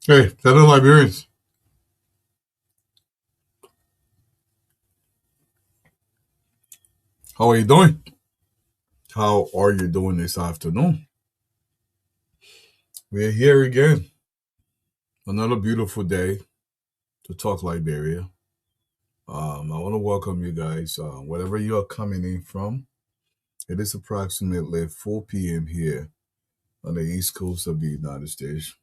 Hey, fellow Liberians, how are you doing? How are you doing this afternoon? We're here again. Another beautiful day to talk Liberia. I want to welcome you guys, wherever you are coming in from. It is approximately 4 p.m. here on the east coast of the United States.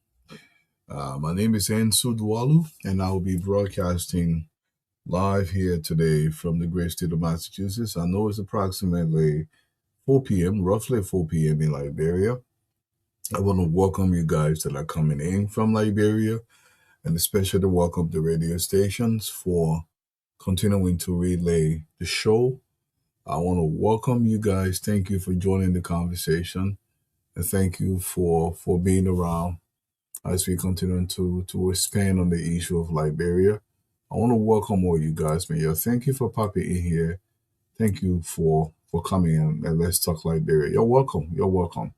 My name is Ansu Dwalu, and I will be broadcasting live here today from the great state of Massachusetts. I know it's approximately 4 p.m., roughly 4 p.m. in Liberia. I want to welcome you guys that are coming in from Liberia and especially welcome the radio stations for continuing to relay the show. I want to welcome you guys. Thank you for joining the conversation and thank you for being around as we continue to expand on the issue of Liberia. I want to welcome all you guys, man. Yo, thank you for popping in here. Thank you for coming in and let's talk Liberia. You're welcome. You're welcome.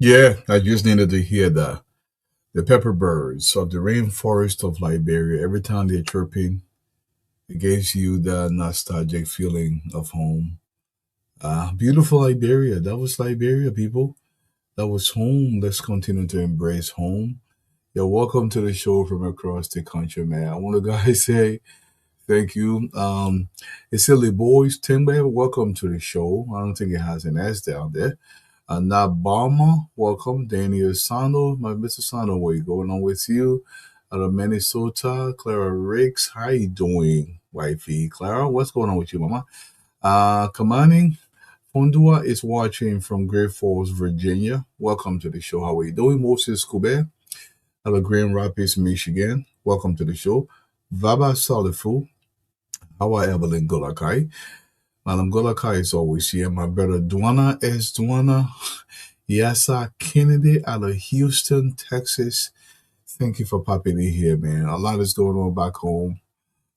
Yeah, I just needed to hear that. The pepper birds of the rainforest of Liberia, every time they're chirping, it gives you that nostalgic feeling of home. Beautiful Liberia. That was Liberia, people. That was home. Let's continue to embrace home. You're welcome to the show from across the country, man. I want to guys say thank you. It's Silly Boys, Timber. Welcome to the show. I don't think it has an S down there. Nabama, welcome. Daniel Sando, my Mr. Sando, what going on with you? Out of Minnesota, Clara Riggs, how you doing, wifey? Clara, what's going on with you, mama? Kamani Fondua is watching from Great Falls, Virginia. Welcome to the show. How are you doing? Moses Kube, out of Grand Rapids, Michigan. Welcome to the show. Vaba Salifu, how are Evelyn Golakai? Madam Golakai is always here. My brother Dwana S. Dwana. Yasa Kennedy out of Houston, Texas. Thank you for popping in here, man. A lot is going on back home.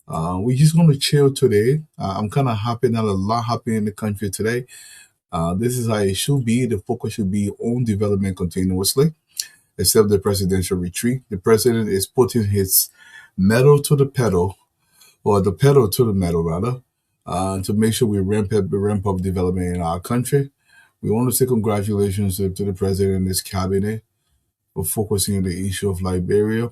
We're just going to chill today. I'm kind of happy, not a lot happening in the country today. This is how it should be. The focus should be on development continuously, except the presidential retreat. The president is putting his metal to the pedal, or the pedal to the metal, rather, to make sure we ramp up development in our country. We want to say congratulations to the president and his cabinet for focusing on the issue of Liberia.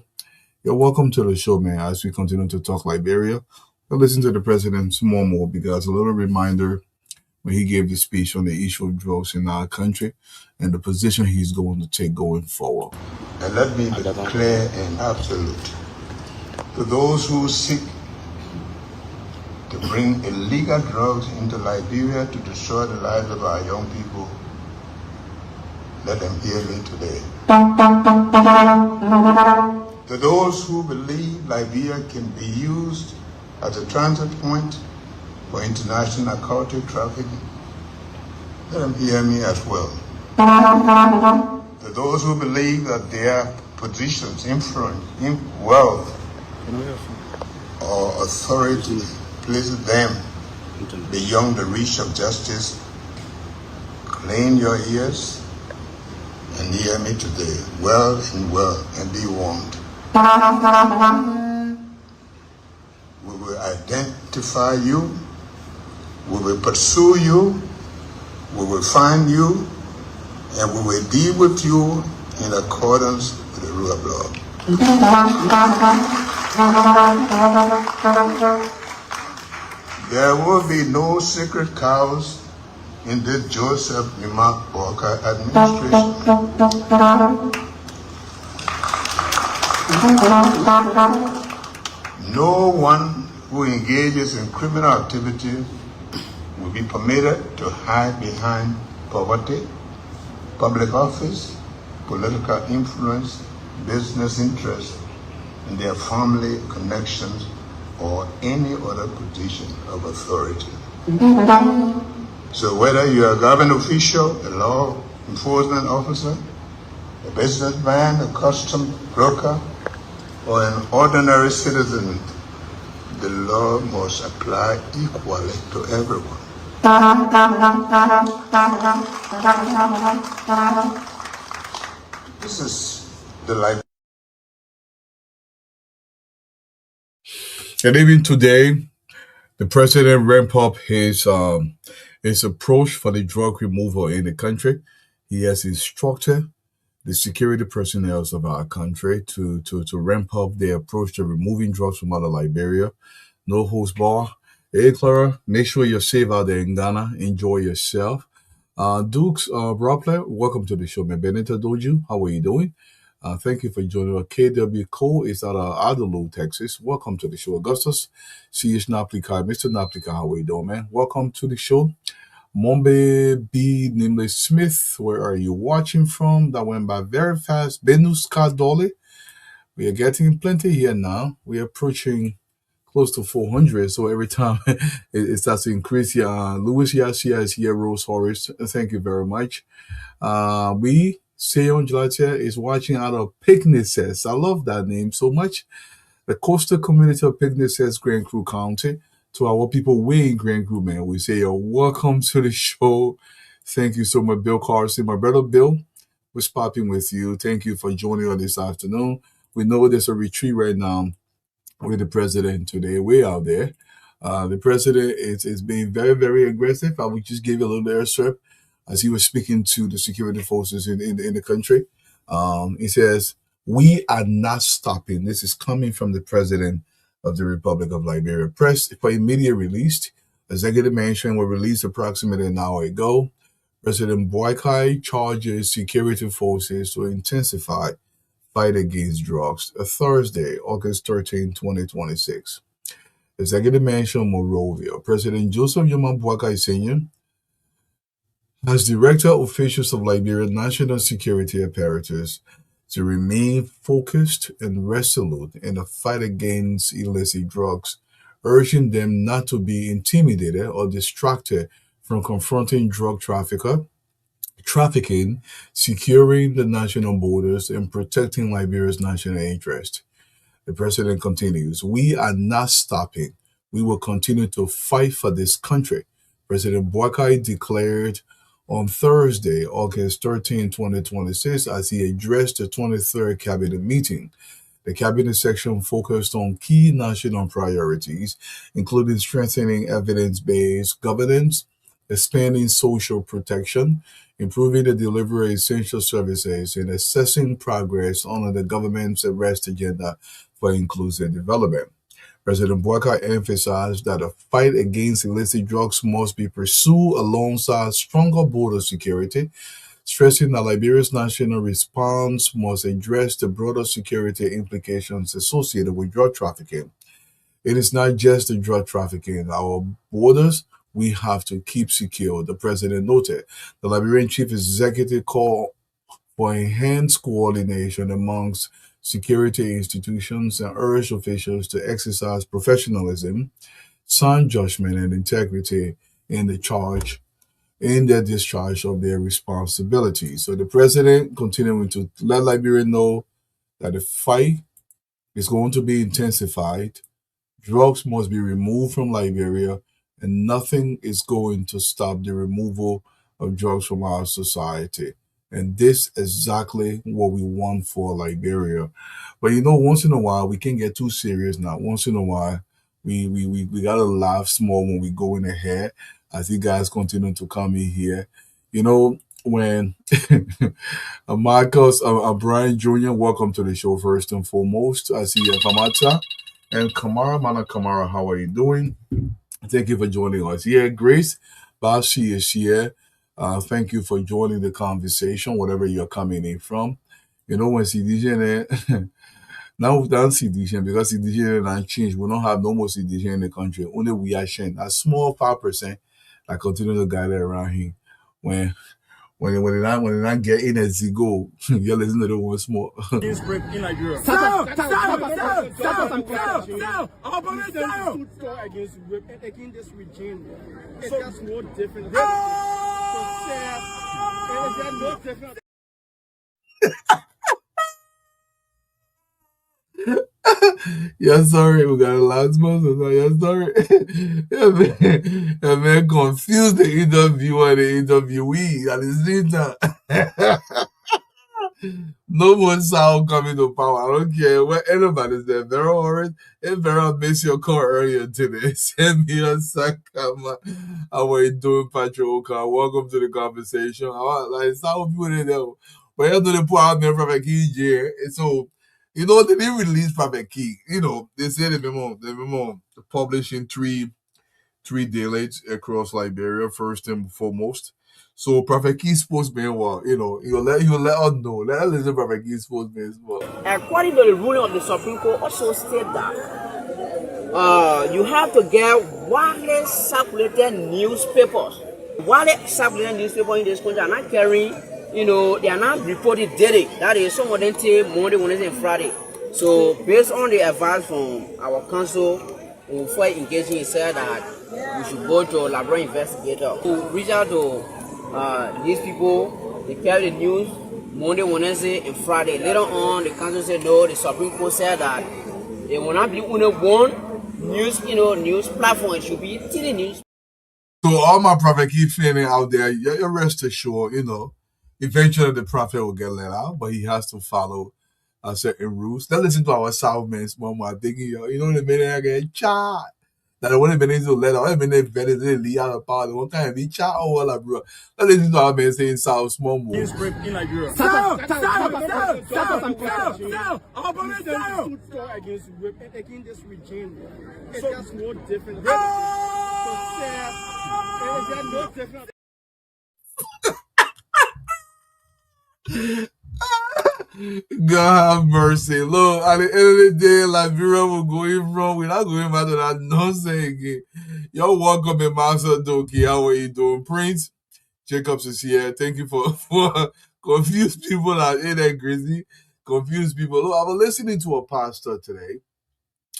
You're welcome to the show, man, as we continue to talk Liberia. I'll listen to the president some more because a little reminder when he gave the speech on the issue of drugs in our country and the position he's going to take going forward. And let me be clear and absolute. To those who seek to bring illegal drugs into Liberia to destroy the lives of our young people, let them hear me today. To those who believe Liberia can be used as a transit point for international narcotic trafficking, let them hear me as well. To those who believe that their positions, influence, wealth, or authority places them beyond the reach of justice, clean your ears and hear me today, well and be warned. We will identify you. We will pursue you. We will find you. And we will deal with you in accordance with the rule of law. There will be no sacred cows in the Joseph Nima Walker administration. No one who engages in criminal activity will be permitted to hide behind poverty, public office, political influence, business interests, and their family connections or any other position of authority. So whether you're a government official, a law enforcement officer, a businessman, a custom broker, or an ordinary citizen, the law must apply equally to everyone. This is the life. And even today, the president ramped up his approach for the drug removal in the country. He has instructed the security personnel of our country to ramp up their approach to removing drugs from out of Liberia. No host bar. Hey, Clara, make sure you're safe out there in Ghana. Enjoy yourself. Dukes, Rappler, welcome to the show, man. Benita Doju, how are you doing? Thank you for joining us. KW Cole is out of Adelaide, Texas. Welcome to the show. Augustus, C.H. Naplika. Mr. Naplika, how are you doing, man? Welcome to the show. Mombe B. Nameless Smith, where are you watching from? That went by very fast. Benuska Dolly, we are getting plenty here now. We are approaching close to 400. So every time it starts to increase. Yeah, Louis Yasia is here. Rose Horace, thank you very much. We Seon Jalatier is watching out of Picnices. I love that name so much. The coastal community of Picnices, Grand Crew County. To our people way in Grand Crew, man, we say, welcome to the show. Thank you so much, Bill Carson. My brother Bill, was popping with you. Thank you for joining us this afternoon. We know there's a retreat right now with the president today, way out there. The president is being very, very aggressive. I would just give you a little excerpt as he was speaking to the security forces in the country. He says, "We are not stopping." This is coming from the president of the Republic of Liberia. Press for immediate release. Executive mention was released approximately an hour ago. President Boakai charges security forces to intensify fight against drugs. Thursday, August 13, 2026. Executive Mansion, Monrovia. President Joseph Yuma Boakai Sr. has directed officials of Liberia's national security apparatus to remain focused and resolute in the fight against illicit drugs, urging them not to be intimidated or distracted from confronting trafficking, securing the national borders, and protecting Liberia's national interest. The president continues, "We are not stopping. We will continue to fight for this country," President Boakai declared on Thursday, August 13, 2026, as he addressed the 23rd cabinet meeting. The cabinet section focused on key national priorities, including strengthening evidence-based governance, expanding social protection, improving the delivery of essential services, and assessing progress on the government's arrest agenda for inclusive development. President Boakai emphasized that the fight against illicit drugs must be pursued alongside stronger border security, stressing that Liberia's national response must address the broader security implications associated with drug trafficking. It is not just the drug trafficking. Our borders, we have to keep secure, the president noted. The Liberian chief executive called for enhanced coordination amongst security institutions and urged officials to exercise professionalism, sound judgment, and integrity in their discharge of their responsibilities. So the president continuing to let Liberia know that the fight is going to be intensified. Drugs must be removed from Liberia, and nothing is going to stop the removal of drugs from our society. And this is exactly what we want for Liberia. But once in a while, we can get too serious now. Once in a while, We gotta laugh small when we go in ahead as you guys continue to come in here. You know, when Marcus, Brian Jr., welcome to the show first and foremost. I see Famata and Kamara. Mana Kamara, how are you doing? Thank you for joining us. Yeah, Grace Bashi is here. Thank you for joining the conversation, whatever you're coming in from. You know, when CDJ, now we've done CDJ because CDJ and change. We don't have no more CDJ in the country. Only we are sharing a small 5% that continue to gather around here. When when they not get in as you go, you listen to the one small. Script in Nigeria. Food store against against this regime. It's just no different. It's no different. Yes, sorry, we got a last month. So yes, sorry. Man confused the interviewer and the interviewee at the same time. No more sound coming to power. I don't care what anybody said. Vera Orange, if Vera missed your call earlier today, send me a second. How are you doing, Patrick Oka? Welcome to the conversation. Like, some people in there. But you know, they put out there from a key year. So, you know, they didn't release Prophet Key. You know, they said they publishing three daylights across Liberia, first and foremost. So Prophet Key spokesman, well, you know, he'll let us know. Let us listen to Prophet Key spokesman as well. According to the ruling of the Supreme Court, also state that you have to get widely circulated newspapers. Widely circulated newspapers in this country are not carrying, they are not reported daily. That is, some of them take Monday, Wednesday, and Friday. So, based on the advice from our council, before engaging, he said that we should go to a laboratory investigator who reach out to these people. They carry the news Monday, Wednesday, and Friday. Later on, the council said no. The Supreme Court said that they will not be only one news platform. It should be TV news. So all my Prophet Key fans out there, you're rest assured, eventually the prophet will get let out, but he has to follow certain rules. Let's listen to our South man's mom. I think the minute I get shot. That would have been able to let out. I've been very Lee out of power. One time, he chat all that, bro. Let's listen to our man saying South small move. Script in Nigeria. Food store against this regime. It's just no different. It's no different. God have mercy. Look, at the end of the day, Liberia will go in wrong. We're not going back to that nonsense again. Y'all welcome in Master Doki. How are you doing? Prince Jacobs is here. Thank you for confused people that ain't that crazy. Confused people. Look, I was listening to a pastor today,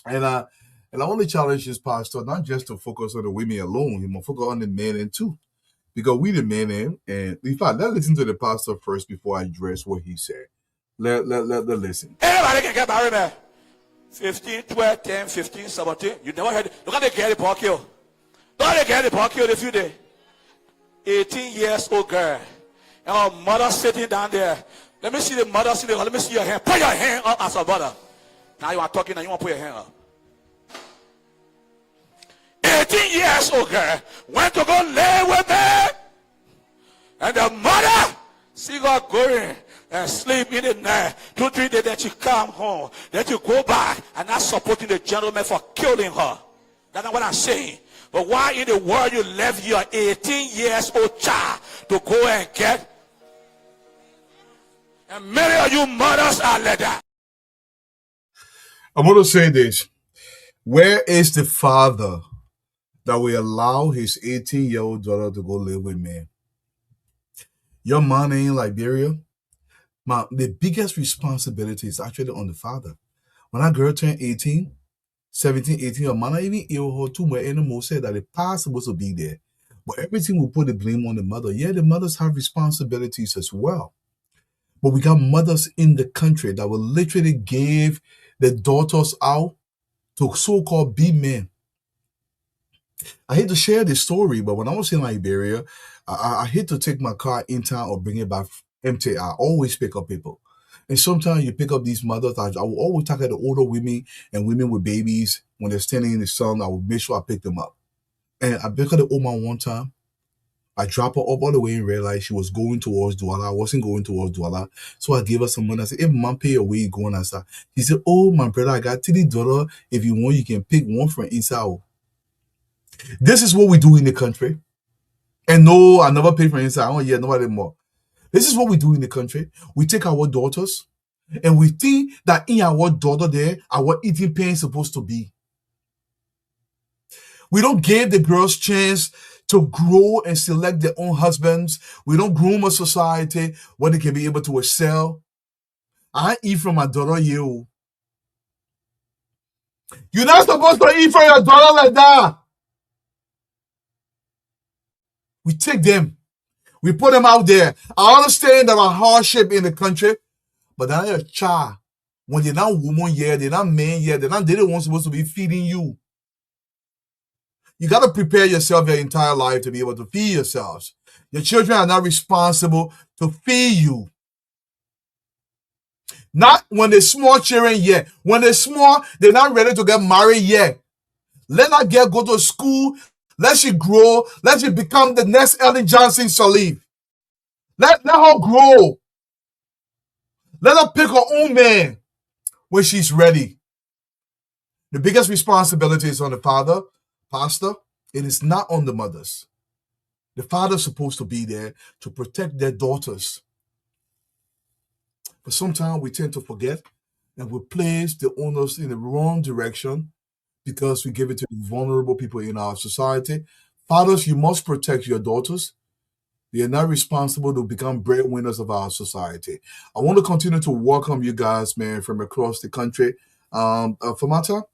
and I want to challenge this pastor not just to focus on the women alone, he must focus on the men and too. Because we the men and in fact, let's listen to the pastor first before I address what he said. Let listen. Anybody can get married, man. 15, 12, 10, 15, 17. You never heard. Look at the girl, the pork kill. Look at the girl, the pork kill a few days. 18 years old girl. And her mother sitting down there. Let me see the mother sitting there. Let me see your hand. Put your hand up as a mother. Now you are talking and you want to put your hand up. 18 years old girl went to go lay with me. And the mother see her going and sleep in the night. 2-3 days, then she come home. Then you go back and not supporting the gentleman for killing her. That's not what I'm saying. But why in the world you left your 18 years old child to go and get? And many of you mothers are like that. I'm going to say this. Where is the father that will allow his 18-year-old daughter to go live with me? Your man in Liberia, the biggest responsibility is actually on the father. When that girl turned 18, 17, 18, your man even ill her too much anymore said that the past supposed to be there. But everything will put the blame on the mother. Yeah, the mothers have responsibilities as well. But we got mothers in the country that will literally give the daughters out to so-called B men. I hate to share this story, but when I was in Liberia, I hate to take my car in town or bring it back empty. I always pick up people. And sometimes you pick up these mothers. I will always talk to the older women and women with babies when they're standing in the sun. I will make sure I pick them up. And I picked up the old man one time. I dropped her up all the way and realized she was going towards Douala. I wasn't going towards Douala. So I gave her some money. I said, hey, mom, pay your way going outside. He said, oh, my brother, I got $30. If you want, you can pick one from inside. This is what we do in the country. And no, I never paid for inside. I don't hear nobody more. This is what we do in the country. We take our daughters and we think that in our daughter there, our eating pain is supposed to be. We don't give the girls chance to grow and select their own husbands. We don't groom a society where they can be able to excel. I eat from my daughter, you. You're not supposed to eat from your daughter like that. We take them. We put them out there. I understand there are hardship in the country, but they're not your child. When they're not woman here, they're not men here, they're the ones supposed to be feeding you. You got to prepare yourself your entire life to be able to feed yourselves. Your children are not responsible to feed you. Not when they're small children yet. When they're small, they're not ready to get married yet. Let that girl go to school. Let she grow. Let she become the next Ellen Johnson Sirleaf. Let her grow. Let her pick her own man when she's ready. The biggest responsibility is on the father, pastor. It is not on the mothers. The father's supposed to be there to protect their daughters. But sometimes we tend to forget and we place the onus in the wrong direction because we give it to vulnerable people in our society. Fathers, you must protect your daughters. They are not responsible to become breadwinners of our society. I want to continue to welcome you guys, man, from across the country. Famata,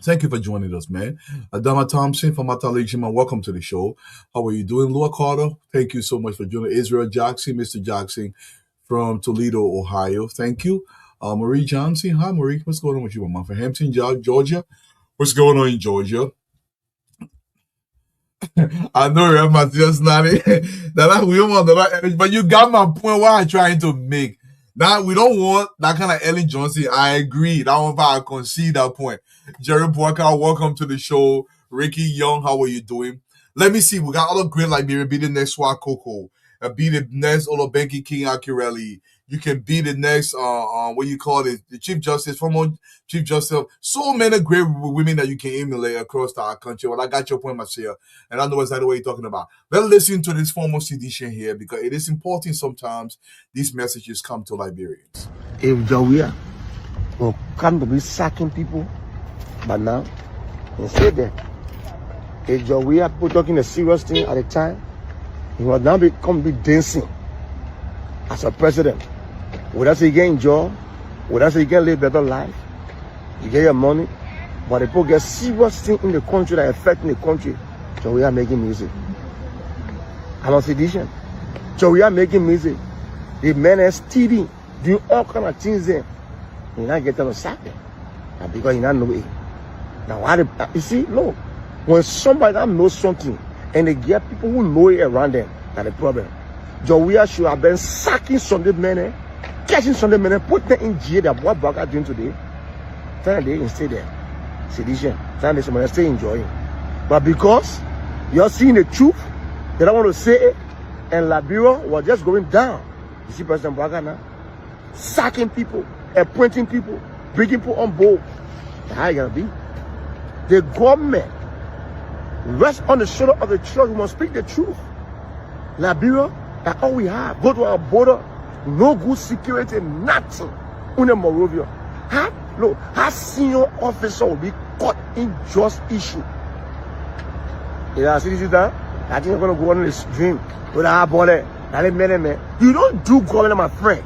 thank you for joining us, man. Adama Thompson, Famata Legiman, welcome to the show. How are you doing? Lua Carter, thank you so much for joining. Israel Jackson, Mr. Jackson from Toledo, Ohio, thank you. Marie Johnson, hi Marie, what's going on with you, man? From Hampton, Georgia, what's going on in Georgia? I know, right, Matthias Nani, we don't want that, but you got my point. What I'm trying to make. Now we don't want that kind of Ellen Johnson. I agree. That one, I concede that point. Jerry Walker, welcome to the show. Ricky Young, how are you doing? Let me see. We got other great Liberia. Be the next Swakoko. Be the next Olobenki King Akirelli. You can be the next, what you call it, the Chief Justice, former Chief Justice. So many great women that you can emulate across our country. Well, I got your point, Marcia, and I know exactly what you're talking about. Let's listen to this formal sedition here because it is important sometimes these messages come to Liberians. If Jawia will come to be sacking people, but now, instead that, if Jawia people talking a serious thing at the time, he will now come be dancing as a president. Would I say you get enjoy? Would I say you can live a better life? You get your money, but the people get serious thing in the country that affecting the country. So we are making music. I'm on sedition. So we are making music. The men are stealing, doing all kind of things there. You not get them to sack them. And because you not know it. Now why you see, look, when somebody that knows something and they get people who know it around them, that's the problem. Jawia should have been sacking Sunday men, catching Sunday men, put them in jail. That what Baga doing today? Tell them they stay there. Sedition. Tell them somebody stay enjoying. But because you're seeing the truth, they don't want to say it, and Liberia was just going down. You see President Baga now? Sacking people, appointing people, bringing people on board. How you gonna be? The government rests on the shoulder of the church. We must speak the truth. Liberia, that's all we have. Go to our border, no good security, nothing. Una Morovia. How senior officer will be caught in just issue. Yeah, see this is that? I think I'm gonna go on this dream with our border. You don't do government, my friend.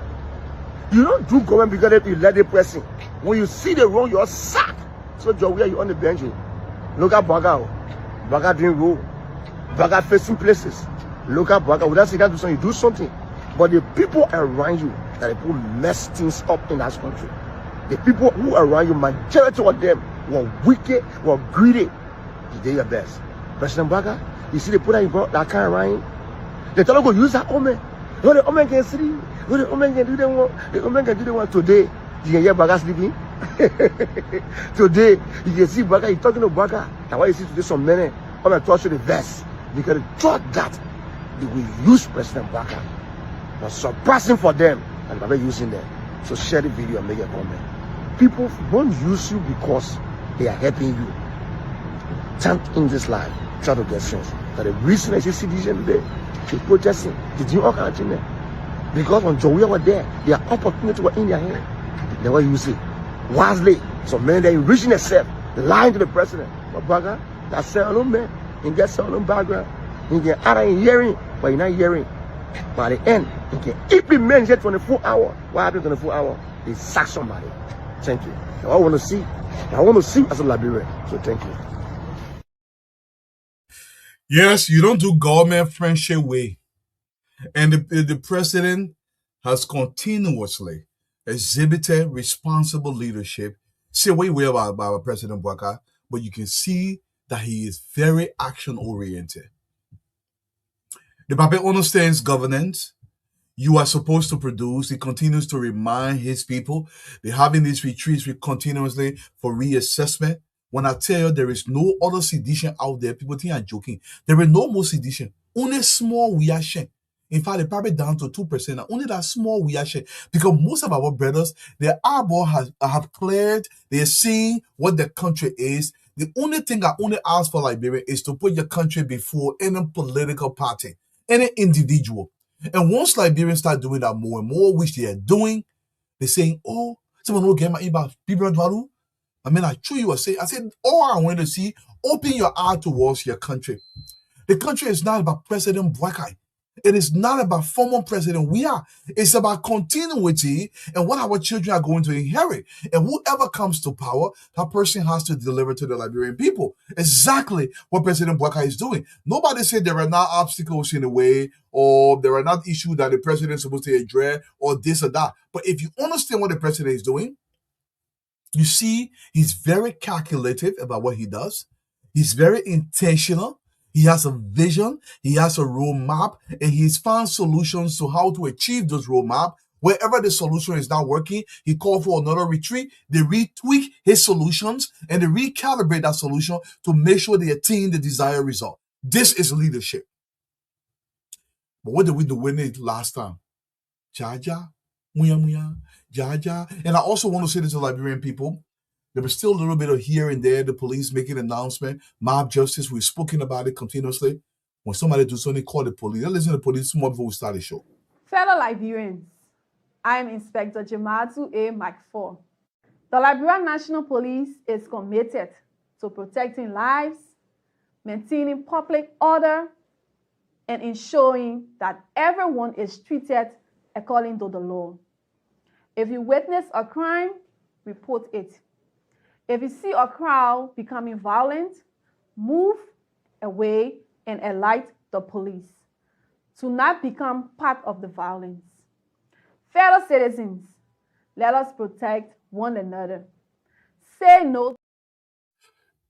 You don't do government because you let the person. When you see the wrong, you're sacked. So Jawia, you on the bench. Look at Baga. Baga doing role. Baga facing places. Look at Baga. Without saying that, you do something. But the people around you, that the people mess things up in that country. The people who are around you, majority of them were wicked, were greedy. You did your best. President Baga, you see the people that kind around you. They tell them go use that woman. No, the woman can see. What the woman can do them one? The woman can do them one today. You can hear Baga sleeping. Today, you can see Baga, he's talking to Baga. And why you see today some men on the touch of the vest. Because they thought that they will use President Baga. But surpassing for them, and they're using them. So share the video and make a comment. People won't use you because they are helping you. Think in this life, try to get sense. That the reason I see citizens today, they protesting, they do all kinds of things. Because when Joey were there, their opportunity were in their hand. They were using wisely. So men they reaching themselves, lying to the president. But Baga, that's selling man. You get selling background. You get out of hearing, but you're not hearing. By the end, you can implement it 24 hours. What happens 24 hours? They sack somebody. Thank you. Now, I want to see. I want to see as a Liberian. So thank you. Yes, you don't do government friendship way. And the president has continuously exhibited responsible leadership. Say what you will about President Bwaka, but you can see that he is very action-oriented. The Bible understands governance. You are supposed to produce. He continues to remind his people. They're having these retreats continuously for reassessment. When I tell you there is no other sedition out there, people think I'm joking. There is no more sedition. Only small reaction. In fact, they're probably down to 2%. Only that small reaction. Because most of our brothers, their eyeball have cleared. They're seeing what the country is. The only thing I only ask for Liberia is to put your country before any political party, any individual. And once Liberians start doing that more and more, which they are doing, they're saying, oh, someone will get my email. I mean, I truly was saying, I said, all I want to see, open your eye towards your country. The country is not about President Bwakai. It is not about former president. It's about continuity and what our children are going to inherit. And whoever comes to power, that person has to deliver to the Liberian people. Exactly what President Bwaka is doing. Nobody said there are not obstacles in the way, or there are not issues that the president is supposed to address, or this or that. But if you understand what the president is doing, you see he's very calculative about what he does. He's very intentional. He has a vision, he has a roadmap, and he's found solutions to how to achieve those roadmap. Wherever the solution is not working, he called for another retreat. They retweak his solutions and they recalibrate that solution to make sure they attain the desired result. This is leadership. But what did we do with it last time? Jaja, muya muya, jaja. And I also want to say this to Liberian people. There was still a little bit of here and there, the police making an announcement, mob justice. We've spoken about it continuously. When somebody does something, call the police. Let's listen to the police more before we start the show. Fellow Liberians, I am Inspector Jamatu A. McFall. The Liberian National Police is committed to protecting lives, maintaining public order, and ensuring that everyone is treated according to the law. If you witness a crime, report it. If you see a crowd becoming violent, move away and alert the police. To not become part of the violence. Fellow citizens, let us protect one another. Say no.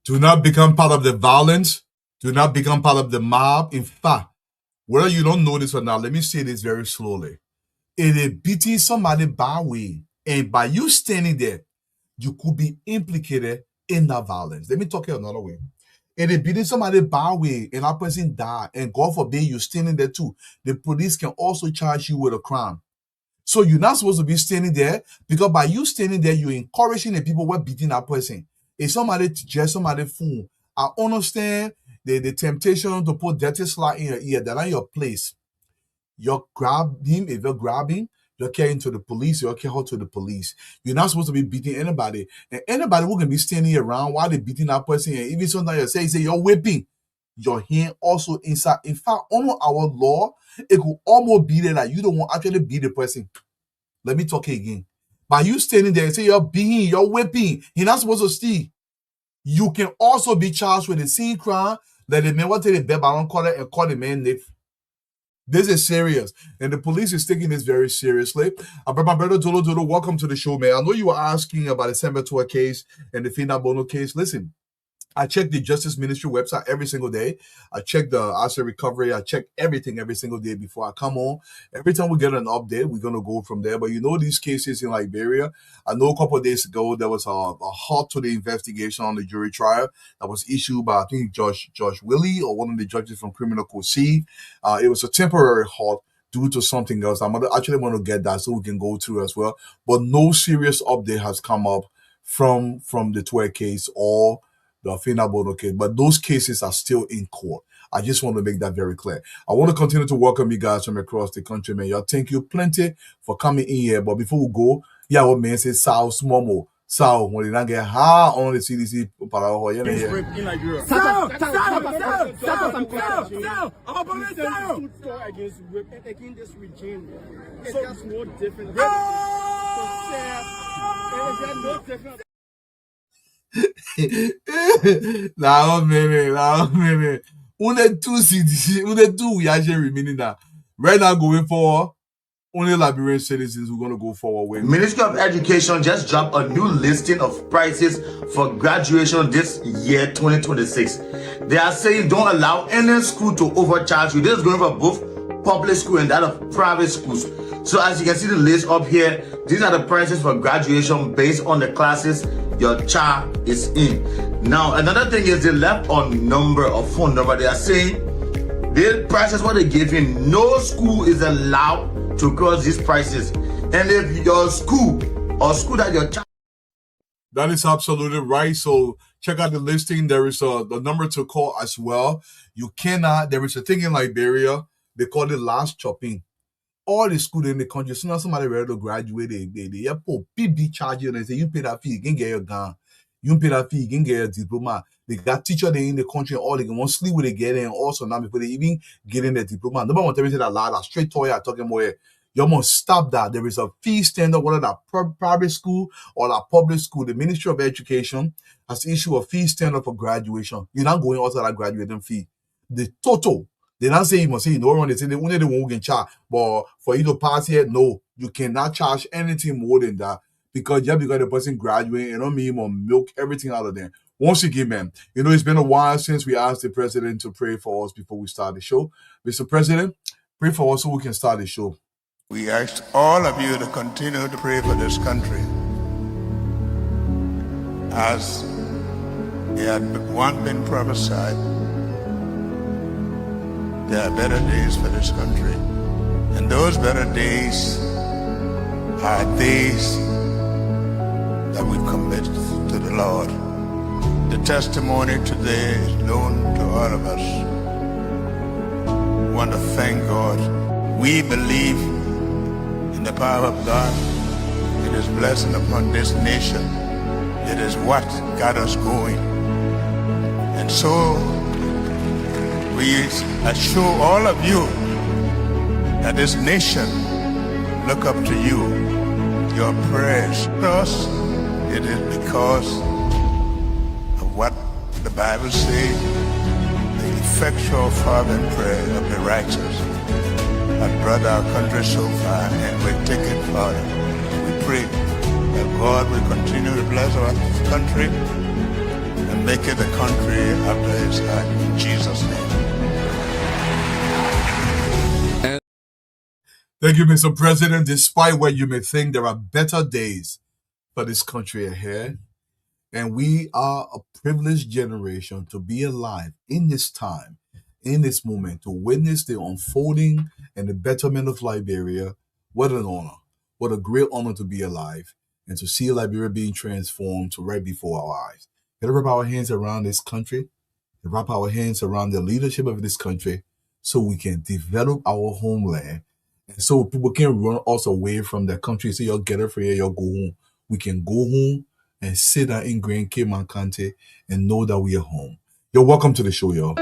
Do not become part of the violence. Do not become part of the mob. In fact, whether you don't know this or not, let me say this very slowly. It is beating somebody by way, and by you standing there, you could be implicated in that violence. Let me talk it another way. If they beating somebody by way and that person died, and God forbid you standing there too, the police can also charge you with a crime. So you're not supposed to be standing there, because by you standing there, you're encouraging the people who are beating that person. If somebody just somebody fool, I understand the temptation to put dirty slide in your ear. That's not your place. You grab him. If you're grabbing, you're carrying to the police, you're carrying to the police. You're not supposed to be beating anybody. And anybody who can be standing around while they're beating that person, and even sometimes you say you're whipping, your hand also inside. In fact, under our law, it could almost be there that you don't want actually beat the person. Let me talk again. By you standing there and say you're beating, you're whipping, you're not supposed to steal. You can also be charged with the same crime that the man will take the bed baron collar and call the man Nick. This is serious, and the police is taking this very seriously. My brother Dolo, welcome to the show, man. I know you were asking about the December 12 case and the Fina Bono case. Listen, I check the Justice Ministry website every single day. I check the asset recovery. I check everything every single day before I come on. Every time we get an update, we're going to go from there. But you know, these cases in Liberia, I know a couple of days ago, there was a halt to the investigation on the jury trial that was issued by, I think, Judge Willie or one of the judges from Criminal Court C. It was a temporary halt due to something else. I'm actually want to get that so we can go through as well. But no serious update has come up from the Twer case or the Afina Bono case, but those cases are still in court. I just want to make that very clear. I want to continue to welcome you guys from across the country, man. Y'all, thank you plenty for coming in here. But before we go, yeah, what man says, Sal Smomo. Sal, when you don't get high on the CDC, in Nigeria. Sal, against this regime. It's just no different. It's just no different. Now, minute. Only two CDC, only two we actually remaining now. Right now, going forward, only Liberian citizens who are going to go forward with. Ministry of Education just dropped a new listing of prices for graduation this year 2026. They are saying don't allow any school to overcharge you. This is going for both public school and that of private schools. So as you can see the list up here, these are the prices for graduation based on the classes your child is in. Now another thing is they left on number or phone number. They are saying the prices what they give in, no school is allowed to cross these prices. And if your school or school that your child, that is absolutely right. So check out the listing. There is the number to call as well. You cannot. There is a thing in Liberia. They call it last chopping. All the schools in the country, as soon as somebody ready to graduate, they put big charge you and say you pay that fee, you can get your gun. You pay that fee, you can get your diploma. They got teachers in the country, all they can want sleep with they get in. Also now before they even get in the diploma. Nobody want to say that loud, that straight toy I'm talking about. You must stop that. There is a fee standard, whether that private school or that public school. The Ministry of Education has issued a fee standard for graduation. You're not going outside that graduating fee. The total. They don't say you must say no one. They say they only the one who can charge. But for you to pass here, no, you cannot charge anything more than that because just because the person graduating, and don't mean you must milk everything out of them. Once again, man, you know it's been a while since we asked the president to pray for us before we start the show. Mr. President, pray for us so we can start the show. We ask all of you to continue to pray for this country. As it had once been prophesied, there are better days for this country. And those better days are days that we commit to the Lord. The testimony today is known to all of us. We want to thank God. We believe in the power of God. It is blessing upon this nation. It is what got us going. And so we assure all of you that this nation look up to you. Your prayers to us, it is because of what the Bible says, the effectual fervent prayer of the righteous have brought our country so far and will take it further. We pray that God will continue to bless our country and make it a country after his heart. In Jesus' name. Thank you, Mr. President. Despite what you may think, there are better days for this country ahead. And we are a privileged generation to be alive in this time, in this moment, to witness the unfolding and the betterment of Liberia. What an honor. What a great honor to be alive and to see Liberia being transformed to right before our eyes. Let's wrap our hands around this country, wrap our hands around the leadership of this country so we can develop our homeland. And so people can run us away from the country. Say, y'all get it for you, y'all go home. We can go home and sit down in Grand Cayman County and know that we are home. You're welcome to the show, y'all.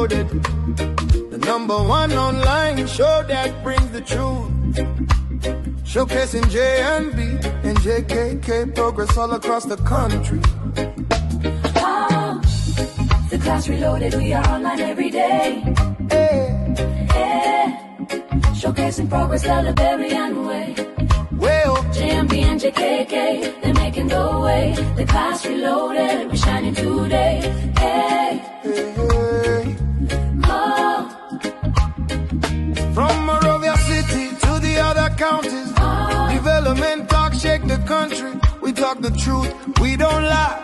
Reloaded, the #1 online show that brings the truth. Showcasing J&B and JKK progress all across the country. The class reloaded, we are online every day. Showcasing progress the Liberian way. Well, JMB and JKK, they're making the way. The class reloaded, we're shining today. Oh. From Monrovia City to the other counties, development talk shake the country. We talk the truth, we don't lie.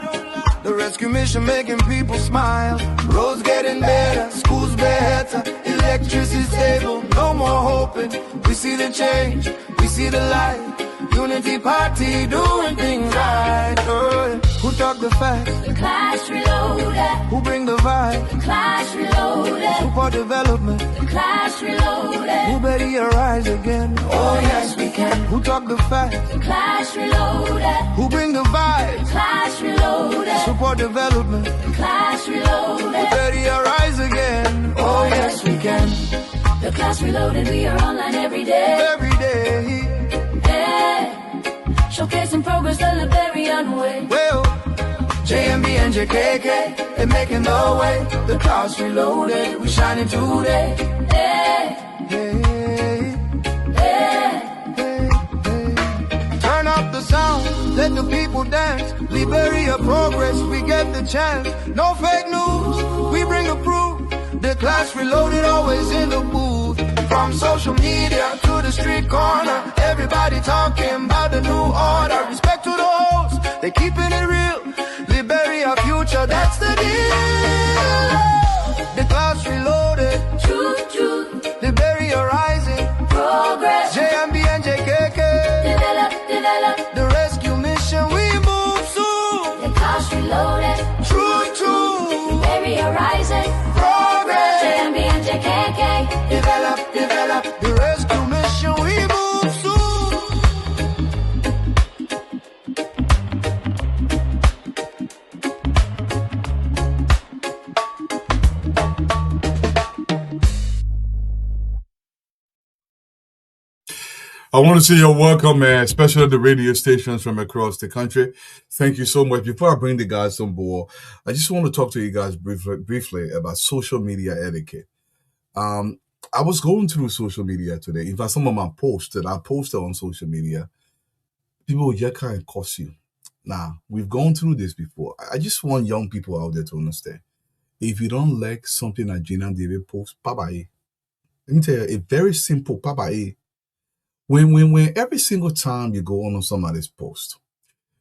The rescue mission making people smile. Roads getting better, schools better, electricity stable, no more hoping. We see the change, we see the light. Unity Party doing things right. Who talk the facts? The class reloaded. Who bring the vibe? The class reloaded. Support development. The class reloaded. Who better rise again? Oh yes we can. Who talk the facts? The class reloaded. Who bring the vibe? The class reloaded. Support development. The class reloaded. Who better rise again? Oh yes we can. The class reloaded, we are online every day. Every day. Showcasing progress the Liberian way. Well, JMB and JKK, they're making the way. The class reloaded, we shining today. Turn up the sound, let the people dance. Liberia progress, we get the chance. No fake news, we bring the proof. The class reloaded, always in the booth. From social media to the street corner, everybody talking about the new order. Respect to the hosts, they keeping it real. Liberia future, that's the deal. The class reloaded, Truth, Liberia rising, progress. JMB and JKK, Develop. the rescue mission, we move soon. The class reloaded. True, Liberia rising. progress. JMB and JKK. Develop, the rescue mission, we move soon. I want to say you're welcome, man, especially the radio stations from across the country. Thank you so much. Before I bring the guys on board, I just want to talk to you guys briefly about social media etiquette. I was going through social media today. In fact, some of my posts that I posted on social media, people will just kind of cuss you. Now, we've gone through this before. I just want young people out there to understand. If you don't like something that Gina David posts, bye-bye. Let me tell you, a very simple bye-bye. When every single time you go on somebody's post,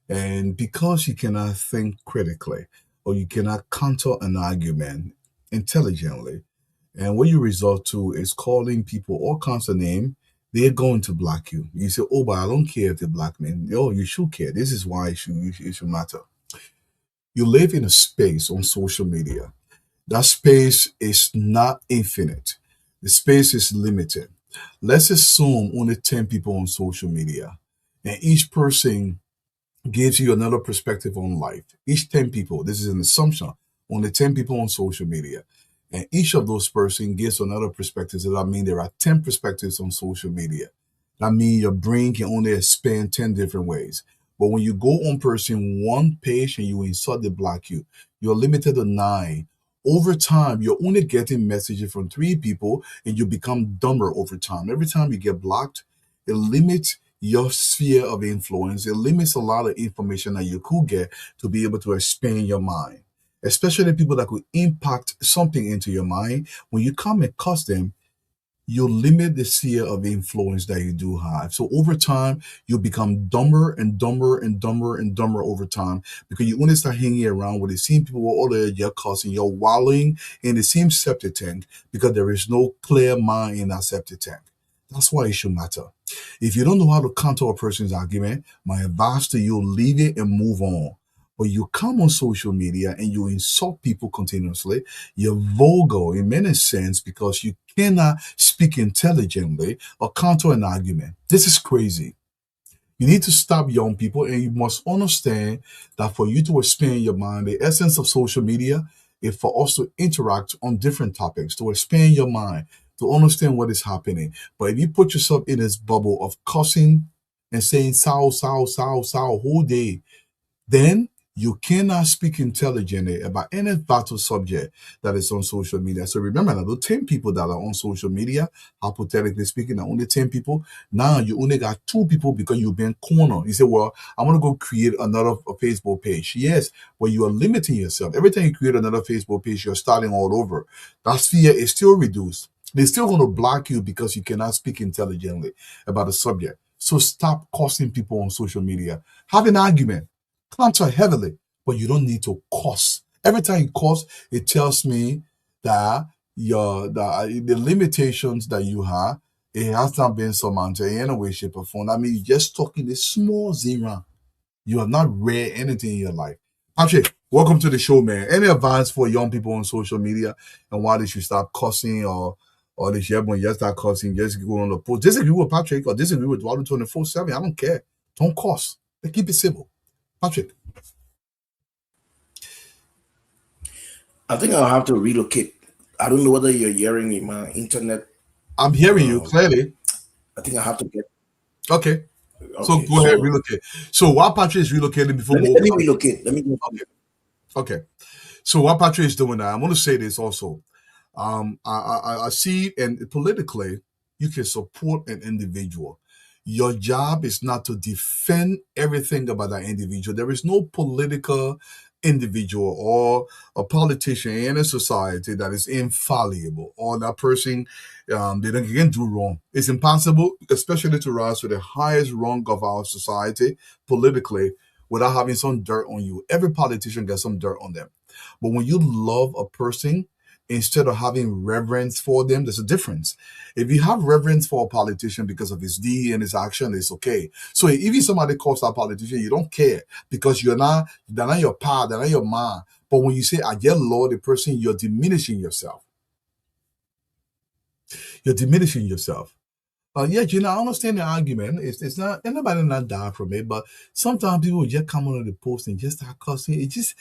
and because you cannot think critically or you cannot counter an argument intelligently, and what you resort to is calling people all kinds of names, they're going to block you. You say, oh, but I don't care if they block me. Oh, you should care. This is why it should matter. You live in a space on social media. That space is not infinite. The space is limited. Let's assume only 10 people on social media, and each person gives you another perspective on life. Each 10 people, this is an assumption, only 10 people on social media. And each of those person gives another perspective. So that means there are 10 perspectives on social media. That means your brain can only expand 10 different ways. But when you go on person one page and you insult, they block you, you're limited to 9. Over time, you're only getting messages from 3 people and you become dumber over time. Every time you get blocked, it limits your sphere of influence. It limits a lot of information that you could get to be able to expand your mind, especially people that could impact something into your mind. When you come across them, you limit the sphere of influence that you do have. So over time, you become dumber and dumber and dumber and dumber over time because you only start hanging around with the same people all the you're causing. You're wallowing in the same septic tank because there is no clear mind in that septic tank. That's why it should matter. If you don't know how to counter a person's argument, my advice to you, leave it and move on. But you come on social media and you insult people continuously, you're vulgar in many sense because you cannot speak intelligently or counter an argument. This is crazy. You need to stop, young people, and you must understand that for you to expand your mind, the essence of social media is for us to interact on different topics, to expand your mind, to understand what is happening. But if you put yourself in this bubble of cussing and saying sow whole day, then you cannot speak intelligently about any vital subject that is on social media. So remember now, the 10 people that are on social media, hypothetically speaking, are only 10 people. Now you only got 2 people because you've been cornered. You say, well, I want to go create another Facebook page. Yes, but you are limiting yourself. Every time you create another Facebook page, you're starting all over. That sphere is still reduced. They're still going to block you because you cannot speak intelligently about the subject. So stop cursing people on social media. Have an argument, counter heavily, but you don't need to curse. Every time you curse, it tells me that the limitations that you have, it has not been surmounted in any way, shape, or form. I mean, you're just talking a small zero. You have not read anything in your life. Patrick, welcome to the show, man. Any advice for young people on social media and why they should stop cussing or they should when you start cussing, just go on the post. Disagree with Patrick or disagree with Waldo 24/7. I don't care. Don't cuss. Keep it civil. Patrick. I think I'll have to relocate. I don't know whether you're hearing me. My internet. I'm hearing you clearly. I think I have to get. Okay. So Okay, go ahead, so relocate. So while Patrick is relocating before let me relocate. Let me. Okay. So what Patrick is doing now, I'm going to say this also. I see, and politically, you can support an individual. Your job is not to defend everything about that individual. There is no political individual or a politician in a society that is infallible or that person they don't can do wrong. It's impossible, especially to rise to the highest rung of our society politically without having some dirt on you. Every politician gets some dirt on them. But when you love a person, instead of having reverence for them, there's a difference. If you have reverence for a politician because of his deed and his action, it's okay. So if somebody calls that politician, you don't care because they're not your pa, they're not your ma. But when you say, I get love the person, you're diminishing yourself. You're diminishing yourself. Yeah, I understand the argument. It's not anybody not die from it, but sometimes people just come on the post and just start cussing. It just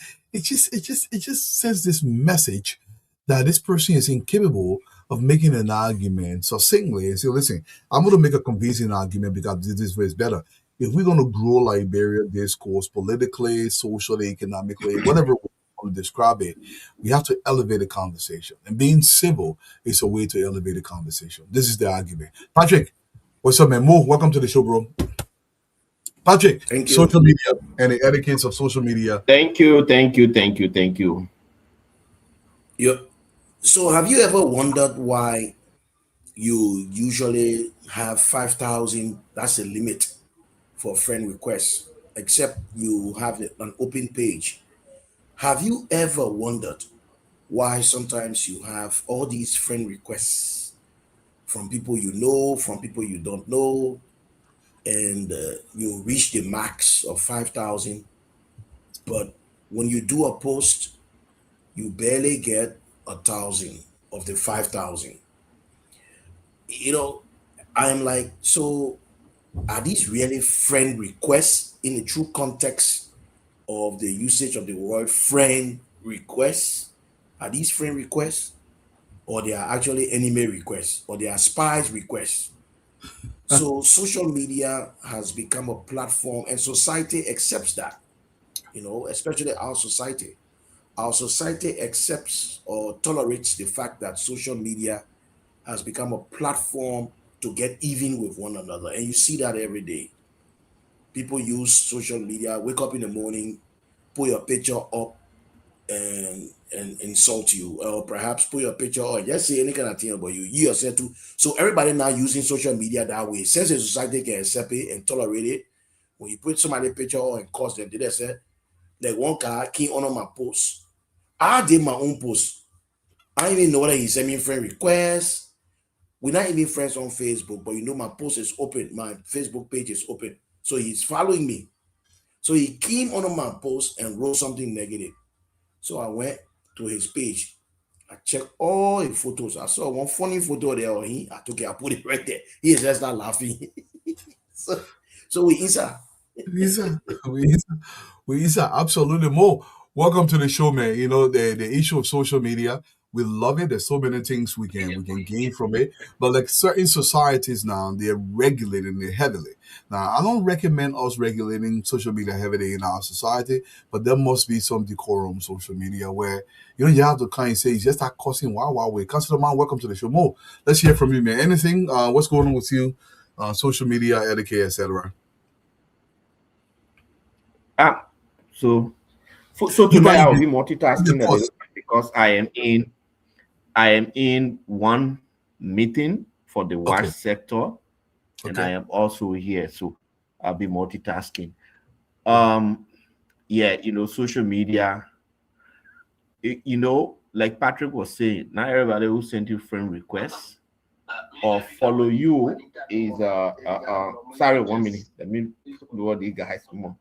sends this message that this person is incapable of making an argument succinctly and say, listen, I'm going to make a convincing argument because this way is better. If we're going to grow Liberia discourse politically, socially, economically, whatever we want to describe it, we have to elevate the conversation. And being civil is a way to elevate the conversation. This is the argument. Patrick, what's up, man? Mo, welcome to the show, bro. Patrick, Thank you. social media and the etiquettes of social media. Thank you, thank you, thank you, thank you. Yeah. So have you ever wondered why you usually have 5,000? That's a limit for friend requests, except you have an open page. Have you ever wondered why sometimes you have all these friend requests from people you know, from people you don't know, and you reach the max of 5,000, but when you do a post, you barely get 1,000 of the 5,000. You know, I'm like, so are these really friend requests in the true context of the usage of the word friend requests? Are these friend requests? Or they are actually enemy requests? Or they are spies requests? So social media has become a platform and society accepts that, especially our society. Our society accepts or tolerates the fact that social media has become a platform to get even with one another. And you see that every day. People use social media, wake up in the morning, put your picture up and insult you, or perhaps put your picture or just say any kind of thing about you yourself too. So everybody now using social media that way. Since the society can accept it and tolerate it, when you put somebody picture or and cause them, did I say like one guy came on my post. I did my own post. I don't even know whether he sent me friend requests. We're not even friends on Facebook, but my post is open. My Facebook page is open. So he's following me. So he came on my post and wrote something negative. So I went to his page. I checked all his photos. I saw one funny photo there of him. I took it, I put it right there. He is just not laughing. so we inside. We Isa, absolutely more. Welcome to the show, man. You know, the issue of social media, we love it. There's so many things we can gain from it. But like certain societies now, they're regulating it heavily. Now, I don't recommend us regulating social media heavily in our society, but there must be some decorum social media where you have to kind of say just start cussing wow way. Councilor Man, welcome to the show. Mo, let's hear from you, man. Anything? What's going on with you? Social media, etiquette, etc. Ah, so so You today mind I'll you be the multitasking a little pause. bit because I am in one meeting for the watch Okay, sector, and I okay. am also here, so I'll be multitasking. Yeah. Um, yeah, social media. Like Patrick was saying, not everybody who sent you friend requests or follow you is sorry, 1 minute. Let me do what these guys more.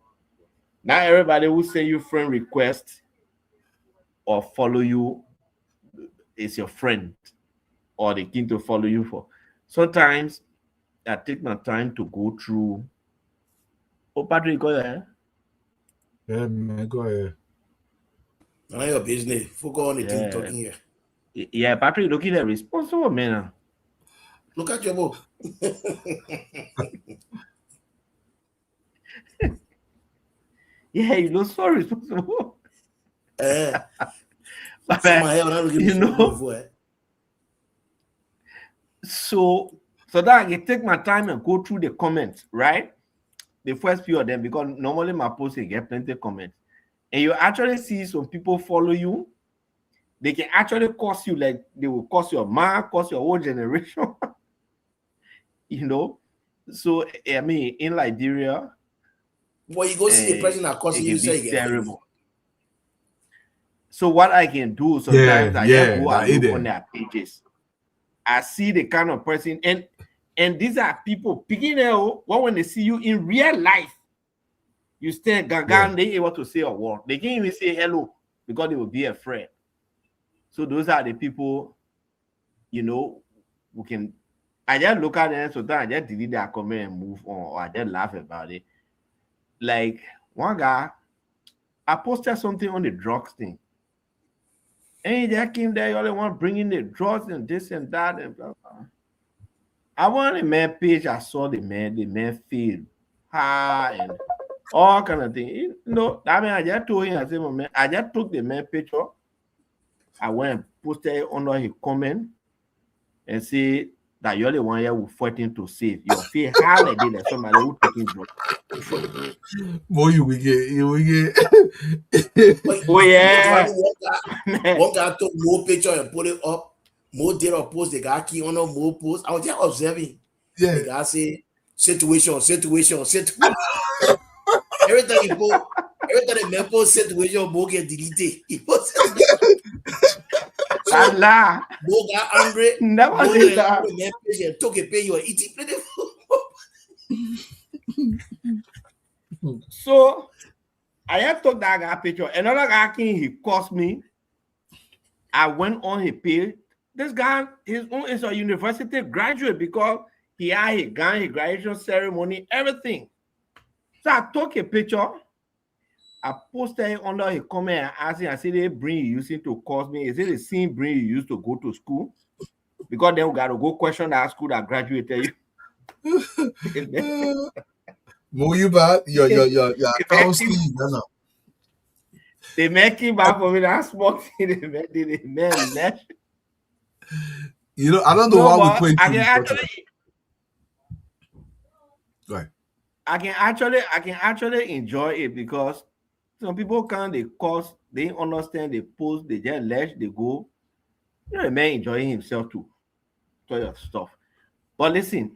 Not everybody who send you friend request or follow you is your friend or the keen to follow you for. Sometimes I take my time to go through. Oh, Patrick, go ahead. Yeah, man, go ahead. None of your business. Focus on the thing you're Yeah, talking here. yeah, Patrick, looking at responsible man. Look at your book. Yeah, so responsible. But For my hair, I'm not looking you responsible know, before. Eh? so so that I can take my time and go through the comments, right? The first few of them, because normally my posts they get plenty of comments, and you actually see some people follow you. They can actually cost you, like they will cost your mark, cost your whole generation. you know. So I mean, in Liberia, Boy, you go see the person that it causing you, can be say you get money. terrible. So what I can do Yeah, sometimes, I just yeah, go that and it look on there. their pages. I see the kind of person, and these are people picking out when they see you in real life, you stand Yeah. gangan, they able to say a word. They can't even say hello because they will be afraid. So those are the people, who can. I just look at them, so that I just delete their comment and move on, or I just laugh about it. Like one guy, I posted something on the drugs thing. And he just came there, all they want bringing the drugs and this and that and blah, blah. I went on the man page, I saw the man feed and all kind of thing. I mean, I just told him, I said, my man, I just took the man picture. I went and posted it under his comment and say that you're the one here who fighting to save. Your feet hardly did like somebody who taking drugs. Boy, you will get. But Oh you know, yeah. one guy took more picture and put it up. More did a post, the guy key on a more post. I was just observing. Yeah. The guy say, situation. Every time you post, every time the man post situation, more get deleted. He post situation. So Allah. more got angry, Never more did than that. the man page and took a pay you are eating plenty food. So I just took that guy picture. Another guy came, he cost me. I went on his page. This guy, his own is a university graduate because he had his gun, his graduation ceremony, everything. So I took a picture. I posted it under his comment and asked him, I said, they bring you using to cost me. Is it the same bring you used to go to school? Because then we got to go question that school that graduated you. Move you back. Your account Steve. No. They make him back for me. That small thing they man left. I don't know No, why we but put I into can this actually process. Right. I can actually enjoy it because some people can't they cause they understand they post, they just let they go. The man enjoying himself too. Enjoy your stuff. But listen,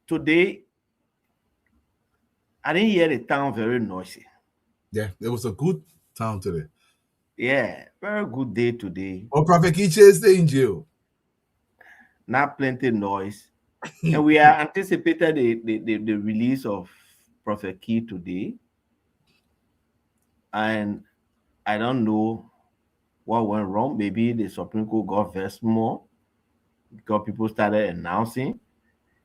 today I didn't hear the town very noisy. Yeah, it was a good time today. Yeah, very good day today. Oh, Prophet Kiche stay in jail. Not plenty noise. And we are anticipated the release of Prophet Key today. And I don't know what went wrong. Maybe the Supreme Court got vexed more because people started announcing.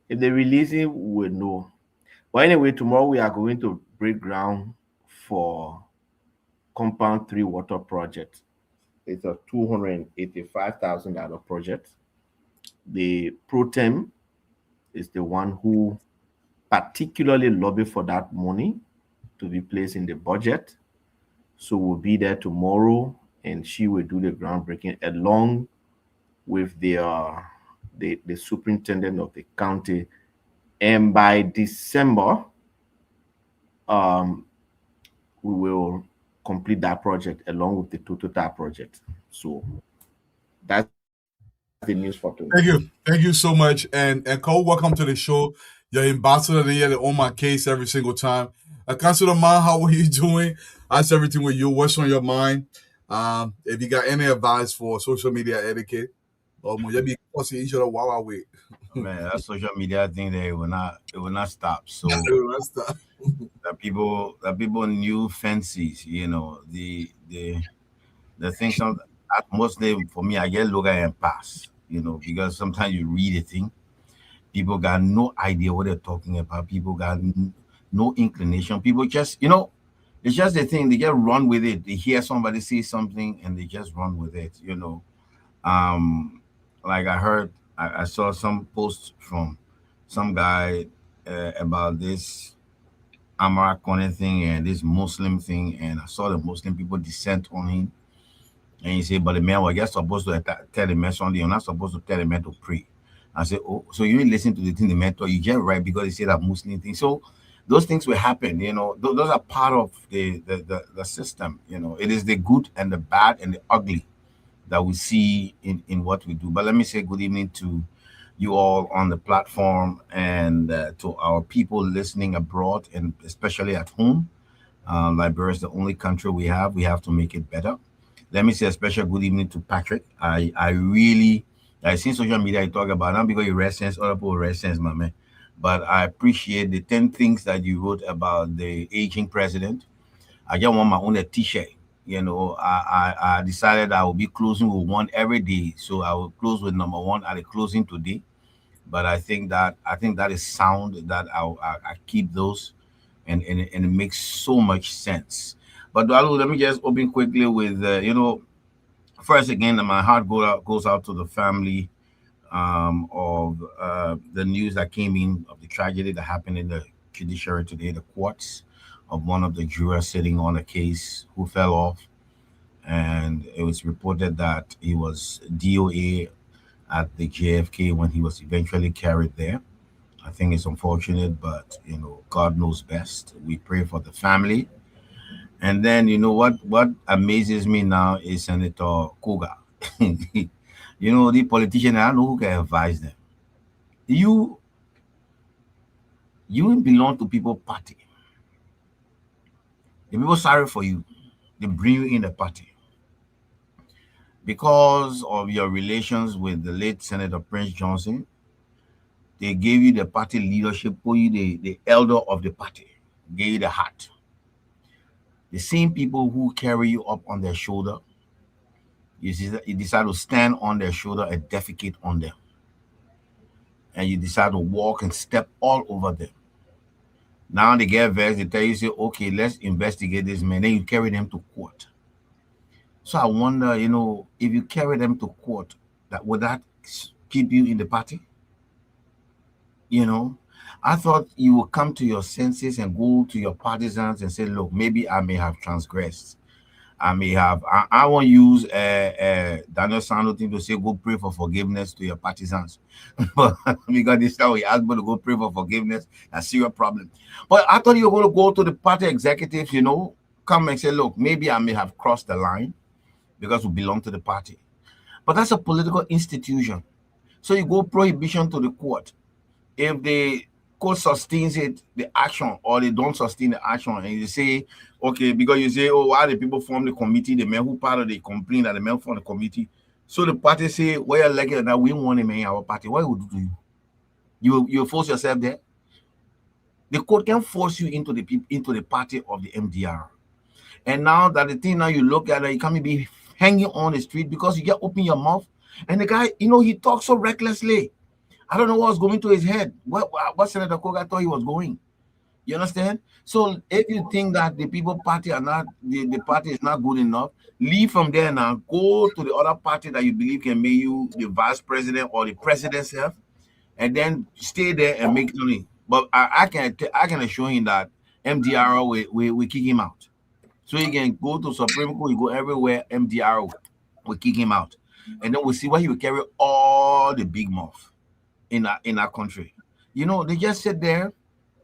If they release it, we will know. But anyway, tomorrow we are going to break ground for Compound 3 water project. It's a $285,000 project. The pro tem is the one who particularly lobbied for that money to be placed in the budget. So we'll be there tomorrow, and she will do the groundbreaking along with the superintendent of the county. And by December, we will complete that project along with the Total project. So that's the news for today. Thank you so much. And Cole, welcome to the show. You're ambassador there on my case every single time. Councilor Man, how are you doing? How's everything with you? What's on your mind? If you got any advice for social media etiquette, you be crossing each other while I wait. Man, that social media thing there it will not stop. So that people new fancies, the things that mostly for me I get look at and pass, because sometimes you read a thing, people got no idea what they're talking about, people got no inclination, people just it's just the thing, they just run with it. They hear somebody say something and they just run with it. um like I saw some posts from some guy about this Amara Kone thing and this Muslim thing, and I saw the Muslim people dissent on him. And he said, but the man was just supposed to tell the man something. You're not supposed to tell the man to pray. I said, oh, so you didn't listen to the thing the man told you, just right because he said that Muslim thing. So those things will happen, those are part of the system. It is the good and the bad and the ugly that we see in what we do. But let me say good evening to you all on the platform, and to our people listening abroad and especially at home. Liberia is the only country we have. We have to make it better. Let me say a special good evening to Patrick. I see social media you talk about, not because you rest sense, other people rest sense, my man. But I appreciate the 10 things that you wrote about the aging president. I just want my own t-shirt. I decided I will be closing with one every day. So I will close with number one at the closing today. But I think that is sound, that I keep those, and it makes so much sense. But Dalu, let me just open quickly with first again, my heart goes out to the family of the news that came in of the tragedy that happened in the judiciary today, the courts, of one of the jurors sitting on a case who fell off, and it was reported that he was DOA at the JFK when he was eventually carried there. I think it's unfortunate, but God knows best. We pray for the family. And then what amazes me now is Senator Koga. The politician, I don't know who can advise them. You belong to people party. The people sorry for you. They bring you in the party. Because of your relations with the late Senator Prince Johnson, they gave you the party leadership, put you the elder of the party, gave you the hat. The same people who carry you up on their shoulder, you decide to stand on their shoulder and defecate on them. And you decide to walk and step all over them. Now they get vexed, they tell you, say, okay, let's investigate this man. Then you carry them to court. So I wonder, if you carry them to court, would that keep you in the party? I thought you would come to your senses and go to your partisans and say, look, maybe I may have transgressed. I won't use Daniel Sando thing to say, go pray for forgiveness to your partisans. But because this time we asked people to go pray for forgiveness, that's a serious problem. But I thought you were going to go to the party executives, come and say, look, maybe I may have crossed the line because we belong to the party. But that's a political institution. So you go prohibition to the court. If the court sustains it, the action, or they don't sustain the action, and you say, okay, because you say, oh, why the people form the committee, the men who part of the complaint that the men form the committee. So the party say, well, you're elected that we want him in our party. What would you do? You force yourself there? The court can force you into the party of the MDR. And now that the thing now you look at it, you can't be hanging on the street because you just open your mouth. And the guy, he talks so recklessly. I don't know what was going to his head. What Senator Koga thought he was going. You understand? So if you think that the people party are not the party is not good enough, leave from there now. Go to the other party that you believe can make you the vice president or the president self, and then stay there and make money. But I can assure you that MDR we kick him out. So you can go to Supreme Court, you go everywhere, MDR will kick him out. And then we'll see where he will carry all the big mouth in our country. You know, they just sit there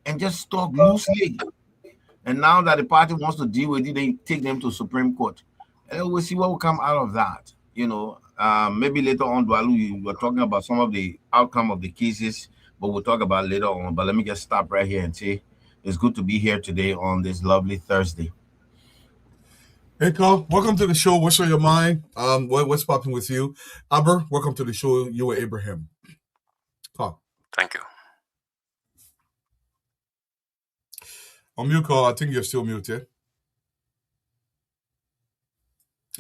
and just talk loosely. And now that the party wants to deal with it, they take them to Supreme Court. And then we'll see what will come out of that. You know, maybe later on, Dwalu, you were talking about some of the outcome of the cases, but we'll talk about later on. But let me just stop right here and say it's good to be here today on this lovely Thursday. Hey, Carl, welcome to the show. What's on your mind? What's popping with you? Aber, welcome to the show. You and Abraham. Carl. Thank you. On mute, Carl. I think you're still muted.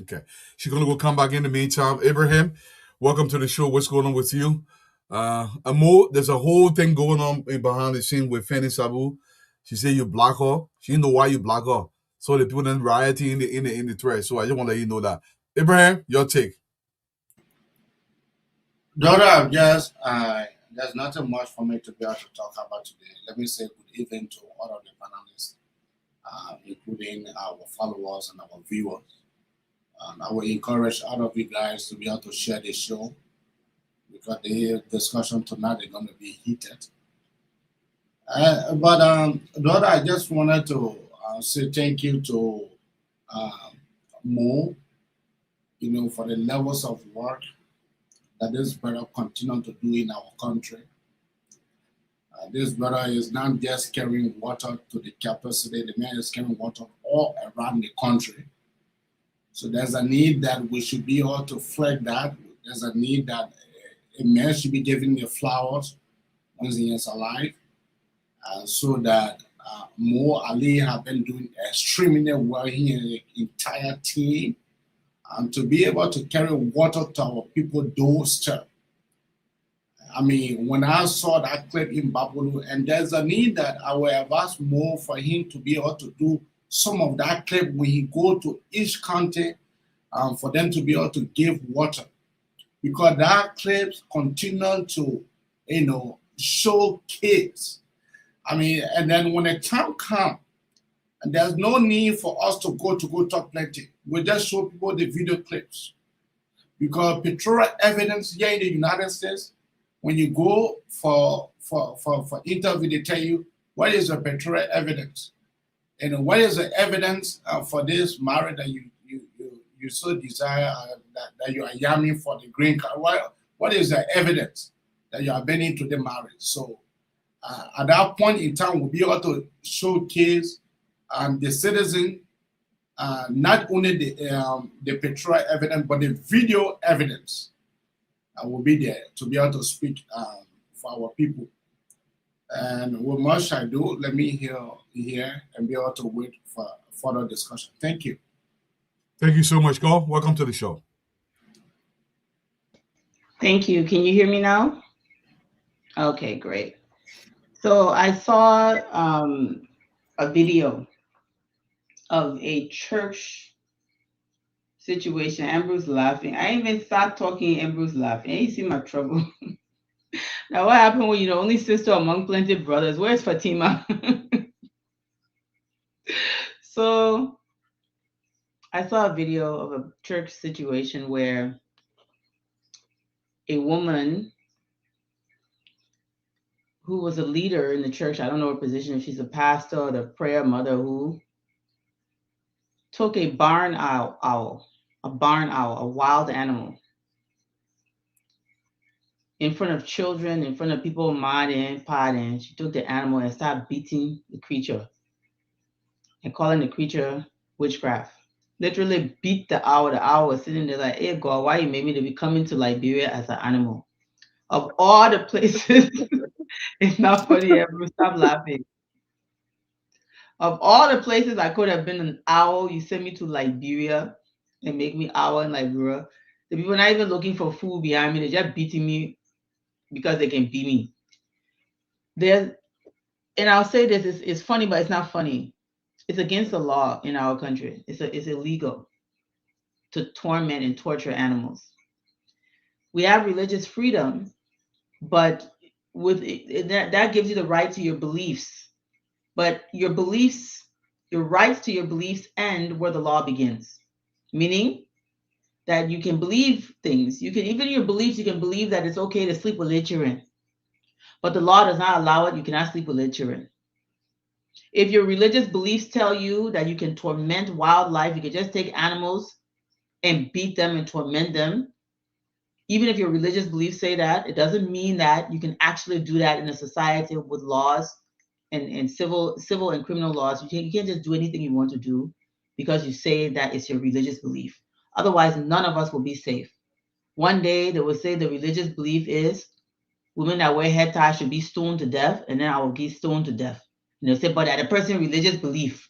Okay. She's going to go come back in the meantime. Abraham, welcome to the show. What's going on with you? Amo, there's a whole thing going on behind the scene with Fanny Sabu. She said you block her. She didn't know why you block her. So the people then rioting in the thread. So I just want to let you know that. Abraham, your take. Daughter, there's nothing much for me to be able to talk about today. Let me say good evening to all of the panelists, including our followers and our viewers. And I will encourage all of you guys to be able to share this show because the discussion tonight is going to be heated. But daughter, I just wanted to say thank you to Mo, for the levels of work that this brother continue to do in our country. This brother is not just carrying water to the capacity, the man is carrying water all around the country. So there's a need that we should be able to flag that. There's a need that a man should be given the flowers once he is alive. So that Mo Ali have been doing extremely well here in the entire team. And to be able to carry water to our people doorstep. I mean, when I saw that clip in Babulu, and there's a need that I will have asked more for him to be able to do some of that clip when he go to each county for them to be able to give water. Because that clips continue to, show kids. I mean, and then when the time comes, and there's no need for us to go talk plenty. We just show people the video clips. Because pictorial evidence here in the United States, when you go for interview, they tell you what is the pictorial evidence, and what is the evidence for this marriage that you so desire that you are yamming for the green card. What is the evidence that you are bending to the marriage? So at that point in time, we'll be able to showcase the citizen, not only the pictorial evidence, but the video evidence will be there to be able to speak for our people. And what much I do, let me hear and be able to wait for further discussion. Thank you. Thank you so much, Go. Welcome to the show. Thank you. Can you hear me now? Okay, great. So I saw a video of a church situation. Ambrose laughing. I even start talking, Ambrose laughing. You see my trouble. Now, what happened when you're the only sister among plenty of brothers? Where's Fatima? So I saw a video of a church situation where a woman who was a leader in the church, I don't know her position, if she's a pastor or the prayer mother, who took a barn owl, a wild animal, in front of children, in front of people modding, potting. She took the animal and started beating the creature and calling the creature witchcraft. Literally beat the owl. The owl was sitting there like, hey, God, why you made me to be coming to Liberia as an animal? Of all the places, it's not funny ever. Stop laughing. Of all the places I could have been an owl, you sent me to Liberia and make me owl in Liberia. The people not even looking for food behind me. They're just beating me because they can beat me. and I'll say this, it's funny, but it's not funny. It's against the law in our country. It's illegal to torment and torture animals. We have religious freedom, but with that gives you the right to your beliefs. But your beliefs, your rights to your beliefs end where the law begins. Meaning that you can believe things. You can, even your beliefs, you can believe that it's okay to sleep with little children. But the law does not allow it. You cannot sleep with little children. If your religious beliefs tell you that you can torment wildlife, you can just take animals and beat them and torment them, even if your religious beliefs say that, it doesn't mean that you can actually do that in a society with laws and civil and criminal laws. You can't just do anything you want to do because you say that it's your religious belief. Otherwise, none of us will be safe. One day they will say the religious belief is women that wear head ties should be stoned to death, and then I will get stoned to death. And they'll say, but at a person's religious belief.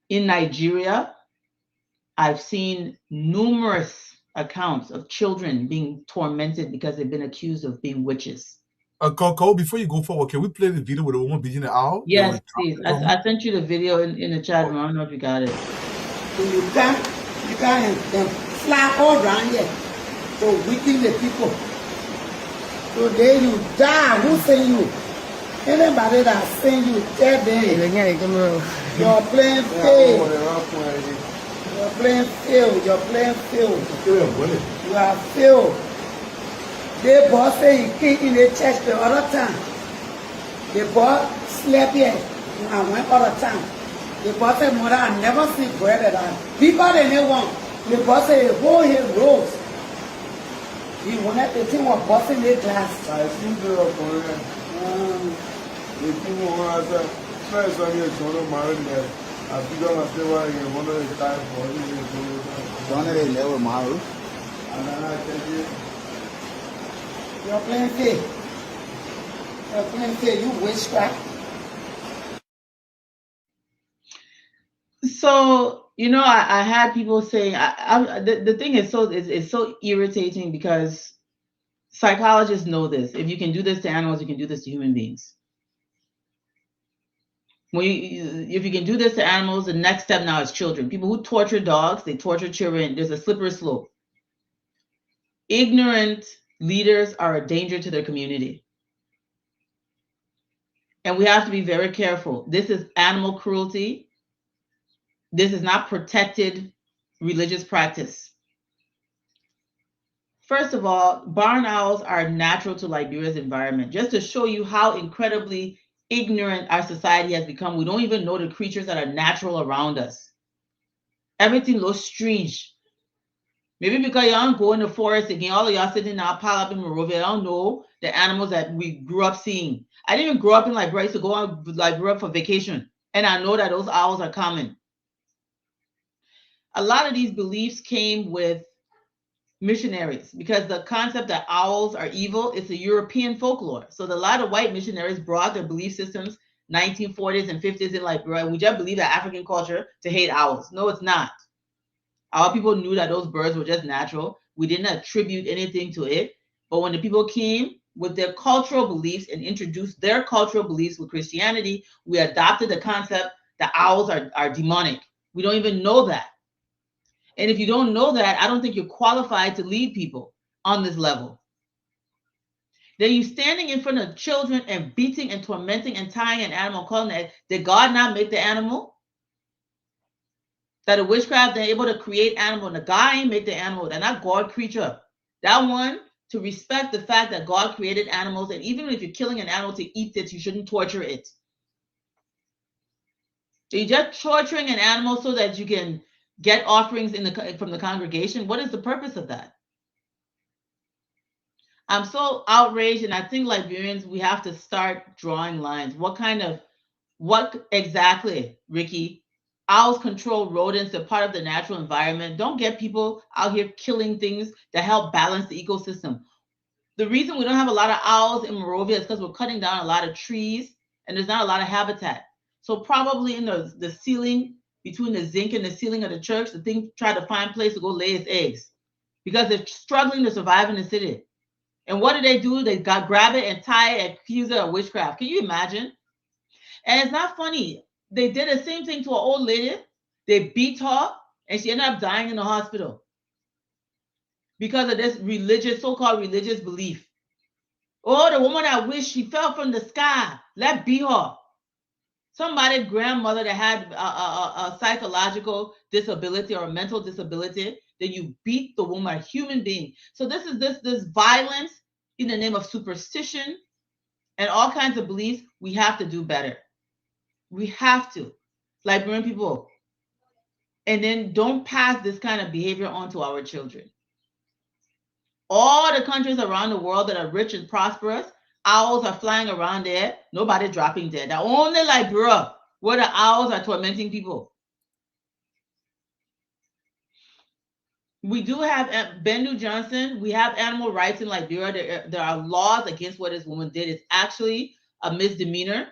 In Nigeria, I've seen numerous accounts of children being tormented because they've been accused of being witches. Coco, before you go forward, can we play the video with the woman beating the owl? Yes, please. I sent you the video in the chat room. I don't know if you got it. You can't fly all around here to weaken the people. So then you die. Who sent you? Anybody that sent you, tell them. You're playing fail. You're playing fail. You're playing fail. You are failed. The boss say he came in the church the other time. The boss slept here. I went other time. The boss said, mother, I never see bread at all. Bigger than anyone. The boss said, hold his rose. He wanted the thing was busting the glass. I see the people want to first on your shoulder, married there. I figure I say, why you want to die for you. Don't they never marry? And then I tell you, you're playing fair. You're playing fair. You witchcraft. So, I had people saying, the thing is so irritating because psychologists know this. If you can do this to animals, you can do this to human beings. If you can do this to animals, the next step now is children. People who torture dogs, they torture children. There's a slippery slope. Ignorant leaders are a danger to their community. And we have to be very careful. This is animal cruelty. This is not protected religious practice. First of all, barn owls are natural to Liberia's environment. Just to show you how incredibly ignorant our society has become, we don't even know the creatures that are natural around us. Everything looks strange. Maybe because y'all don't go in the forest again, all of y'all sitting now pile up in Monrovia, I don't know the animals that we grew up seeing. I didn't even grow up in Liberia. I used to go on Liberia for vacation, and I know that those owls are common. A lot of these beliefs came with missionaries because the concept that owls are evil is a European folklore. So a lot of white missionaries brought their belief systems 1940s and 50s in Liberia. We just believe that African culture to hate owls. No, it's not. Our people knew that those birds were just natural. We didn't attribute anything to it. But when the people came with their cultural beliefs and introduced their cultural beliefs with Christianity, we adopted the concept that owls are demonic. We don't even know that. And if you don't know that, I don't think you're qualified to lead people on this level. Then you standing in front of children and beating and tormenting and tying an animal, calling that, did God not make the animal? That a witchcraft, they're able to create animal, and the God ain't make the animal. They're not God creature. That one, to respect the fact that God created animals, and even if you're killing an animal to eat it, you shouldn't torture it. So you're just torturing an animal so that you can get offerings from the congregation. What is the purpose of that? I'm so outraged, and I think Liberians, we have to start drawing lines. What exactly, Ricky? Owls control rodents. They're part of the natural environment. Don't get people out here killing things that help balance the ecosystem. The reason we don't have a lot of owls in Monrovia is because we're cutting down a lot of trees, and there's not a lot of habitat. So probably in the ceiling, between the zinc and the ceiling of the church, the thing tried to find a place to go lay its eggs because they're struggling to survive in the city. And what do? They grab it and tie it and accuse it of witchcraft. Can you imagine? And it's not funny. They did the same thing to an old lady. They beat her and she ended up dying in the hospital because of this so-called religious belief. Oh, the woman that wished she fell from the sky. Let be her. Somebody's grandmother that had a psychological disability or a mental disability, then you beat the woman, a human being. So this is this violence in the name of superstition and all kinds of beliefs. We have to do better. We have to. Liberian people. And then don't pass this kind of behavior on to our children. All the countries around the world that are rich and prosperous, owls are flying around there. Nobody dropping dead. The only Liberia where the owls are tormenting people. We do have Bendu Johnson. We have animal rights in Liberia. There are laws against what this woman did. It's actually a misdemeanor.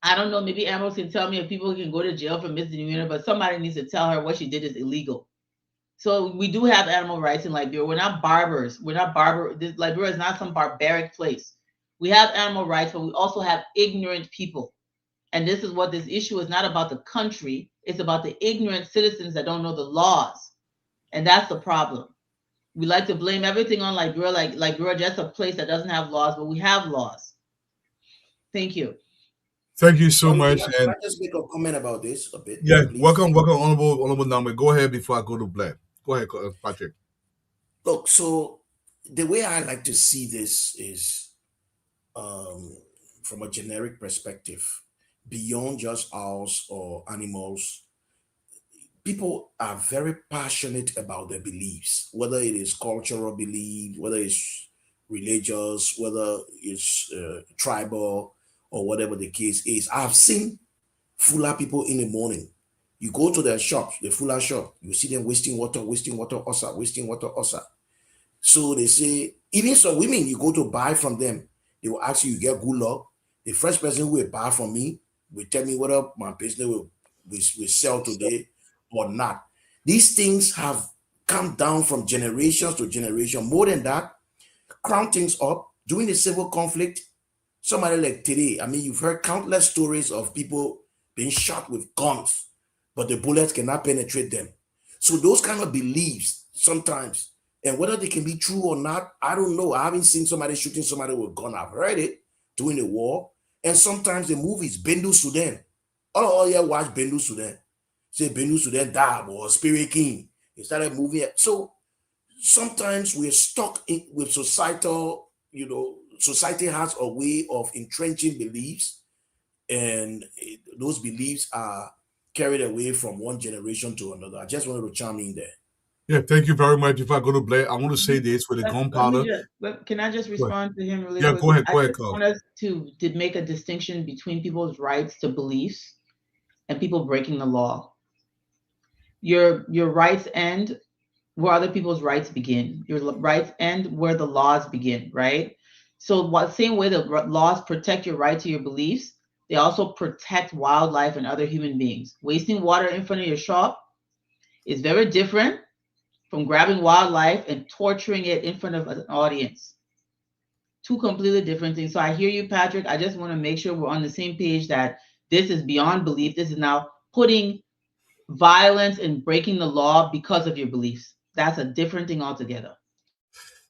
I don't know. Maybe Ambrose can tell me if people can go to jail for misdemeanor, but somebody needs to tell her what she did is illegal. So we do have animal rights in Liberia. We're not barbers. Liberia is not some barbaric place. We have animal rights, but we also have ignorant people. And this is what this issue is not about the country. It's about the ignorant citizens that don't know the laws. And that's the problem. We like to blame everything on Liberia, like Liberia just a place that doesn't have laws, but we have laws. Thank you. Thank you so much. Can I just make a comment about this a bit? Yeah, please? welcome, honorable number. Go ahead before I go to Blair. Go ahead, Patrick. Look, so the way I like to see this is from a generic perspective, beyond just owls or animals. People are very passionate about their beliefs, whether it is cultural belief, whether it's religious, whether it's tribal, or whatever the case is. I've seen Fula people in the morning. You go to their shops, the Fula shop, you see them wasting water, osa, wasting water, osa. So they say, even some women, you go to buy from them, they will ask you get good luck. The first person who will buy from me will tell me whether my business will sell today or not. These things have come down from generations to generation. More than that, crown things up during the civil conflict. Somebody like today, I mean, you've heard countless stories of people being shot with guns, but the bullets cannot penetrate them. So those kind of beliefs sometimes, and whether they can be true or not, I don't know. I haven't seen somebody shooting somebody with a gun. I've heard it during the war. And sometimes the movies, Bendu Sudan. Oh yeah, watch Bendu Sudan. Say Bendu Sudan died or Spirit King. They started moving. So sometimes we're stuck with societal, society has a way of entrenching beliefs, and those beliefs are carried away from one generation to another. I just wanted to chime in there. Yeah, thank you very much. If I go to Blair, I want to say this with the gunpowder. Can I just respond to him really quick? Go ahead, I just want us to make a distinction between people's rights to beliefs and people breaking the law. Your rights end where other people's rights begin. Your rights end where the laws begin, right? So same way the laws protect your right to your beliefs, they also protect wildlife and other human beings. Wasting water in front of your shop is very different from grabbing wildlife and torturing it in front of an audience. Two completely different things. So I hear you, Patrick. I just want to make sure we're on the same page that this is beyond belief. This is now putting violence and breaking the law because of your beliefs. That's a different thing altogether.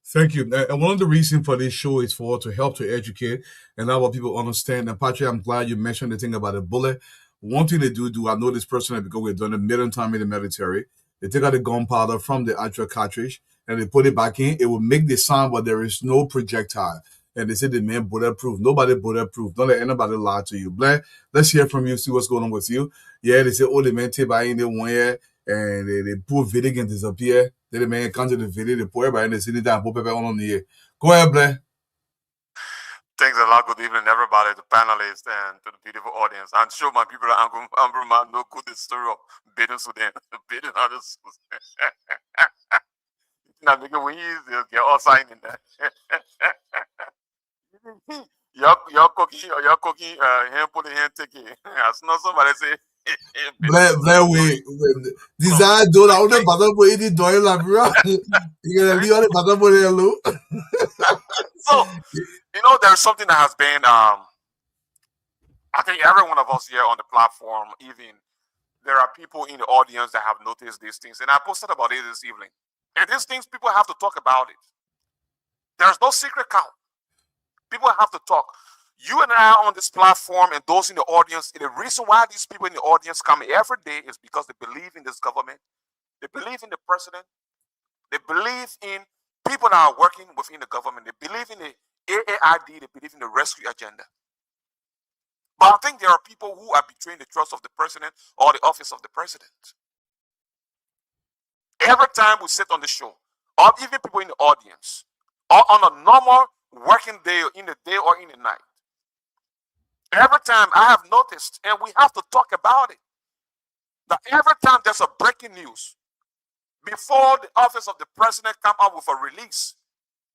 Thank you. And one of the reasons for this show is to help to educate and have people understand. And Patrick, I'm glad you mentioned the thing about the bullet. One thing they do, I know this personally because we've done it a million times in the military. They take out the gunpowder from the actual cartridge and they put it back in. It will make the sound, but there is no projectile. And they say the man bulletproof. Nobody bulletproof. Don't let anybody lie to you. Blair, let's hear from you, see what's going on with you. Yeah, they say, oh, the man take by in the 1 year and they put video and disappear. Then the man comes to the video, they put everybody in the city down, put people on the air. Go ahead, Blair. Thanks a lot. Good evening, everybody, the panelists, and to the beautiful audience. I'm sure my people are know good story of Bendu Sudan. Bendu others. Now, because when you get all signed in there. You're cooking, hand put the hand take it. As soon as somebody say, Blair, wait. Desire don't I want to battle for any doyle, Labra. You gonna leave on the battle for the low. So, there's something that has been, I think every one of us here on the platform, even there are people in the audience that have noticed these things. And I posted about it this evening. And these things, people have to talk about it. There's no secret count. People have to talk. You and I on this platform and those in the audience, the reason why these people in the audience come every day is because they believe in this government. They believe in the president. They believe in people that are working within the government. They believe in the AAID. They believe in the rescue agenda. But I think there are people who are betraying the trust of the president or the office of the president. Every time we sit on the show, or even people in the audience, or on a normal working day, in the day or in the night, every time I have noticed, and we have to talk about it, that every time there's a breaking news, before the office of the president come out with a release,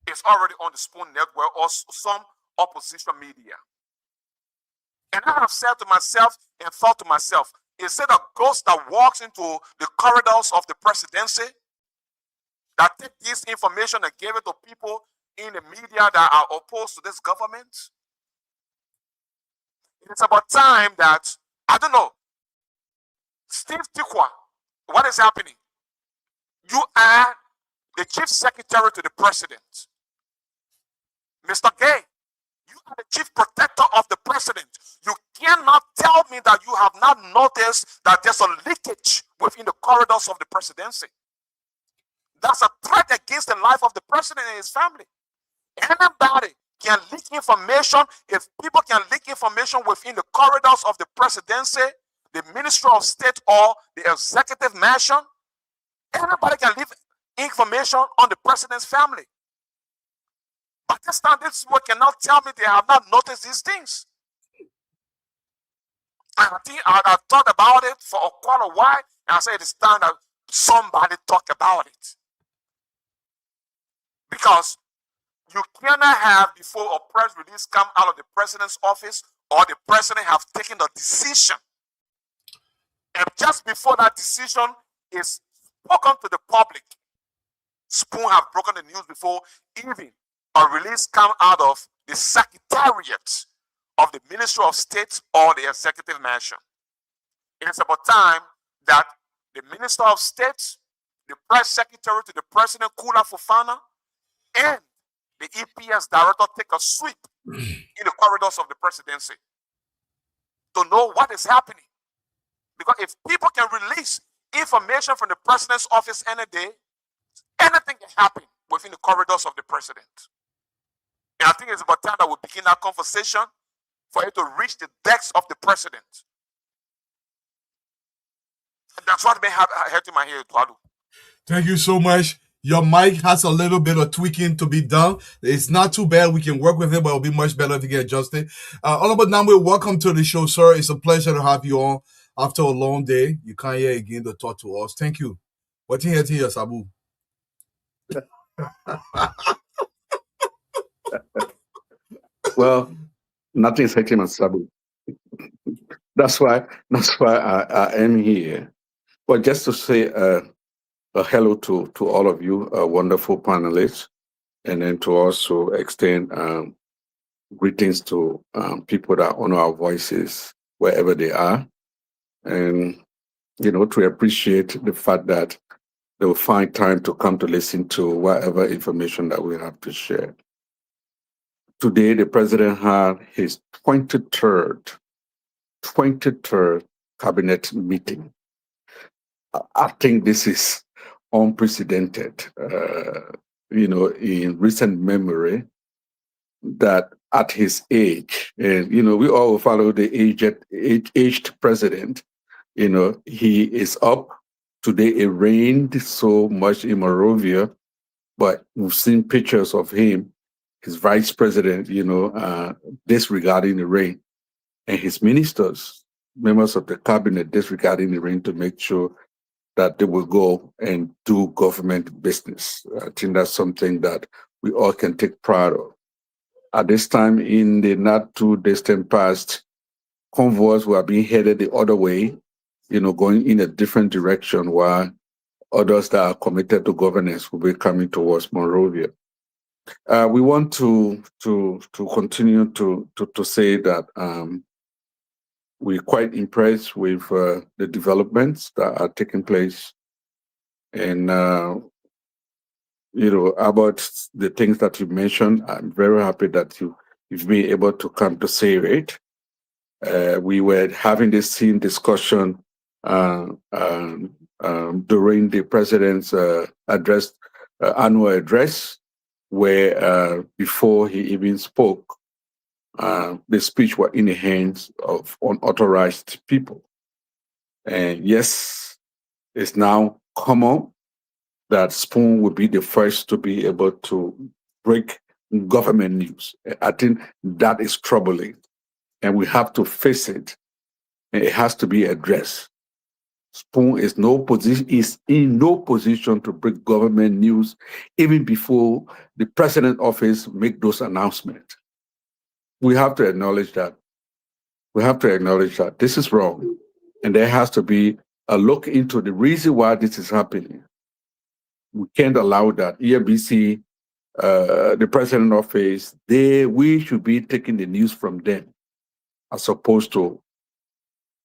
it's already on the Spoon Network or some opposition media. And I have said to myself and thought to myself, is it a ghost that walks into the corridors of the presidency that take this information and give it to people in the media that are opposed to this government? It's about time that, I don't know, Steve Tikwa, what is happening? You are the chief secretary to the president. Mr. Gay, you are the chief protector of the president. You cannot tell me that you have not noticed that there's a leakage within the corridors of the presidency. That's a threat against the life of the president and his family. Anybody can leak information. If people can leak information within the corridors of the presidency, the Ministry of State, or the executive mansion, anybody can leak information on the president's family. But this time, these people cannot tell me they have not noticed these things. And I think I thought about it for quite a while, and I said it's time that somebody talk about it. Because you cannot have, before a press release come out of the president's office, or the president have taken a decision, and just before that decision is spoken to the public, Spoon have broken the news before even a release come out of the secretariat of the Ministry of State or the executive mansion. It is about time that the Minister of State, the press secretary to the president, Kula Fofana, and the EPS director take a sweep in the corridors of the presidency to know what is happening. Because if people can release information from the president's office any day, anything can happen within the corridors of the president. And I think it's about time that we begin that conversation for it to reach the decks of the president. And that's what may have hurt in my ear, Tualu. Thank you so much. Your mic has a little bit of tweaking to be done. It's not too bad. We can work with it, but it'll be much better if you get adjusted. Honorable Namwe, welcome to the show, sir. It's a pleasure to have you on after a long day. You come here again to talk to us. Thank you. What you here to hear, Sabu? Well, nothing's hurting on Sabu. That's why I am here. Well, just to say a hello to all of you, wonderful panelists, and then to also extend greetings to people that honor our voices wherever they are, and to appreciate the fact that they will find time to come to listen to whatever information that we have to share. Today, the president had his 23rd cabinet meeting. I think this is unprecedented, in recent memory, that at his age, and, we all follow the aged president, he is up. Today, it rained so much in Monrovia, but we've seen pictures of him, his vice president, disregarding the rain, and his ministers, members of the cabinet, disregarding the rain to make sure that they will go and do government business. I think that's something that we all can take pride of. At this time, in the not too distant past, convoys were being headed the other way, going in a different direction, while others that are committed to governance will be coming towards Monrovia. We want to continue to say that we're quite impressed with the developments that are taking place, and about the things that you mentioned. I'm very happy that you've been able to come to say it. We were having this same discussion uh, during the president's annual address, where before he even spoke, the speech was in the hands of unauthorized people. And yes, it's now common that Spoon will be the first to be able to break government news. I think that is troubling, and we have to face it, and it has to be addressed. Spoon is in no position to break government news even before the president office make those announcements. We have to acknowledge that. We have to acknowledge that this is wrong, and there has to be a look into the reason why this is happening. We can't allow that. EMBC, the president office, we should be taking the news from them as opposed to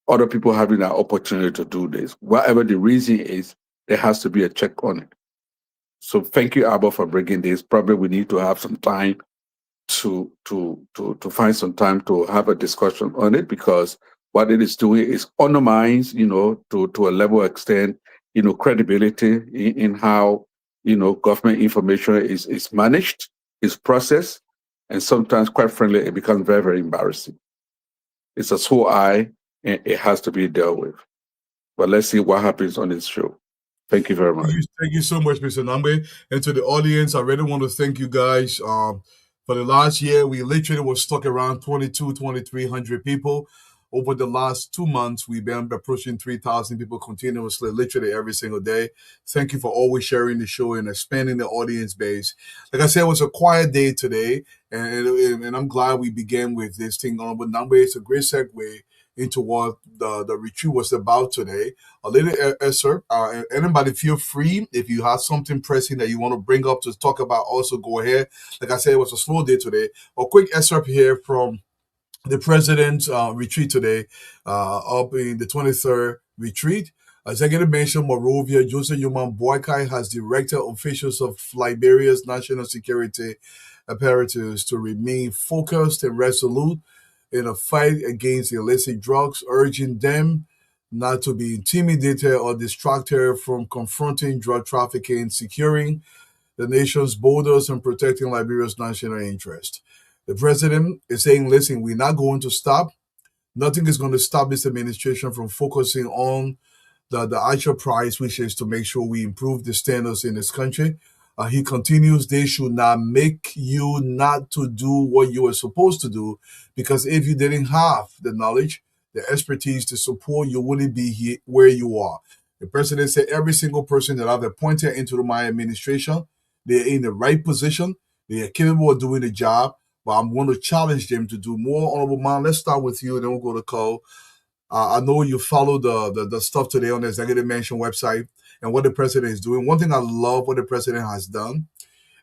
other people having an opportunity to do this. Whatever the reason is, there has to be a check on it. So thank you, Abba, for bringing this. Probably we need to have some time to find some time to have a discussion on it, because what it is doing is undermines, to a level extent, credibility in how, government information is managed, is processed, and sometimes, quite frankly, it becomes very, very embarrassing. It's a sore eye, and it has to be dealt with. But let's see what happens on this show. Thank you very much. Thank you so much, Mr. Nambe. And to the audience, I really want to thank you guys. For the last year, we literally were stuck around 2,300 people. Over the last 2 months, we've been approaching 3,000 people continuously, literally every single day. Thank you for always sharing the show and expanding the audience base. Like I said, it was a quiet day today, and I'm glad we began with this thing on. But Nambe, it's a great segue into what the retreat was about today. A little excerpt. Anybody feel free if you have something pressing that you want to bring up to talk about. Also, go ahead. Like I said, it was a slow day today. A quick excerpt here from the president's retreat today, up in the 23rd retreat. Executive Mention Morovia, Joseph Yuman Boykai has directed officials of Liberia's national security apparatus to remain focused and resolute in a fight against illicit drugs, urging them not to be intimidated or distracted from confronting drug trafficking, securing the nation's borders, and protecting Liberia's national interest. The president is saying, listen, we're not going to stop. Nothing is going to stop this administration from focusing on the actual prize, which is to make sure we improve the standards in this country. He continues, they should not make you not to do what you are supposed to do, because if you didn't have the knowledge, the expertise to support, you wouldn't be here where you are. The president said every single person that I've appointed into my administration, they're in the right position, they are capable of doing the job, but I'm going to challenge them to do more. Honorable man, let's start with you, and then we'll go to Cole. I know you follow the stuff today on the Executive Mansion website and what the president is doing. One thing I love what the president has done,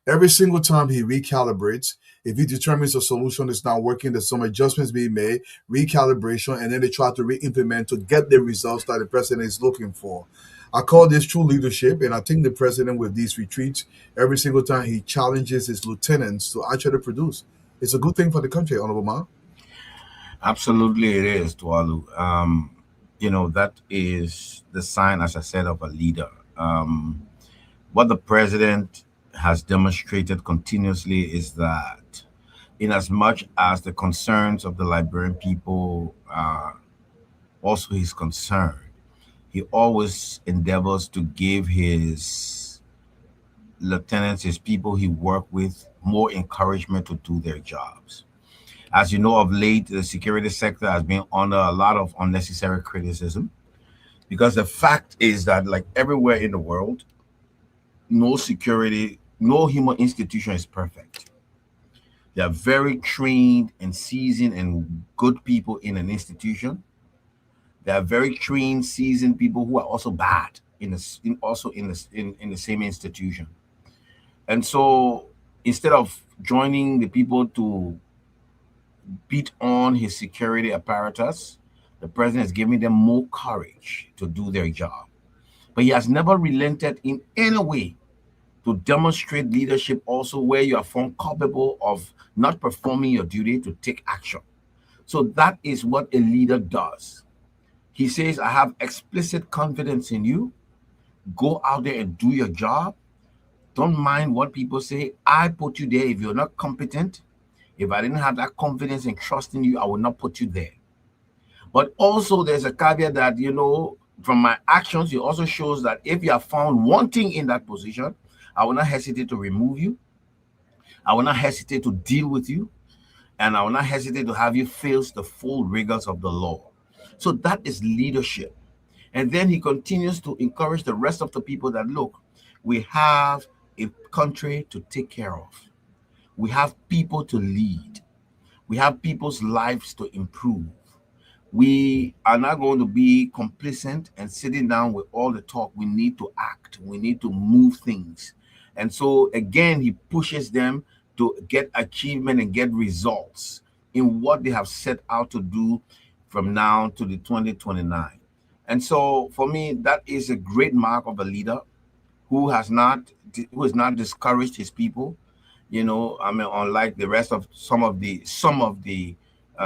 every single time he recalibrates, if he determines a solution is not working, there's some adjustments being made, recalibration, and then they try to re-implement to get the results that the president is looking for. I call this true leadership, and I think the president with these retreats, every single time he challenges his lieutenants to actually produce. It's a good thing for the country, Honorable Ma. Absolutely, it is, Tualu. That is the sign, as I said, of a leader. What the president has demonstrated continuously is that, in as much as the concerns of the Liberian people are also his concern, he always endeavors to give his lieutenants, his people he work with, more encouragement to do their jobs. As you know, of late, the security sector has been under a lot of unnecessary criticism, because the fact is that, like everywhere in the world, no human institution is perfect. There are very trained and seasoned and good people in an institution. There are very trained, seasoned people who are also bad in the same institution. And so Instead of joining the people to beat on his security apparatus, the president is giving them more courage to do their job. But he has never relented in any way to demonstrate leadership also where you are found culpable of not performing your duty to take action. So that is what a leader does. He says, I have explicit confidence in you. Go out there and do your job. Don't mind what people say. I put you there. If you're not competent, if I didn't have that confidence and trust in you, I would not put you there. But also, there's a caveat that, from my actions, it also shows that if you are found wanting in that position, I will not hesitate to remove you. I will not hesitate to deal with you. And I will not hesitate to have you face the full rigors of the law. So that is leadership. And then he continues to encourage the rest of the people that, look, we have a country to take care of. We have people to lead. We have people's lives to improve. We are not going to be complacent and sitting down with all the talk. We need to act. We need to move things. And so, again, he pushes them to get achievement and get results in what they have set out to do from now to the 2029. And so, for me, that is a great mark of a leader who has not discouraged his people. I mean, unlike the rest of some of the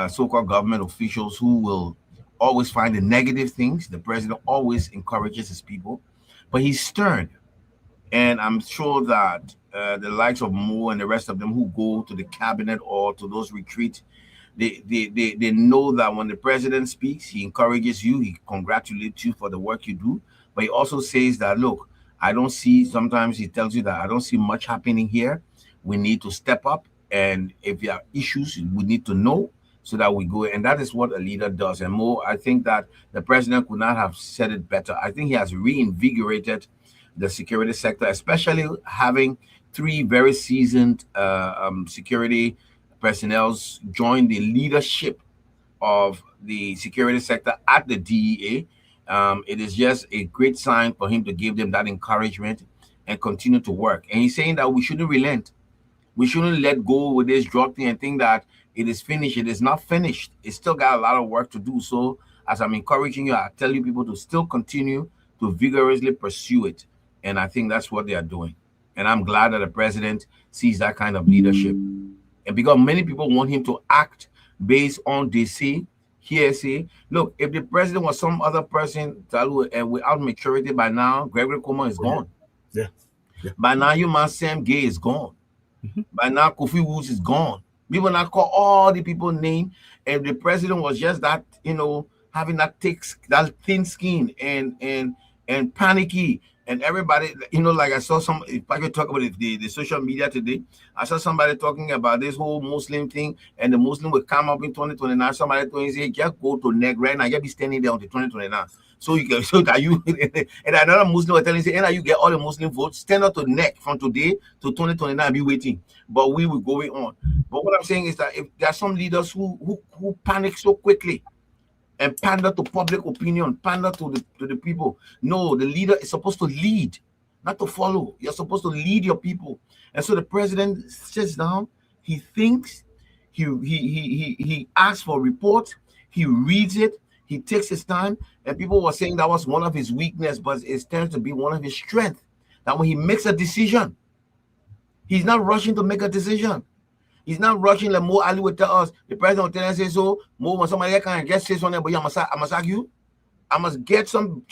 so-called government officials who will always find the negative things. The president always encourages his people, but he's stern. And I'm sure that the likes of Mo and the rest of them who go to the cabinet or to those retreats, they know that when the president speaks, he encourages you, he congratulates you for the work you do. But he also says that, look, I don't see, sometimes he tells you that I don't see much happening here. We need to step up. And if there are issues, we need to know so that we go. And that is what a leader does. And more, I think that the president could not have said it better. I think he has reinvigorated the security sector, especially having three very seasoned security personnel join the leadership of the security sector at the DEA. It is just a great sign for him to give them that encouragement and continue to work. And he's saying that we shouldn't relent. We shouldn't let go with this drug thing and think that it is finished. It is not finished. It's still got a lot of work to do. So, as I'm encouraging you, I tell you people to still continue to vigorously pursue it. And I think that's what they are doing. And I'm glad that the president sees that kind of leadership. And because many people want him to act based on DC, hearsay. Look, if the president was some other person without maturity by now, Gregory Coleman is gone. Yeah. By now, you man Sam Gay is gone. By now, Kofi Woods is gone. We will not call all the people name. And the president was just that, having that thin skin and panicky. And everybody, like I saw if I could talk about the social media today, I saw somebody talking about this whole Muslim thing, and the Muslim will come up in 2029. Somebody told me, say, just go to neck right now, just be standing there until 2029. So you can, so that you and another Muslim was telling you, say, and you get all the Muslim votes, stand up to neck from today to 2029 and be waiting. But we will going on. But what I'm saying is that if there are some leaders who panic so quickly and pander to public opinion, pander to the people. No, the leader is supposed to lead, not to follow. You're supposed to lead your people. And so the president sits down, he thinks, he asks for a report, he reads it, he takes his time, and people were saying that was one of his weakness, but it tends to be one of his strengths. That when he makes a decision, he's not rushing to make a decision. He's not rushing like Mo Ali would tell us. The president will tell us, say so, Mo, when somebody can get say something, but I must argue. I must get some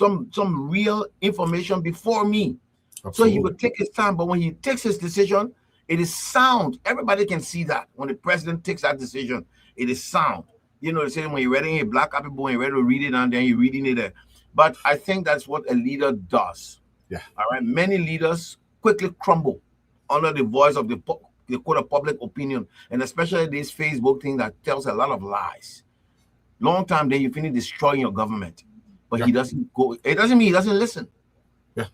real information before me. Absolutely. So he will take his time, but when he takes his decision, it is sound. Everybody can see that when the president takes that decision, it is sound. They say when you're reading a black people, when you're ready to read it, and then you're reading it there. But I think that's what a leader does. Yeah. All right. Many leaders quickly crumble under the voice of the court of public opinion, and especially this Facebook thing that tells a lot of lies. Long time, then you finish destroying your government. But he doesn't go. It doesn't mean he doesn't listen. Yeah.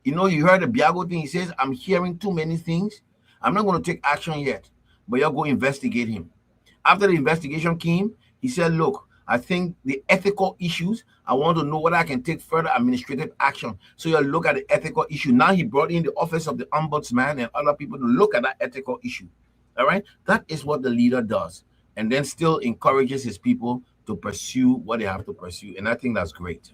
You heard the Biago thing. He says, I'm hearing too many things. I'm not going to take action yet, but you'll go investigate him. After the investigation came, he said, look, I think the ethical issues, I want to know whether I can take further administrative action. So you look at the ethical issue. Now he brought in the office of the ombudsman and other people to look at that ethical issue. All right. That is what the leader does. And then still encourages his people to pursue what they have to pursue. And I think that's great.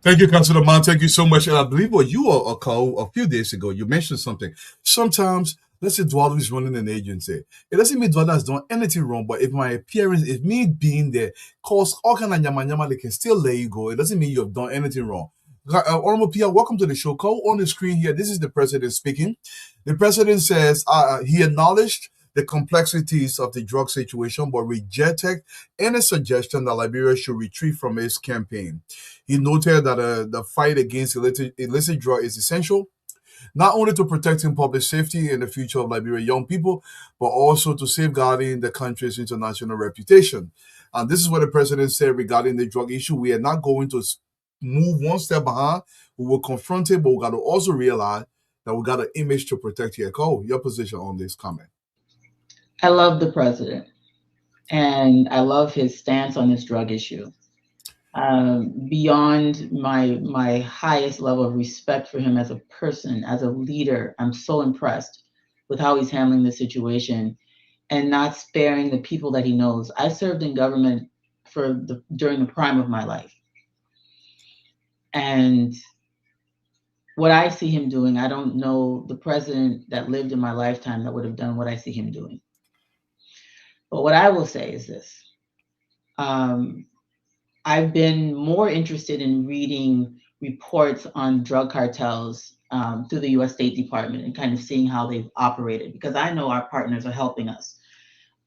Thank you, Councilor Man. Thank you so much. And I believe what you all called a few days ago, you mentioned something. Sometimes, let's say Dwalo is running an agency. It doesn't mean Dwalo has done anything wrong, but if my appearance, if me being there, cause all kind of nyama, they can still let you go. It doesn't mean you have done anything wrong. Honorable Pia, welcome to the show. Call on the screen here. This is the president speaking. The president says he acknowledged the complexities of the drug situation, but rejected any suggestion that Liberia should retreat from its campaign. He noted that the fight against illicit drug is essential, not only to protecting public safety and the future of Liberian young people, but also to safeguarding the country's international reputation. And this is what the president said regarding the drug issue. We are not going to move one step behind. We will confront it, but we got to also realize that we got an image to protect here. Cole, your position on this comment. I love the president, and I love his stance on this drug issue. Beyond my highest level of respect for him as a person, as a leader, I'm so impressed with how he's handling the situation and not sparing the people that he knows. I served in government during the prime of my life. And what I see him doing, I don't know the president that lived in my lifetime that would have done what I see him doing. But what I will say is this. I've been more interested in reading reports on drug cartels through the U.S. State Department and kind of seeing how they've operated, because I know our partners are helping us.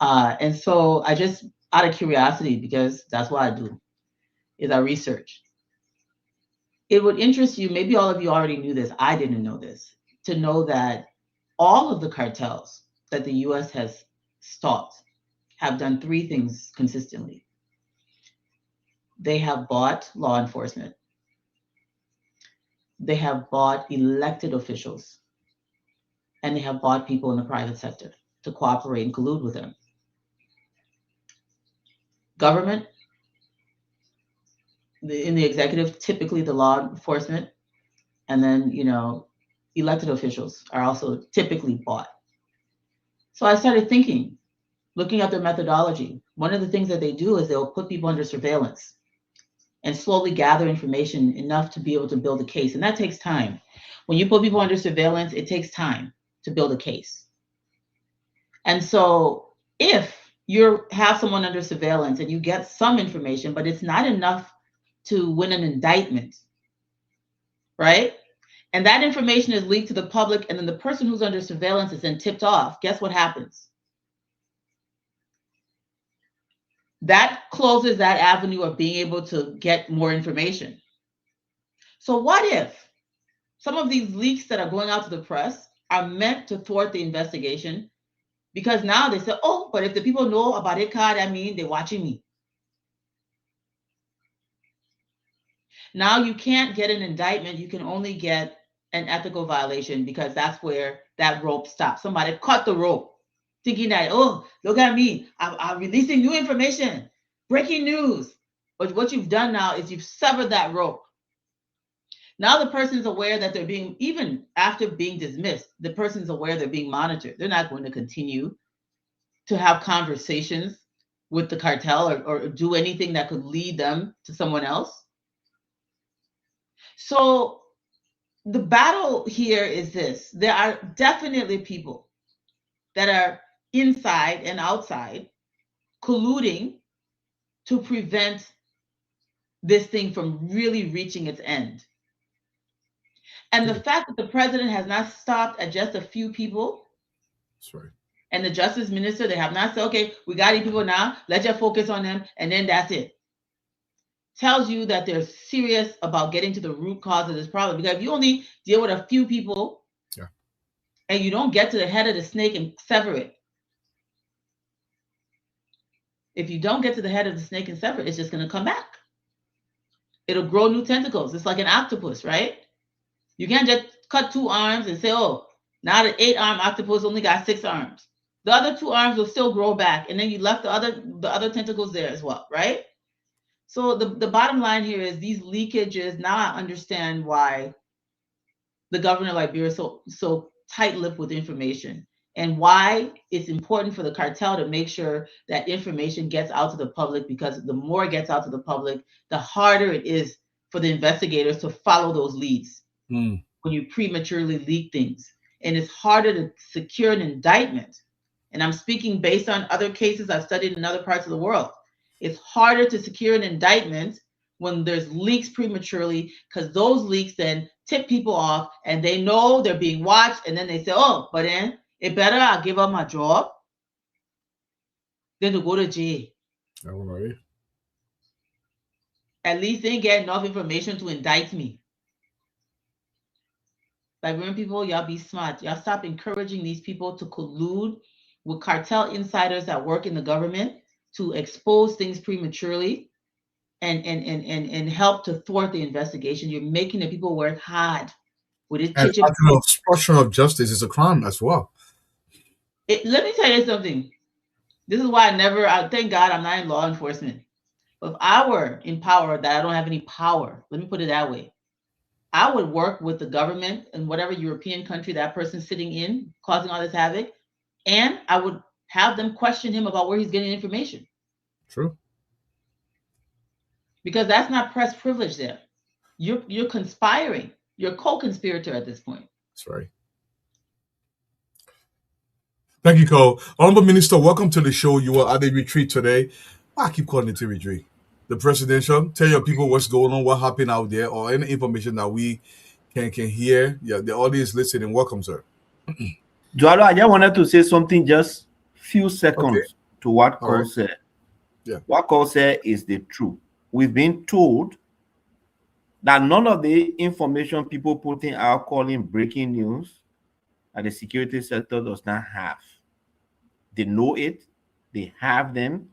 And so I just, out of curiosity, because that's what I do, is I research. It would interest you, maybe all of you already knew this, I didn't know this, to know that all of the cartels that the U.S. has stopped have done three things consistently. They have bought law enforcement. They have bought elected officials. And they have bought people in the private sector to cooperate and collude with them. Government, in the executive, typically the law enforcement, and then, elected officials are also typically bought. So I started thinking, looking at their methodology. One of the things that they do is they'll put people under surveillance and slowly gather information enough to be able to build a case. And that takes time. When you put people under surveillance, it takes time to build a case. And so if you have someone under surveillance and you get some information, but it's not enough to win an indictment, right? And that information is leaked to the public, and then the person who's under surveillance is then tipped off. Guess what happens? That closes that avenue of being able to get more information. So what if some of these leaks that are going out to the press are meant to thwart the investigation? Because now they say, oh, but if the people know about it, I mean, they're watching me. Now you can't get an indictment. You can only get an ethical violation, because that's where that rope stops. Somebody cut the rope, thinking that, oh, look at me. I'm releasing new information, breaking news. But what you've done now is you've severed that rope. Now the person's aware that they're being, even after being dismissed, the person's aware they're being monitored. They're not going to continue to have conversations with the cartel or do anything that could lead them to someone else. So the battle here is this. There are definitely people that are inside and outside colluding to prevent this thing from really reaching its end. And the fact that the president has not stopped at just a few people, Sorry. And the justice minister, they have not said, okay, we got these people now, let's just focus on them, and then that's it. Tells you that they're serious about getting to the root cause of this problem. Because if you only deal with a few people, and you don't get to the head of the snake and sever it, if you don't get to the head of the snake and sever it, it's just going to come back. It'll grow new tentacles. It's like an octopus, right? You can't just cut 2 arms and say, oh, now the 8-armed octopus only got 6 arms. The other 2 arms will still grow back, and then you left the other tentacles there as well, right? So the bottom line here is these leakages. Now I understand why the government of Liberia is so tight-lipped with information, and why it's important for the cartel to make sure that information gets out to the public, because the more it gets out to the public, the harder it is for the investigators to follow those leads when you prematurely leak things. And it's harder to secure an indictment. And I'm speaking based on other cases I've studied in other parts of the world. It's harder to secure an indictment when there's leaks prematurely, because those leaks then tip people off and they know they're being watched, and then they say, oh, but then it better I give up my job than to go to jail. Right. At least they get enough information to indict me. Liberian people, y'all be smart. Y'all stop encouraging these people to collude with cartel insiders that work in the government to expose things prematurely and help to thwart the investigation. You're making the people work hard with it. And obstruction of justice is a crime as well. Let me tell you something. This is why thank God I'm not in law enforcement. If I were in power, that I don't have any power, let me put it that way, I would work with the government in whatever European country that person's sitting in, causing all this havoc, and I would have them question him about where he's getting information. True. Because that's not press privilege there. You're conspiring. You're a co-conspirator at this point. That's right. Thank you, Cole. Honorable Minister, welcome to the show. You are at a retreat today. I keep calling it a retreat. The presidential. Tell your people what's going on, what happened out there, or any information that we can hear. Yeah, the audience listening. Welcome, sir. Joalo, I just wanted to say something, just few seconds to what Cole said. Yeah. What Cole said is the truth. We've been told that none of the information people putting out calling breaking news that the security sector does not have. They know it. They have them.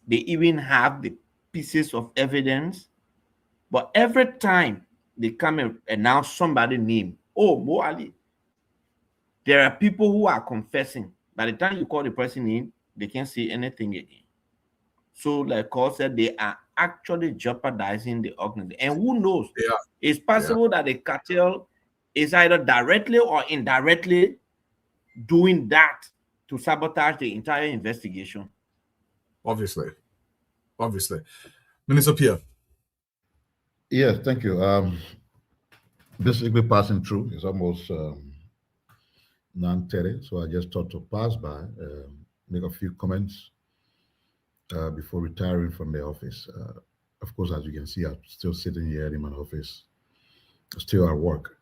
They even have the pieces of evidence. But every time they come and announce somebody's name, oh, Mo Ali, there are people who are confessing. By the time you call the person in, they can't say anything again. So, like Cole said, they are actually jeopardizing the organization. And who knows? Yeah. It's possible that the cartel is either directly or indirectly doing that to sabotage the entire investigation. Obviously. Minister Pierre. Yes, thank you. Basically passing through is almost 9:30, so I just thought to pass by, make a few comments before retiring from the office. Of course, as you can see, I'm still sitting here in my office, still at work.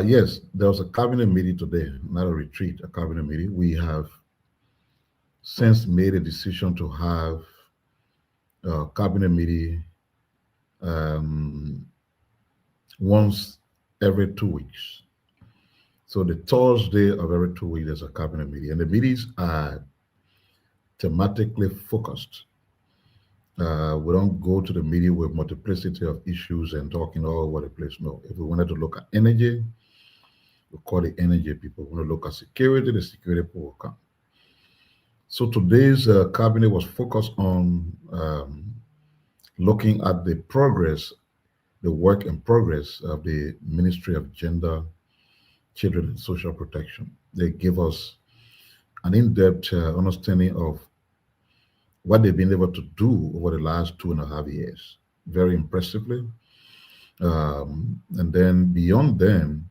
Yes, there was a cabinet meeting today, not a retreat, a cabinet meeting. We have since made a decision to have a cabinet meeting once every 2 weeks. So the Thursday of every 2 weeks, there's a cabinet meeting, and the meetings are thematically focused. We don't go to the meeting with multiplicity of issues and talking all over the place. No, if we wanted to look at energy, we call the energy people. We want to look at security, the security people will come. So today's cabinet was focused on looking at the progress, the work in progress of the Ministry of Gender, Children and Social Protection. They give us an in-depth understanding of what they've been able to do over the last 2.5 years, very impressively. And then beyond them,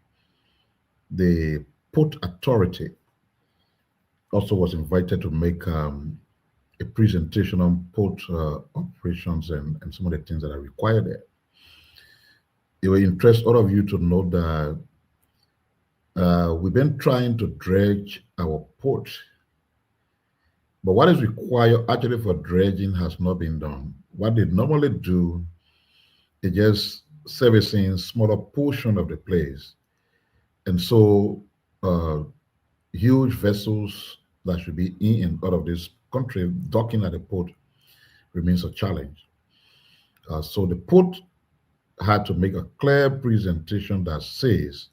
the Port Authority also was invited to make a presentation on port operations and some of the things that are required there. It will interest all of you to know that we've been trying to dredge our port, but what is required actually for dredging has not been done. What they normally do is just servicing smaller portion of the place, and so huge vessels that should be in and out of this country docking at the port remains a challenge. So the port had to make a clear presentation that says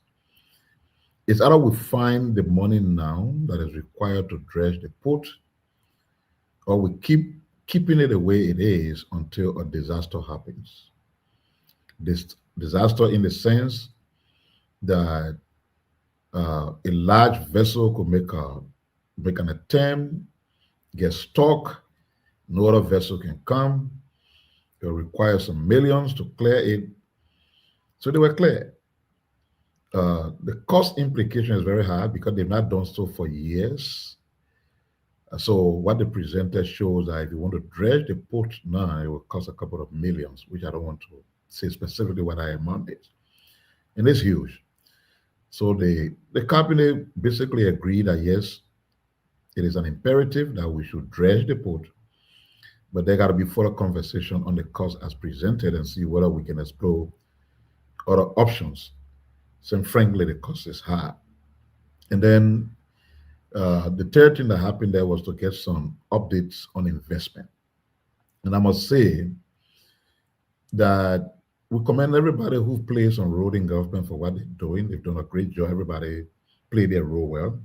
it's either we find the money now that is required to dredge the port, or we keep keeping it the way it is until a disaster happens. This disaster, in the sense that a large vessel could make an attempt, get stuck, no other vessel can come. It will require some millions to clear it. So they were clear. The cost implication is very high because they've not done so for years. So what the presenter shows that if you want to dredge the port now, it will cost a couple of millions, which I don't want to say specifically what that amount is. And it's huge. So the cabinet basically agreed that yes, it is an imperative that we should dredge the port, but there got to be further conversation on the cost as presented and see whether we can explore other options. So frankly, the cost is high. And then the third thing that happened there was to get some updates on investment. And I must say that we commend everybody who plays on road in government for what they're doing. They've done a great job. Everybody played their role well.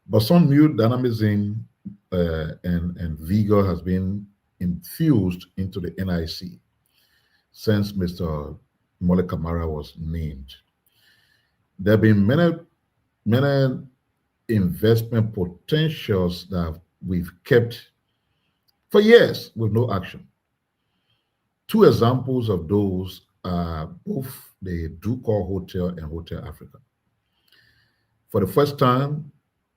But some new dynamism and vigor has been infused into the NIC since Mr. Mole Kamara was named. There have been many investment potentials that we've kept for years with no action. Two examples of those are both the Ducor Hotel and Hotel Africa. For the first time,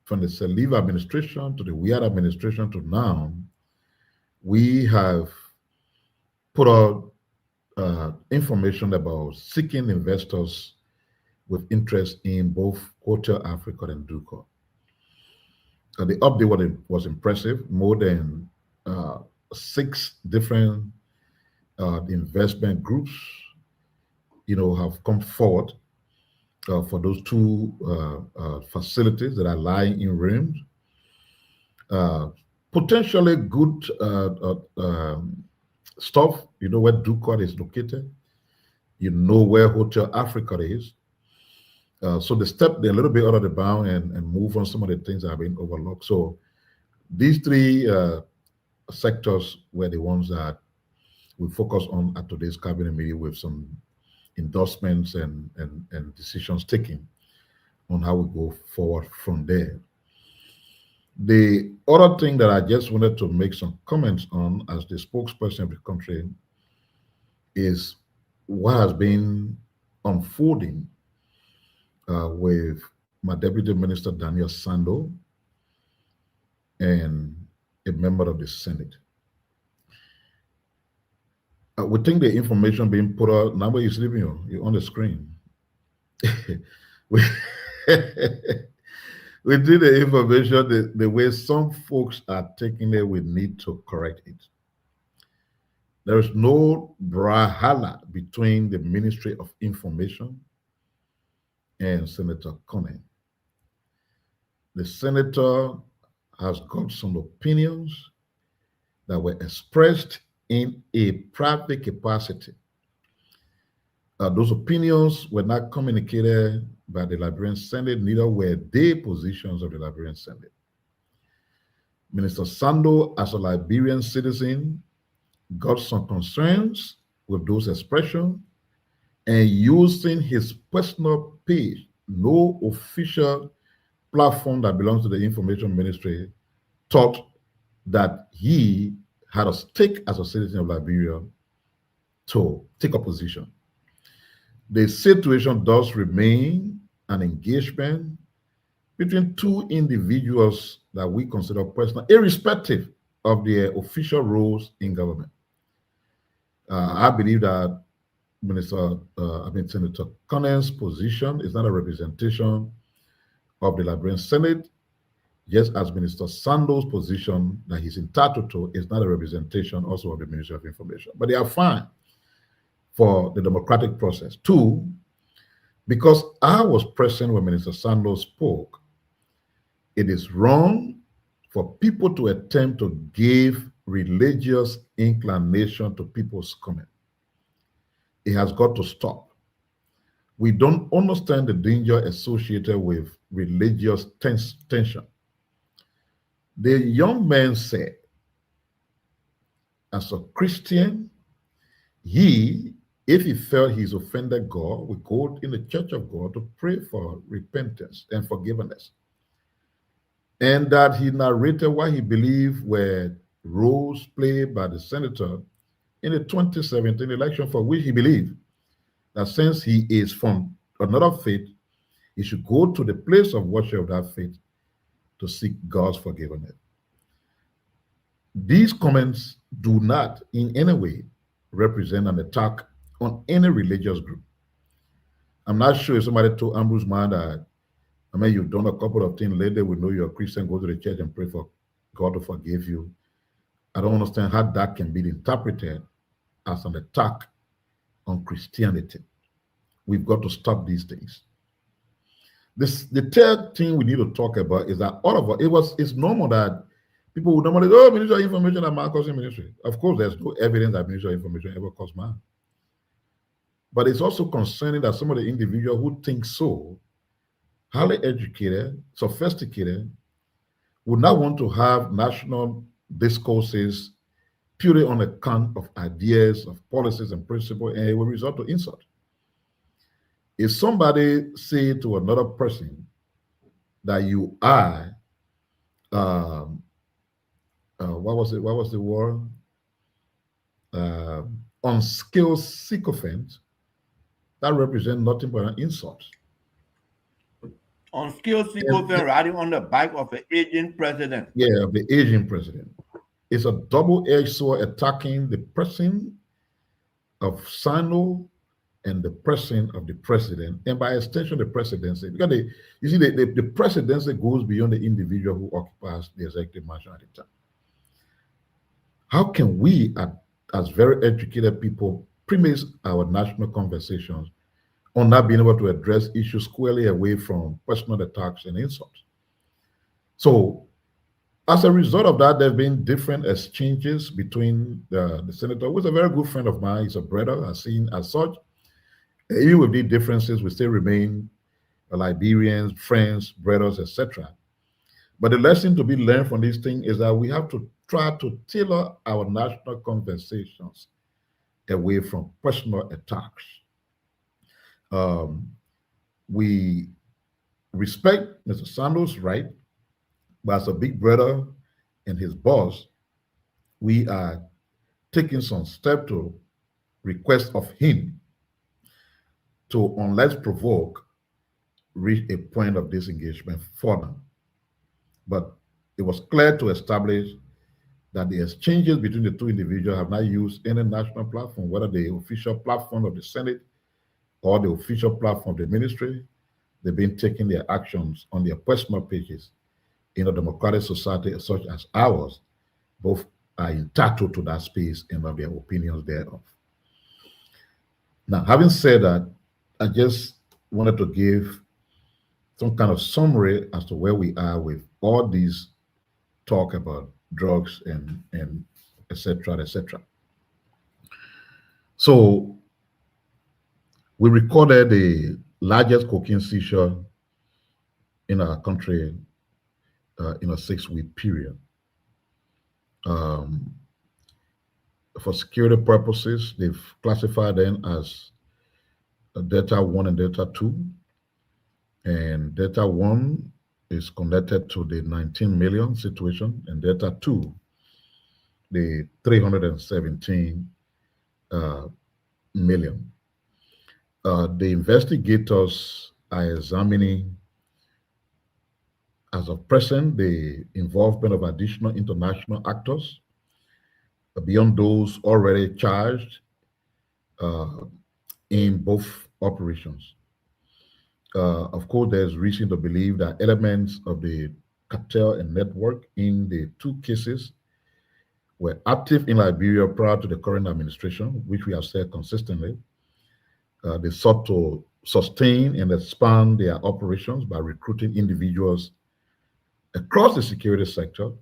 from the Saliva administration to the Weir administration to now, we have put out information about seeking investors with interest in both Hotel Africa and Ducor. The update was impressive. More than 6 different investment groups, have come forward for those two facilities that are lying in rooms. Potentially good stuff. You know where Ducor is located. You know where Hotel Africa is. So they stepped a little bit out of the bound and move on some of the things that have been overlooked. So these 3 sectors were the ones that we focus on at today's cabinet meeting with some endorsements and decisions taken on how we go forward from there. The other thing that I just wanted to make some comments on as the spokesperson of the country is what has been unfolding with my Deputy Minister Daniel Sando and a member of the Senate. We think the information being put out, now where you're sleeping, you're on the screen. we, we did the information the way some folks are taking it, we need to correct it. There is no brawlhalla between the Ministry of Information and Senator Coney. The senator has got some opinions that were expressed in a private capacity. Those opinions were not communicated by the Liberian Senate, neither were they positions of the Liberian Senate. Minister Sando, as a Liberian citizen, got some concerns with those expressions and using his personal page, no official platform that belongs to the Information Ministry, thought that he had a stake as a citizen of Liberia to take a position. The situation does remain an engagement between 2 individuals that we consider personal, irrespective of their official roles in government. I believe that Senator Connell's position is not a representation of the Liberian Senate, just as Minister Sando's position that he's entitled to is not a representation also of the Ministry of Information. But they are fine for the democratic process. 2, because I was present when Minister Sando spoke, it is wrong for people to attempt to give religious inclination to people's comment. It has got to stop. We don't understand the danger associated with religious tension. The young man said as a Christian, he, if he felt he's offended God, would go in the church of God to pray for repentance and forgiveness. And that he narrated what he believed were roles played by the senator in the 2017 election, for which he believed that since he is from another faith, he should go to the place of worship of that faith to seek God's forgiveness. These comments do not in any way represent an attack on any religious group. I'm not sure if somebody told Ambrose man that, I mean, you've done a couple of things later, we know you're a Christian, go to the church and pray for God to forgive you. I don't understand how that can be interpreted as an attack on Christianity. We've got to stop these things. The third thing we need to talk about is that all of us, it's normal that people would normally go, oh, Ministry of Information and man causing ministry. Of course, there's no evidence that Ministry of Information ever caused man. But it's also concerning that some of the individuals who think so, highly educated, sophisticated, would not want to have national discourses purely on account of ideas, of policies and principles, and it will result to insult. If somebody say to another person that you are, what was it? What was the word? Unskilled sycophant, that represents nothing but an insult. Unskilled sycophant riding on the back of an aging president. Yeah, the aging president. It's a double-edged sword attacking the person of Sano and the person of the president, and by extension, the presidency. Because you see, the presidency goes beyond the individual who occupies the executive mansion at the time. How can we, as very educated people, premise our national conversations on not being able to address issues squarely away from personal attacks and insults? So, as a result of that, there have been different exchanges between the senator, who is a very good friend of mine. He's a brother, as seen as such. Even with these differences, we still remain Liberians, friends, brothers, etc. But the lesson to be learned from this thing is that we have to try to tailor our national conversations away from personal attacks. We respect Mr. Sando's right, but as a big brother and his boss, we are taking some step to request of him to, unless provoke, reach a point of disengagement for them. But it was clear to establish that the exchanges between the two individuals have not used any national platform, whether the official platform of the Senate or the official platform of the ministry. They've been taking their actions on their personal pages. In a democratic society such as ours, both are entitled to that space and of their opinions thereof. Now, having said that, I just wanted to give some kind of summary as to where we are with all these talk about drugs and et cetera, et cetera. So we recorded the largest cocaine seizure in our country in a 6-week period. For security purposes, they've classified them as Delta 1 and Delta 2. And Delta 1 is connected to the 19 million situation, and Delta 2, the 317 million. The investigators are examining, as of present, the involvement of additional international actors beyond those already charged in both operations. Of course, there's reason to believe that elements of the cartel and network in the two cases were active in Liberia prior to the current administration, which we have said consistently. They sought to sustain and expand their operations by recruiting individuals across the security sector,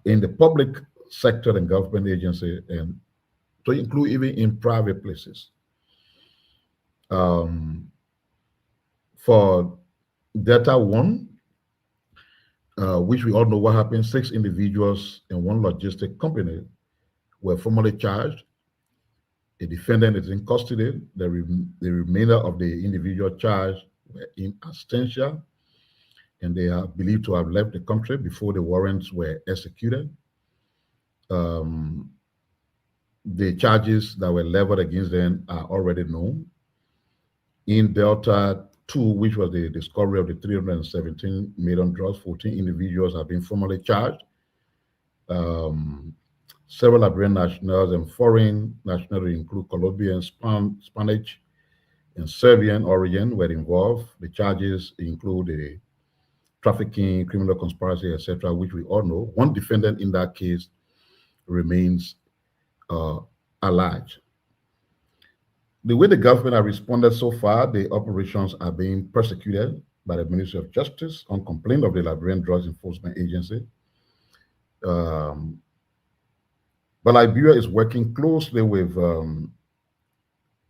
in the public sector and government agency, and to include even in private places. For Delta 1, which we all know what happened, 6 individuals and 1 logistic company were formally charged. A defendant is in custody. The remainder of the individual charged were in absentia, and they are believed to have left the country before the warrants were executed. The charges that were leveled against them are already known. In Delta 2, which was the discovery of the 317 million drugs, 14 individuals have been formally charged. Several Liberian nationals and foreign nationals, include Colombian, Spanish, and Serbian origin, were involved. The charges include the trafficking, criminal conspiracy, etc., which we all know. One defendant in that case remains alive. The way the government has responded so far, the operations are being prosecuted by the Ministry of Justice on complaint of the Liberian Drugs Enforcement Agency. But Liberia is working closely with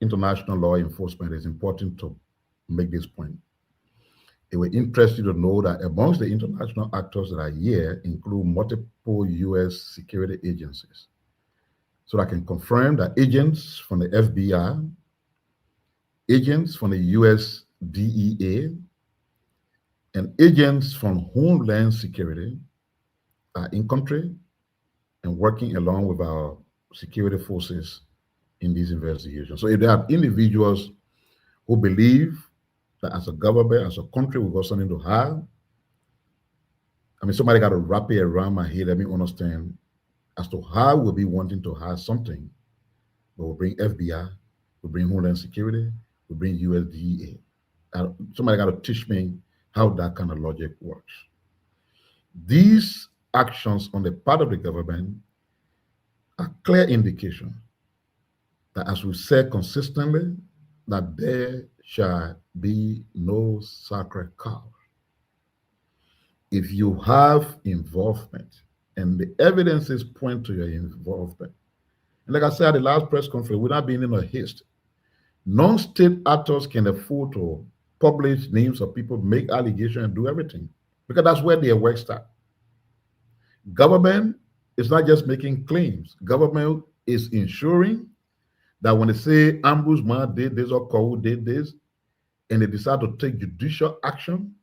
international law enforcement. It's important to make this point. It will interest you to know that amongst the international actors that are here include multiple U.S. security agencies. So I can confirm that agents from the FBI, agents from the U.S. DEA, and agents from Homeland Security are in country and working along with our security forces in these investigations. So if there are individuals who believe that as a government, as a country, we've got something to hide, I mean, somebody got to wrap it around my head. Let me understand as to how we'll be wanting to hide something, but we'll bring FBI, we'll bring Homeland Security, we'll bring USDA. Somebody got to teach me how that kind of logic works. These actions on the part of the government are clear indication that, as we said consistently, that there shall be no sacred cow. If you have involvement, and the evidences point to your involvement, and like I said at the last press conference, without being in a haste, non-state actors can afford to publish names of people, make allegations, and do everything, because that's where their work starts. Government is not just making claims. Government is ensuring that when they say Ombudsman did this or Kowu did this, and they decide to take judicial action,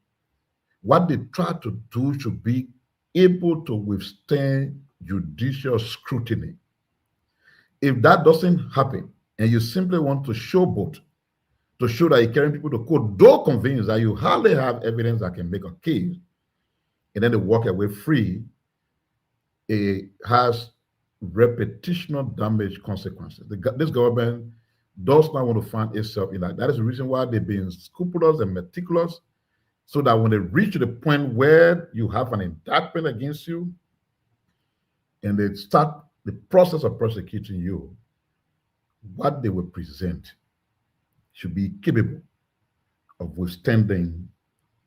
what they try to do should be able to withstand judicial scrutiny. If that doesn't happen, and you simply want to showboat, to show that you're carrying people to court, though convinced that you hardly have evidence that can make a case, and then they walk away free, it has reputational damage consequences. This government does not want to find itself in that. That is the reason why they've been scrupulous and meticulous, so that when they reach the point where you have an indictment against you and they start the process of prosecuting you, what they will present should be capable of withstanding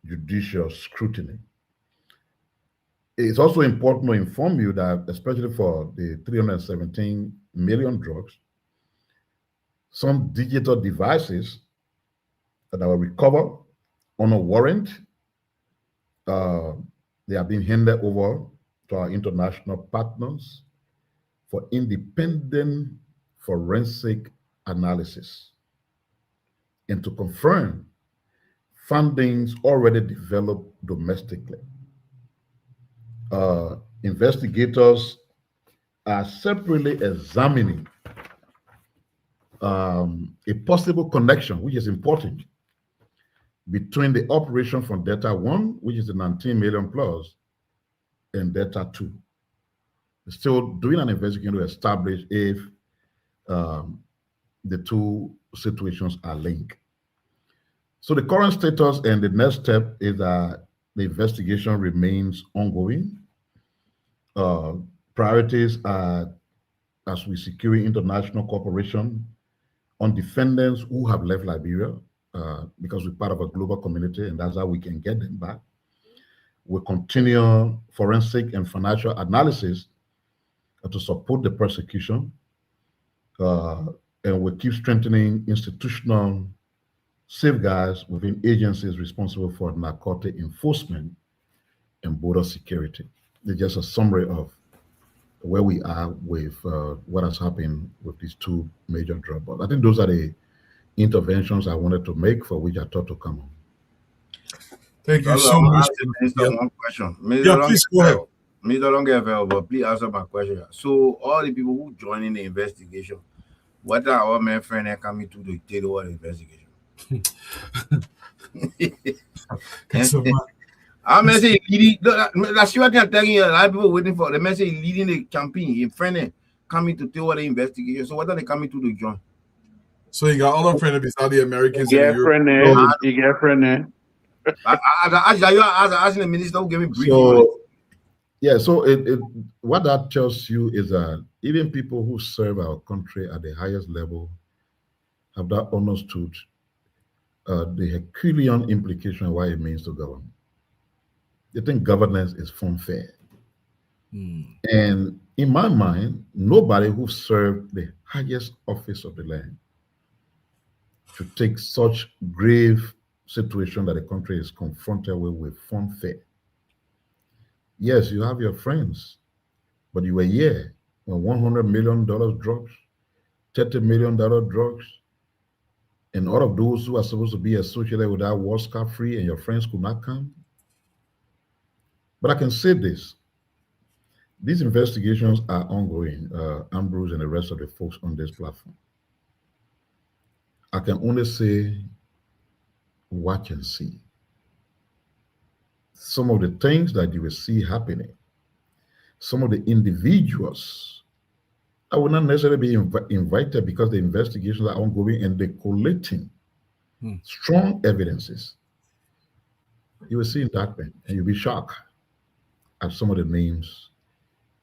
judicial scrutiny. It's also important to inform you that, especially for the 317 million drugs, some digital devices that were recovered on a warrant, they have been handed over to our international partners for independent forensic analysis and to confirm findings already developed domestically. Investigators are separately examining a possible connection, which is important, between the operation from Delta 1, which is the 19 million plus, and Delta 2. Still doing an investigation to establish if the two situations are linked. So the current status and the next step is that the investigation remains ongoing. Priorities are, as we secure international cooperation on defendants who have left Liberia, because we're part of a global community, and that's how we can get them back. We'll continue forensic and financial analysis to support the prosecution, and we'll keep strengthening institutional safeguards within agencies responsible for narcotic enforcement and border security. It's just a summary of where we are with what has happened with these two major dropouts. I think those are the interventions I wanted to make, for which I thought to come on. Thank you So so I'm gonna much. ask the minister one question. Yeah, please go ahead. Minister don't get available, but please answer my question. So all the people who join in the investigation, what are our men friends that coming to the take over the investigation? I'm say leading. That's what I'm telling you. A lot of people waiting for the message leading the campaign. In friend coming to take over the investigation. So what are they coming to the join? So you got other friends besides the Americans and the Girlfriend, Europeans. your girlfriend. I asking the minister who gave me briefing on it. So, yeah, so what that tells you is that even people who serve our country at the highest level have that understood the Herculean implication of what it means to govern. They think governance is fun fair. And in my mind, nobody who served the highest office of the land should take such grave situation that the country is confronted with fun fair. Yes, you have your friends, but you were here when $100 million drops, $30 million drops, and all of those who are supposed to be associated with that war scot-free and your friends could not come. But I can say this. These investigations are ongoing, Ambrose and the rest of the folks on this platform. I can only say, watch and see. Some of the things that you will see happening, some of the individuals I will not necessarily be invited because the investigations are ongoing and they're collating strong evidences. You will see indictment and you'll be shocked at some of the names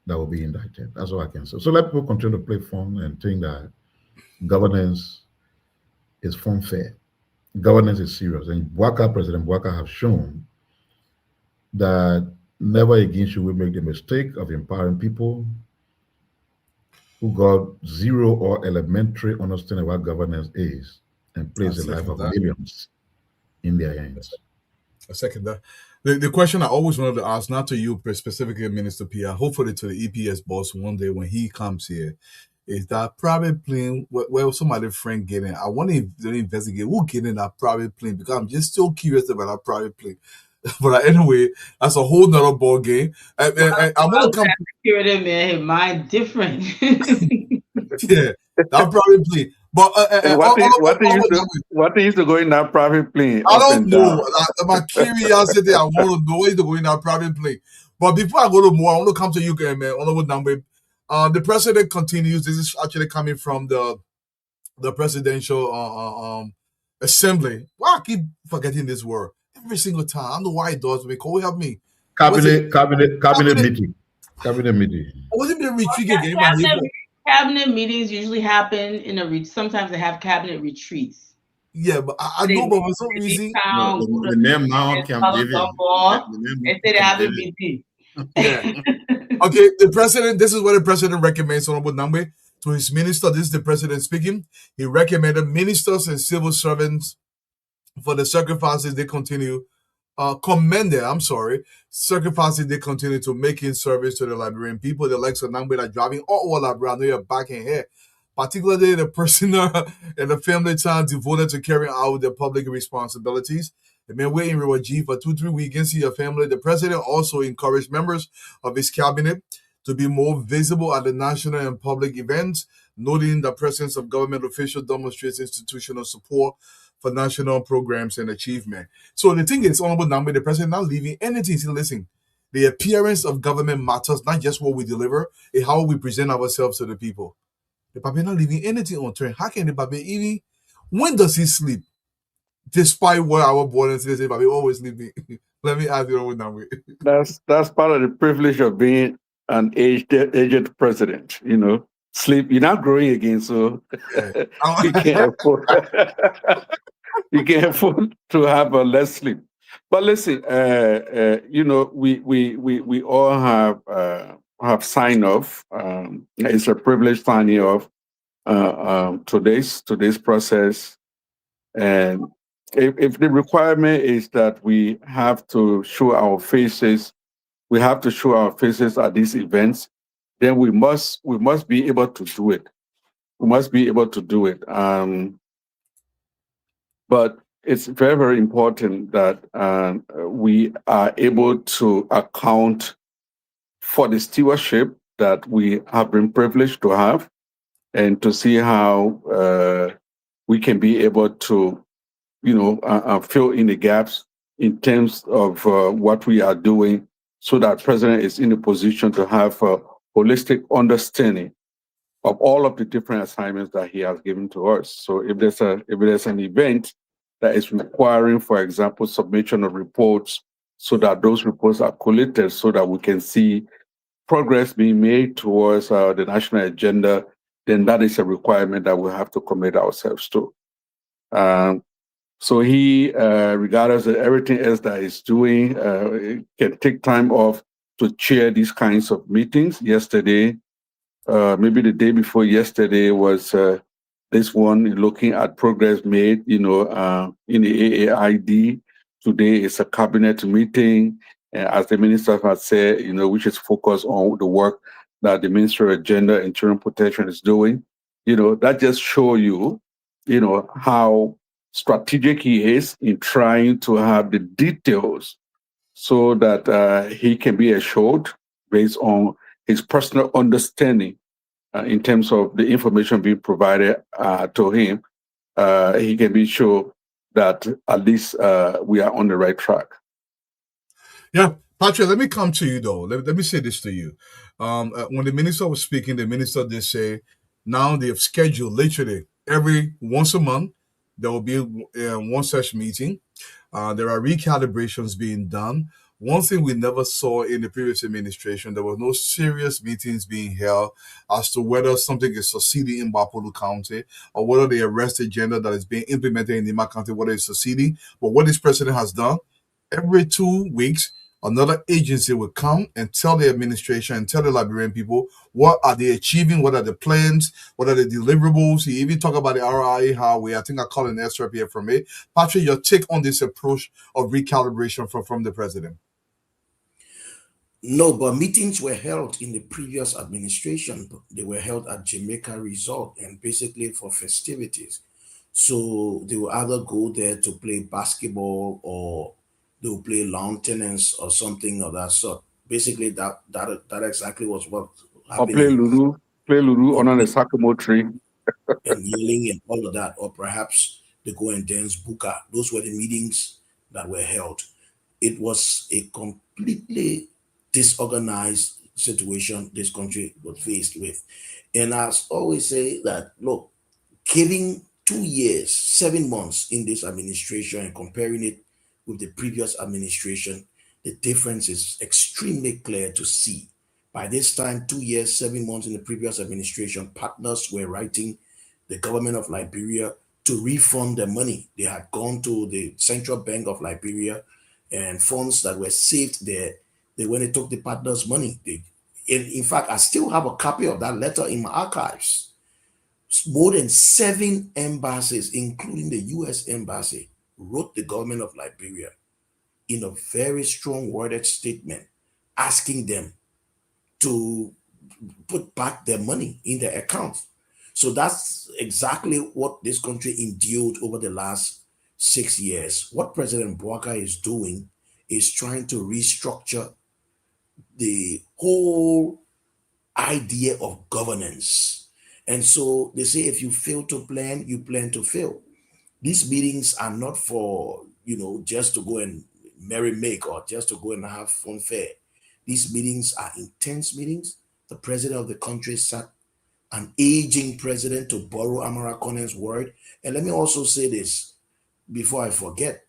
that will be indicted. That's all I can say. So let people continue to play fun and think that governance is fun fair. Governance is serious. And President Bwaka have shown that never again should we make the mistake of empowering people who got zero or elementary understanding of what governance is and place the life of millions in their hands. I second that. The question I always wanted to ask, not to you specifically, Minister Pierre, hopefully to the EPS boss one day when he comes here, is that private plane where somebody friend get in. I want to investigate who get in that private plane because I'm just still curious about that private plane. But anyway, that's a whole nother ball game. I want to come. Security man, mine different. Yeah, that private plane. But what they used to go in that private plane? I don't know. My curiosity, I want to know where to go in that private plane. But before I go to more, I want to come to you, man. Honorable Nambe. The president continues. This is actually coming from the presidential assembly. Why I keep forgetting this word every single time? I don't know why it does. Can you help me? Cabinet meeting. Cabinet meeting. Wasn't there a retreat again? Cabinet meetings usually happen in a sometimes they have cabinet retreats. Yeah, but I know, but for some reason, the name now Camp David. They say they have a meeting. Yeah. Okay, the president. This is what the president recommends, Honorable Nambe, to his minister. This is the president speaking. He recommended ministers and civil servants for the sacrifices they continue. Sacrifices they continue to make in service to the Liberian people. The likes of Nambe are driving all over Liberia. I know you're back in here. Particularly the personal and the family time devoted to carrying out their public responsibilities. They've been waiting in Rawaji for 2-3 weeks and see your family. The president also encouraged members of his cabinet to be more visible at the national and public events, noting the presence of government officials demonstrates institutional support for national programs and achievement. So the thing is, Honorable Nambe, the president not leaving anything. See, listen, the appearance of government matters, not just what we deliver, it's how we present ourselves to the people. The Papi not leaving anything on train. How can the Papi even? When does he sleep? Despite what our borders say, Papi always sleeping. Let me ask you over now. That's part of the privilege of being an aged president. You know, sleep. You're not growing again, so you can't afford. You can't afford to have a less sleep. But listen, you know, we all have signed off. It's a privilege signing off today's process. And if the requirement is that we have to show our faces, we have to show our faces at these events, then we must be able to do it. We must be able to do it. But it's very, very important that we are able to account for the stewardship that we have been privileged to have, and to see how we can be able to, fill in the gaps in terms of what we are doing, so that President is in a position to have a holistic understanding of all of the different assignments that he has given to us. So if there's an event that is requiring, for example, submission of reports, so that those reports are collated, so that we can see progress being made towards the national agenda, then that is a requirement that we have to commit ourselves to. So he, regardless of everything else that he's doing, can take time off to chair these kinds of meetings. Yesterday, maybe the day before yesterday, was this one looking at progress made, in the AAID. Today is a cabinet meeting, as the minister has said, which is focused on the work that the Ministry of Gender and Children Protection is doing. That just show you, how strategic he is in trying to have the details, so that he can be assured, based on his personal understanding, in terms of the information being provided to him, he can be sure that at least we are on the right track. Yeah, Patrick, let me come to you though. Let me say this to you. When the minister was speaking, the minister did say now they have scheduled literally every once a month there will be one such meeting. There are recalibrations being done. One thing we never saw in the previous administration, there were no serious meetings being held as to whether something is succeeding in Bapolu County, or whether the arrest agenda that is being implemented in Nima County, whether it's succeeding. But what this president has done, every 2 weeks, another agency will come and tell the administration and tell the Liberian people what are they achieving, what are the plans, what are the deliverables. He even talked about the RIA highway. I think I called an excerpt here from it. Patrick, your take on this approach of recalibration from the president? No, but meetings were held in the previous administration. They were held at Jamaica Resort, and basically for festivities. So they will either go there to play basketball, or they will play lawn tennis or something of that sort. Basically, that exactly was what Or play happening. Lulu under the sycamore tree. And yelling and all of that, or perhaps they go and dance buka. Those were the meetings that were held. It was a completely disorganized situation this country was faced with. And I always say that, look, giving 2 years, 7 months in this administration and comparing it with the previous administration, the difference is extremely clear to see. By this time, 2 years, 7 months in the previous administration, partners were writing the government of Liberia to refund the money. They had gone to the Central Bank of Liberia, and funds that were saved there, they went and took the partners' money. In fact, I still have a copy of that letter in my archives. More than 7 embassies, including the US Embassy, wrote the government of Liberia in a very strong worded statement asking them to put back their money in their accounts. So that's exactly what this country endured over the last 6 years. What President Bouaka is doing is trying to restructure the whole idea of governance. And so they say if you fail to plan, you plan to fail. These meetings are not for, just to go and merry make or just to go and have fun fair. These meetings are intense meetings. The president of the country sat, an aging president, to borrow Amara Conan's word. And let me also say this before I forget,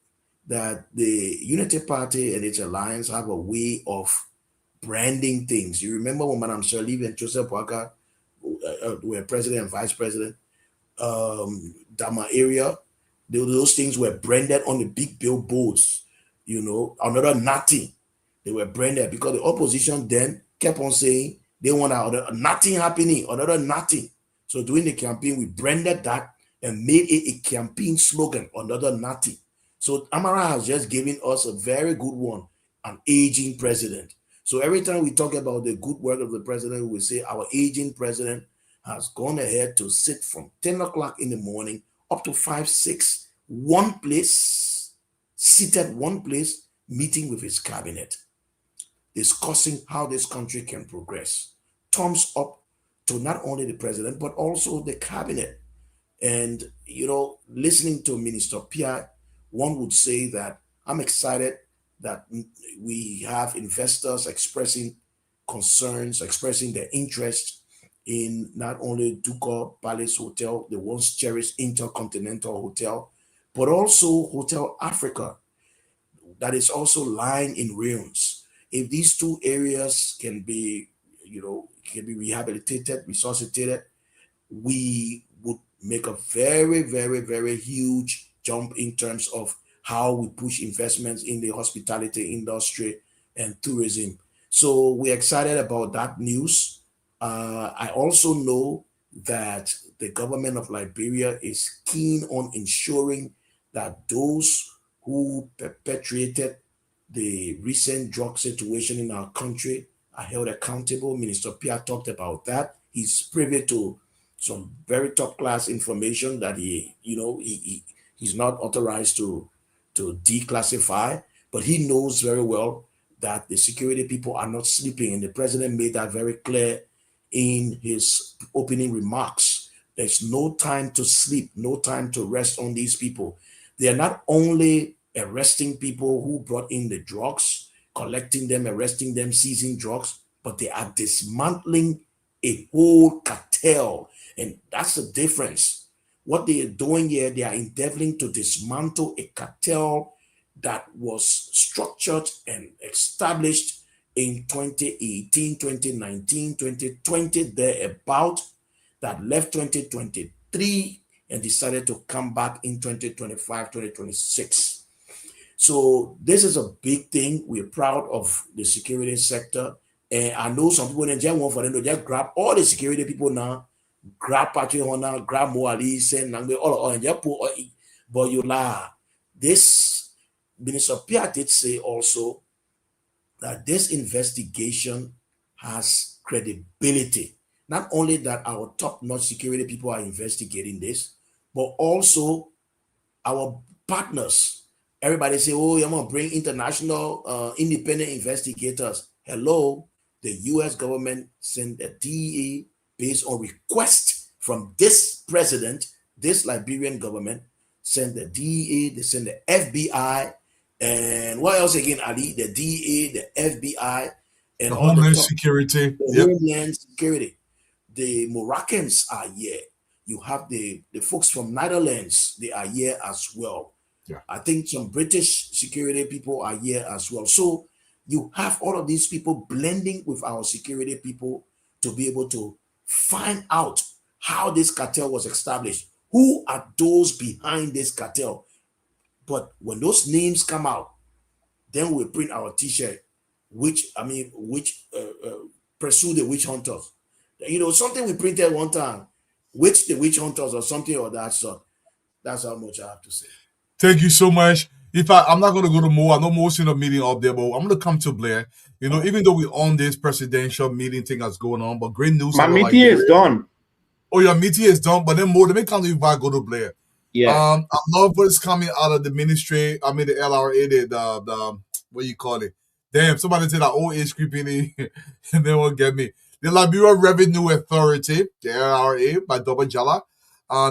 that the Unity Party and its alliance have a way of branding things. You remember when Madam Sirleaf and Joseph Waka were president and vice president, Dama area, those things were branded on the big billboards, another nothing. They were branded because the opposition then kept on saying they want nothing happening, another nothing. So during the campaign, we branded that and made it a campaign slogan, another nothing. So Amara has just given us a very good one, an aging president. So every time we talk about the good work of the president, we say our aging president has gone ahead to sit from 10 o'clock in the morning up to 5, 6, one place, seated one place, meeting with his cabinet, discussing how this country can progress. Thumbs up to not only the president, but also the cabinet. And, listening to Minister Pierre, one would say that I'm excited that we have investors expressing concerns, expressing their interest in not only Ducal Palace Hotel, the once cherished Intercontinental Hotel, but also Hotel Africa, that is also lying in ruins. If these two areas can be rehabilitated, resuscitated, we would make a very, very, very huge jump in terms of how we push investments in the hospitality industry and tourism. So we're excited about that news. I also know that the government of Liberia is keen on ensuring that those who perpetrated the recent drug situation in our country are held accountable. Minister Pierre talked about that. He's privy to some very top class information that he's not authorized to declassify, but he knows very well that the security people are not sleeping, and the president made that very clear in his opening remarks. There's no time to sleep, no time to rest on these people. They are not only arresting people who brought in the drugs, collecting them, arresting them, seizing drugs, but they are dismantling a whole cartel. And that's the difference. What they are doing here, they are endeavoring to dismantle a cartel that was structured and established in 2018, 2019, 2020, thereabout, that left 2023 and decided to come back in 2025, 2026. So this is a big thing. We're proud of the security sector. And I know some people in just want for them to just grab all the security people now, grab Patrick Honor, grab Moali, send all and just put but you lie. This Minister Pierre did say also that this investigation has credibility. Not only that our top-notch security people are investigating this, but also our partners. Everybody say, oh, you're going to bring international independent investigators. Hello, the US government sent the DEA based on request from this president, this Liberian government, sent the DEA, they sent the FBI, and what else again, Ali? The DEA, the FBI, and The all the Homeland top, Security. the Yep. Homeland Security. The Moroccans are here. You have the folks from Netherlands, they are here as well. Yeah. I think some British security people are here as well. So you have all of these people blending with our security people to be able to find out how this cartel was established. Who are those behind this cartel? But when those names come out, then we print our T-shirt, which pursue the witch hunters. Something we printed one time, which the witch hunters or something or that sort. That's how much I have to say. Thank you so much. I'm not going to go to Mo. I know Mo's in a meeting up there, but I'm going to come to Blair. Even though we're on this presidential meeting thing that's going on, but great news My out of meeting is Liberia. done. Oh, your meeting is done, but then Mo, let me come to you before I go to Blair. Yeah. I love what's coming out of the ministry. I mean, the LRA, the what you call it? Damn, somebody said that old age creeping in, and they won't get me. The Liberia Revenue Authority, the LRA, by Double Jala.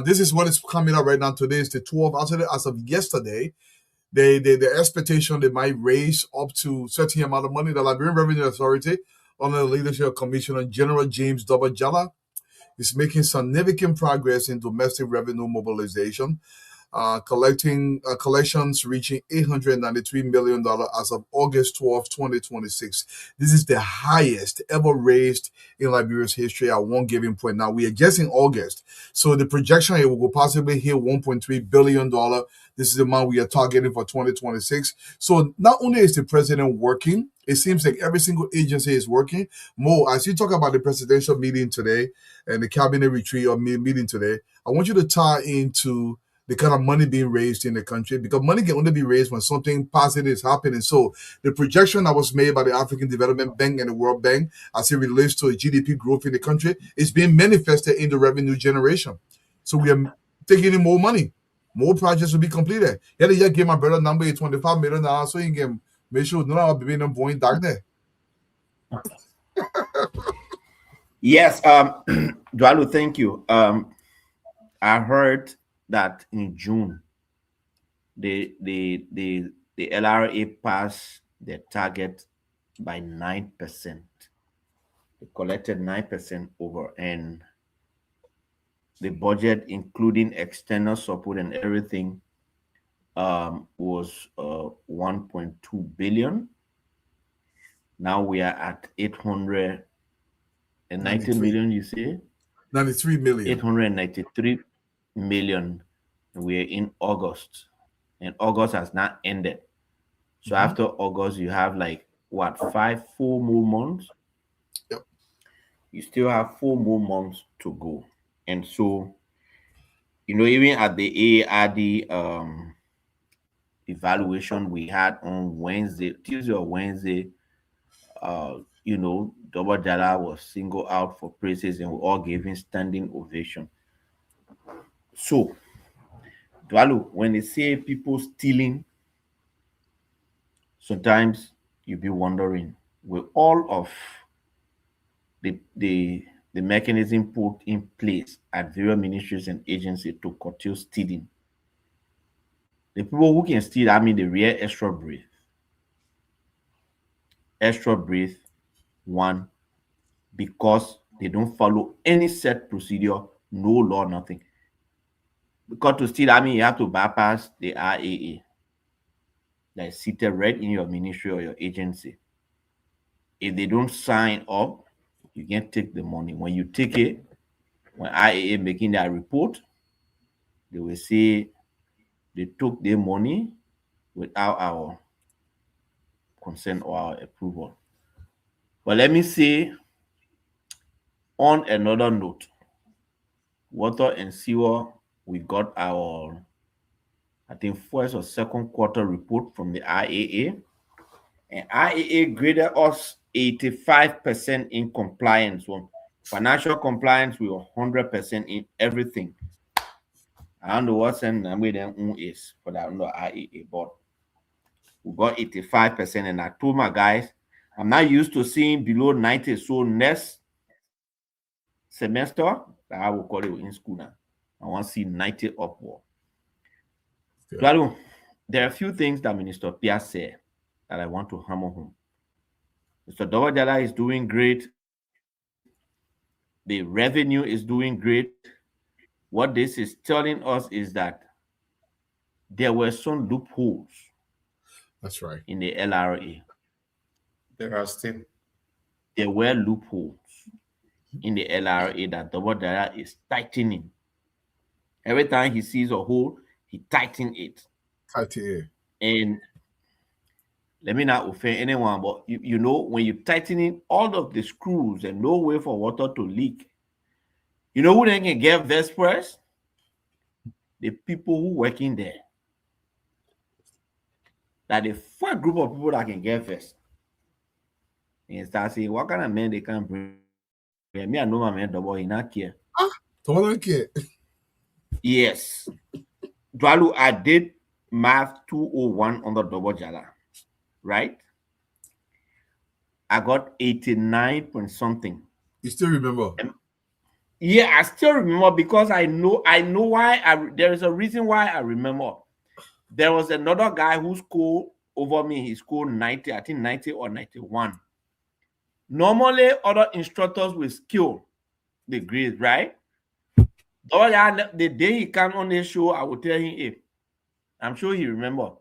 This is what is coming up right now. Today is the 12th. Actually, as of yesterday, the expectation they might raise up to certain amount of money. The Liberian Revenue Authority, under the leadership of Commissioner General James Double Jala, is making significant progress in domestic revenue mobilization, collections reaching $893 million as of August 12, 2026. This is the highest ever raised in Liberia's history at one given point. Now, we are just in August, so the projection here will possibly hit $1.3 billion. This is the amount we are targeting for 2026. So not only is the president working, it seems like every single agency is working. Mo, as you talk about the presidential meeting today and the cabinet retreat or meeting today, I want you to tie into the kind of money being raised in the country, because money can only be raised when something positive is happening. So the projection that was made by the African Development Bank and the World Bank as it relates to GDP growth in the country is being manifested in the revenue generation. So we are taking in more money. More projects will be completed. Yeah, they just gave my brother number $25 million so he can make sure no one be them going dark there. Yes, Dwalu, thank you. I heard that in June, the LRA passed their target by 9%. They collected 9% over, and the budget, including external support and everything, was 1.2 billion. Now we are at 890 million, you say? 93 million. 893 million. We're in August, and August has not ended. So after August, you have like what, 4 more months? Yep. You still have 4 more months to go. And so, even at the ARD evaluation we had on Wednesday, Tuesday or Wednesday, Double Jala was singled out for praises and we all gave him standing ovation. So, Dwalu, when they say people stealing, sometimes you be wondering, will all of the mechanism put in place at various ministries and agencies to curtail stealing? The people who can steal, I mean, the real extra breath. Extra breath, one, because they don't follow any set procedure, no law, nothing. Because to steal, I mean, you have to bypass the RAA that is seated right in your ministry or your agency. If they don't sign up, you can't take the money. When you take it, when IAA making that report, they will say they took their money without our consent or our approval. But let me say, on another note, water and sewer, we got our, I think, first or second quarter report from the IAA. And IAA graded us 85% in compliance. So financial compliance, we were 100% in everything. I don't know what's in them is for that under IAA, but we got 85%. And I told my guys, I'm not used to seeing below 90. So next semester, I will call it in school now, I want to see 90 upward. Claro, there are a few things that Minister Pia said that I want to hammer home. Mr. Dovajala is doing great. The revenue is doing great. What this is telling us is that there were some loopholes. That's right. In the LRA. There are still. There were loopholes in the LRA that Dovajala is tightening. Every time he sees a hole, he tightens it. Tighten it. And let me not offend anyone, but when you tighten it, all of the screws and no way for water to leak. You know who then can get vest press? The people who work in there. That the first group of people that can get vest. And start saying, what kind of men they can bring? Me, I know my man double, he not care. Don't care. Yes. Dwalu, I did math 201 on the double jala, right? I got 89 point something. You still remember? Yeah, I still remember because I know why. There is a reason why I remember. There was another guy who scored over me. He scored 90, I think 90 or 91. Normally, other instructors will skill the grades, right? The day he come on the show, I will tell him if. I'm sure he remember.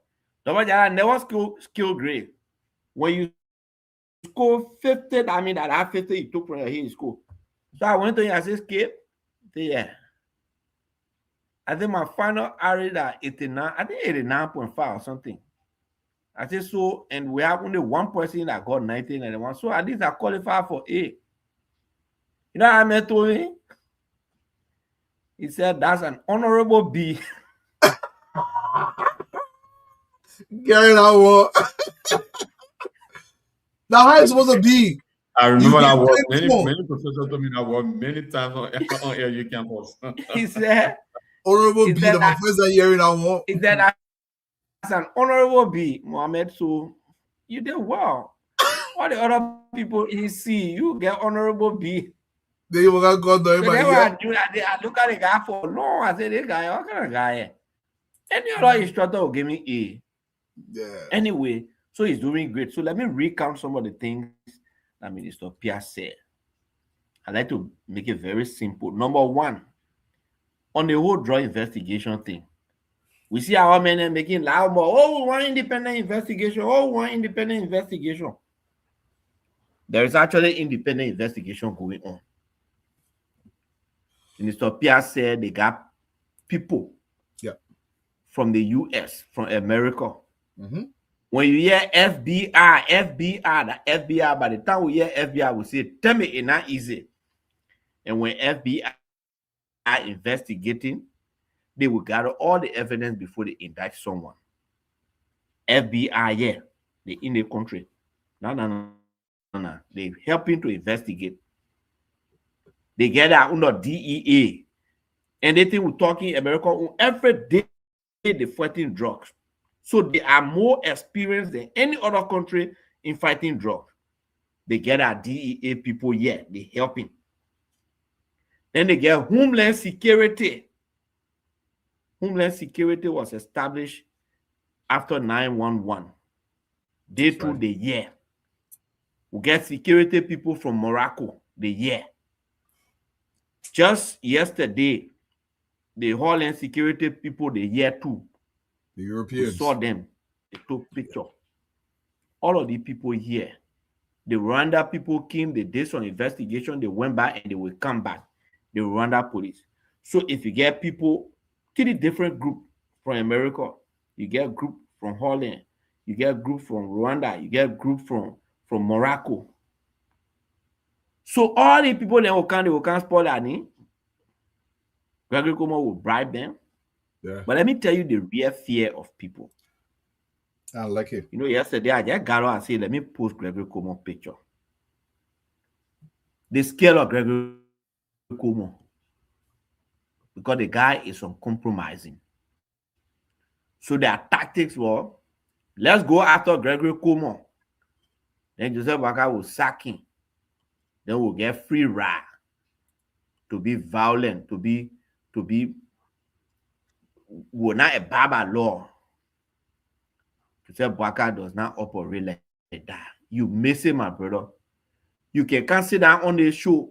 Never skill grade. When you score 50, I mean that 50 he took from your head school. So I went to him, I said, Skip. Yeah. I think my final average at 89, I think 89.5 or something. I said, so, and we have only one person that got 1991. So at least I qualify for A. You know what I meant to me? He said, that's an honorable B. Gary, that one. Now, how it's supposed to be? I You remember get that word. paid Many, for many professors told me that word many times on AU campus. He said, honorable he B. said That my that first time hearing that one. he said that's an honorable B, Mohammed. So you did well. All the other people he see, you get honorable B. They even got God So know then everybody when yet. I look at the guy for long, I said, this guy, what kind of guy? Any other instructor will give me A. Yeah. Anyway, so he's doing great. So let me recount some of the things that Minister Pierre said. I like to make it very simple. Number one, on the whole drug investigation thing, we see our men making loud more. Oh, we want independent investigation. Oh, we want independent investigation. There is actually independent investigation going on. Minister Pierre said they got people from the US, from America. Mm-hmm. When you hear FBI, the FBI, by the time we hear FBI, we say, tell me it's not easy. And when FBI are investigating, they will gather all the evidence before they indict someone. FBI, yeah, they in the country. No. They helping to investigate. They get out under DEA. And they think we're talking America every day they're fighting drugs. So they are more experienced than any other country in fighting drugs. They get our DEA people here, they helping. Then they get Homeland Security. Homeland Security was established after 9/11. They through the year. We get security people from Morocco the year. Just yesterday, the Homeland Security people the year too. The We Europeans. saw them. They took picture. All of the people here. The Rwanda people came, they did some investigation, they went back and they will come back. The Rwanda police. So if you get people, 3 different groups from America, you get group from Holland, you get group from Rwanda, you get group from Morocco. So all the people they will come spoil that name. Gregory Como will bribe them. Yeah. But let me tell you the real fear of people. I like it. You know, yesterday I just got out and said, let me post Gregory Como picture. The scale of Gregory Como. Because the guy is uncompromising. So their tactics were, let's go after Gregory Como. Then Joseph Waka will sack him. Then we'll get free ride to be violent, to be we're not a barber law. Joseph Waka does not operate like that. You miss it, my brother. You can consider on the show.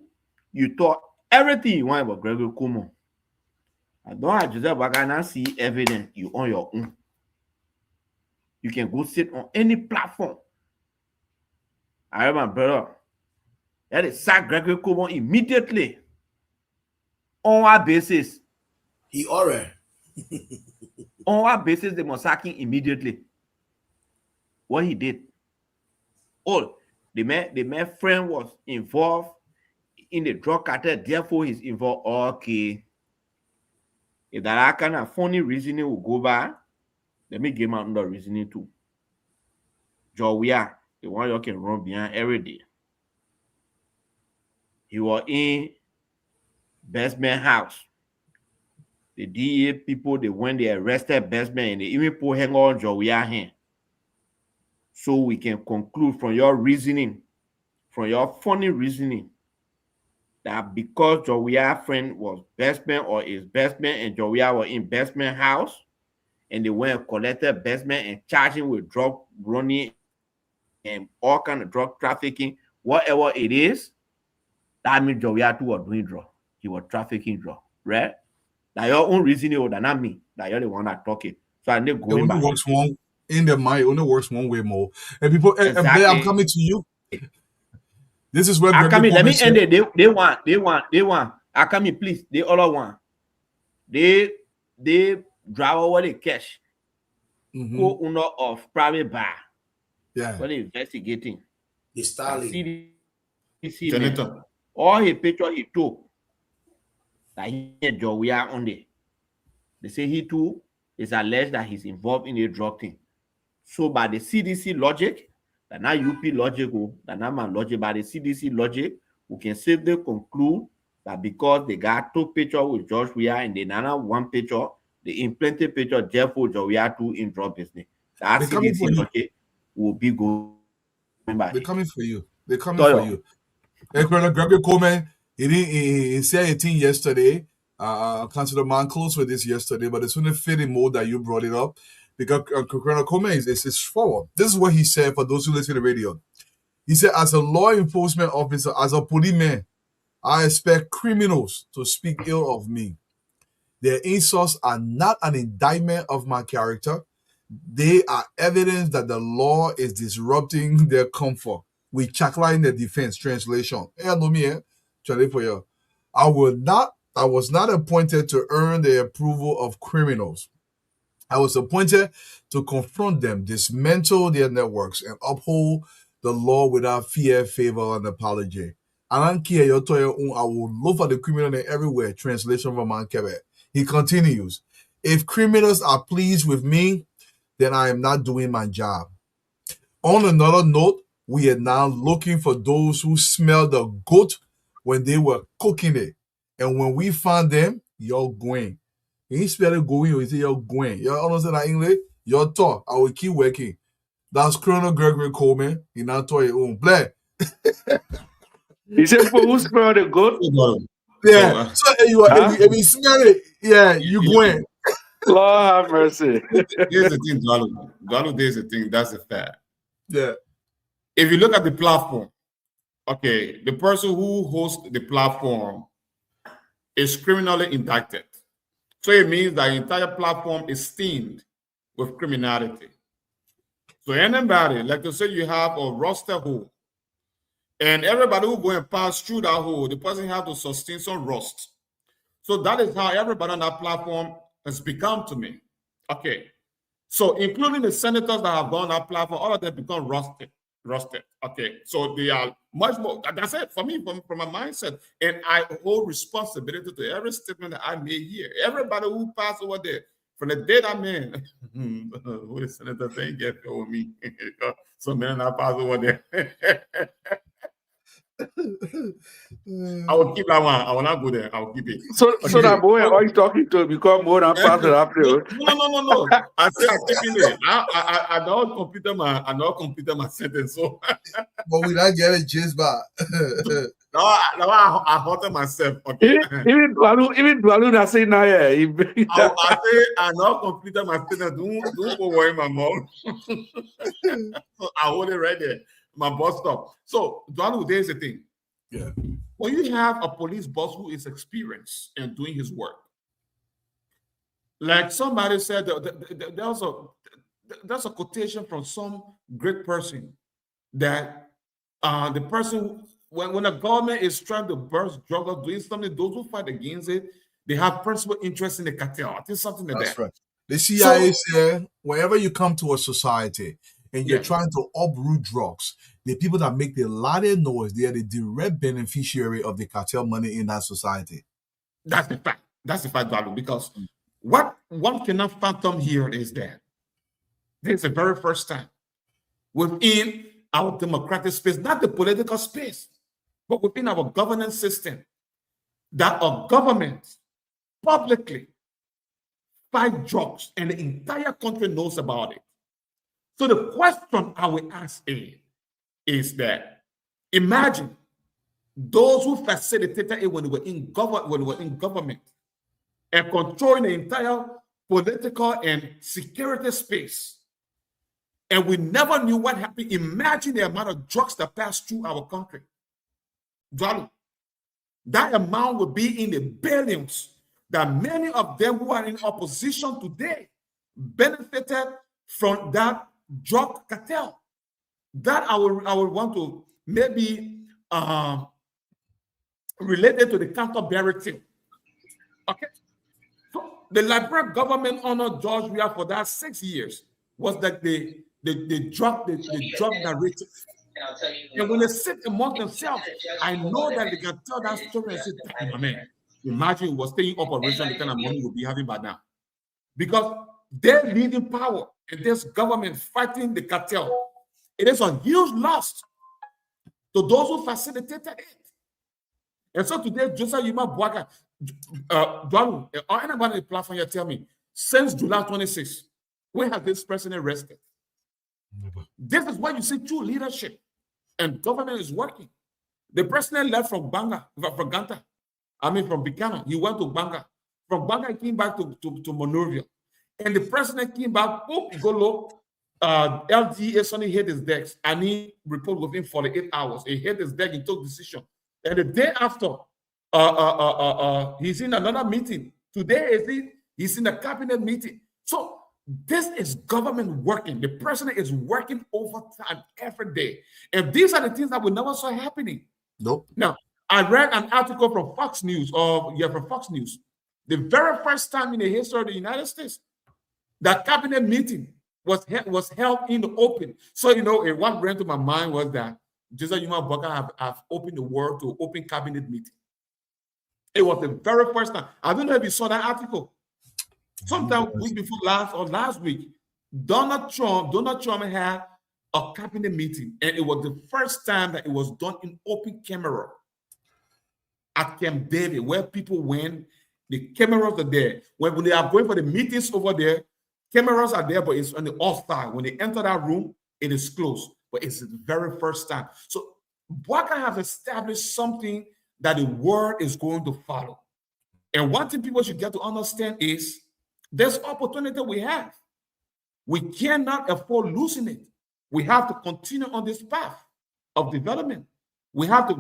You thought everything you want about Gregory Como. I don't have Joseph Waka now see evidence you on your own. You can go sit on any platform. I remember, my brother, that is sack Gregory Como immediately. On our basis. He already. On our basis, they must sack him immediately. What he did. Oh, the man friend was involved in the drug cartel, therefore he's involved. Okay. If that kind of funny reasoning will go by, let me give him another reasoning too. Jowia, the one you can run behind every day. He was in Best Man house. The DA people, they went, they arrested Best Man and they even put hang on Jowia hand. So we can conclude from your reasoning, from your funny reasoning, that because Jowia friend was Best Man or is Best Man and Jowia were in Best Man house, and they went and collected Best Man and charged him with drug running and all kind of drug trafficking, whatever it is, that means Jowia too was doing drug. He was trafficking drug, right? Now your own reasoning or not me, that you're the one that talking. So I need It going only back. works one in the mind. It only works one way more. And people, Exactly. I'm coming to you. This is where Akami, let me end it. They want. Akami, please. They all want. They drive over the cash. Co-owner of private bar. Yeah. When they investigating. The Starling. See Senator. All his picture he took. That he and Jowia on there. They say he too it's alleged that he's involved in a drug thing. So by the CDC logic, that not UP logic, that not man logic, by the CDC logic, we can safely conclude that because they got 2 pictures with George Weah and the another 1 picture, the implanted picture, therefore George Weah too in drug business. That They're coming CDC for you. logic will be going by. They're coming for you. They're coming for you. Colonel Gregory Coleman, he said a thing yesterday. Councilor Man close with this yesterday, but it's only fitting more that you brought it up because Colonel Coleman is forward. This is what he said for those who listen to the radio. He said, as a law enforcement officer, as a policeman, I expect criminals to speak ill of me. Their insults are not an indictment of my character. They are evidence that the law is disrupting their comfort. We chakla in the defense translation. I was not appointed to earn the approval of criminals. I was appointed to confront them, dismantle their networks, and uphold the law without fear, favor, and apology. I will look for the criminal everywhere. Translation from Mankebe. He continues, if criminals are pleased with me, then I am not doing my job. On another note, we are now looking for those who smelled the goat when they were cooking it. And when we find them, you're going. When you spell it going, you say you're going. You understand that English? You're taught. I will keep working. That's Colonel Gregory Coleman. He now told your own play. He said, people who smell the goat. Yeah. So if you smell it, yeah, you going. Lord have mercy. Here's the thing, Dwalu, there's the thing. That's the fact. Yeah. If you look at the platform, okay, the person who hosts the platform is criminally indicted. So it means that the entire platform is stained with criminality. So anybody, like to say you have a roster hole, and everybody who go and pass through that hole, the person have to sustain some rust. So that is how everybody on that platform has become to me. Okay. So including the senators that have gone on that platform, all of them become rusted. Okay. So they are much more. That's it for me from my mindset. And I hold responsibility to every statement that I made here. Everybody who passed over there, from the day that man, who the senator thing get over me. So many I pass over there. I will keep that one. I will not go there. I will keep it. So that boy are you talking to become more than part of that field? No. I say I'm keeping it. I don't complete my sentence. So but we not get it just by no, I hurt myself. Okay. Even Dwalu that say now, yeah. I say I not completed my sentence. Don't go worry my mom. So I hold it right there. My boss stop. So Dwalu, there's the thing. Yeah. When you have a police boss who is experienced in doing his work, like somebody said, there's a quotation from some great person that the person when a government is trying to burst drug or doing something, those who fight against it, they have principal interest in the cartel. I think something like That's that. right. The CIA said whenever you come to a society and you're trying to uproot drugs, the people that make the loudest noise, they are the direct beneficiary of the cartel money in that society. That's the fact. That's the fact, Dalu, because what one cannot fathom here is that this is the very first time within our democratic space, not the political space, but within our governance system, that a government publicly fight drugs and the entire country knows about it. So the question I will ask is that imagine those who facilitated it when they were in government and controlling the entire political and security space, and we never knew what happened. Imagine the amount of drugs that passed through our country. That amount would be in the billions, that many of them who are in opposition today benefited from that drug cartel. That I would want to maybe relate it to the Canterbury thing. Okay. So the Liberian government honored George Weah for that 6 years. Was that the drug narrative. And when they sit among themselves, I know that they can tell that story and say, "Damn, man, imagine it was staying operation, the kind of money we'll be having by now." Because They're leading power in this government fighting the cartel. It is a huge loss to those who facilitated it. And so today, Joseph Yuma Boakai, Dwalu, or anybody on the platform here tell me, since July 26th, where has this president rested? This is why you see true leadership and government is working. The president left from Ganta. I mean, from Bikana. He went to Banga. From Banga, he came back to Monrovia. And the president came back, he go low. LDA suddenly hit his desk and he reported within 48 hours. He hit his desk, he took decision. And the day after, he's in another meeting. Today, he's in a cabinet meeting. So this is government working. The president is working overtime every day. And these are the things that we never saw happening. Nope. Now, I read an article from Fox News, from Fox News. The very first time in the history of the United States, that cabinet meeting was held in the open. So, what ran to my mind was that Joseph Yuma Boakai have opened the world to open cabinet meeting. It was the very first time. I don't know if you saw that article. Sometime week before last week, Donald Trump had a cabinet meeting, and it was the first time that it was done in open camera at Camp David, where people went. The cameras are there. When they are going for the meetings over there, cameras are there, but it's on the outside. When they enter that room, it is closed. But it's the very first time. So Boakai has established something that the world is going to follow. And one thing people should get to understand is there's opportunity we have. We cannot afford losing it. We have to continue on this path of development. We have to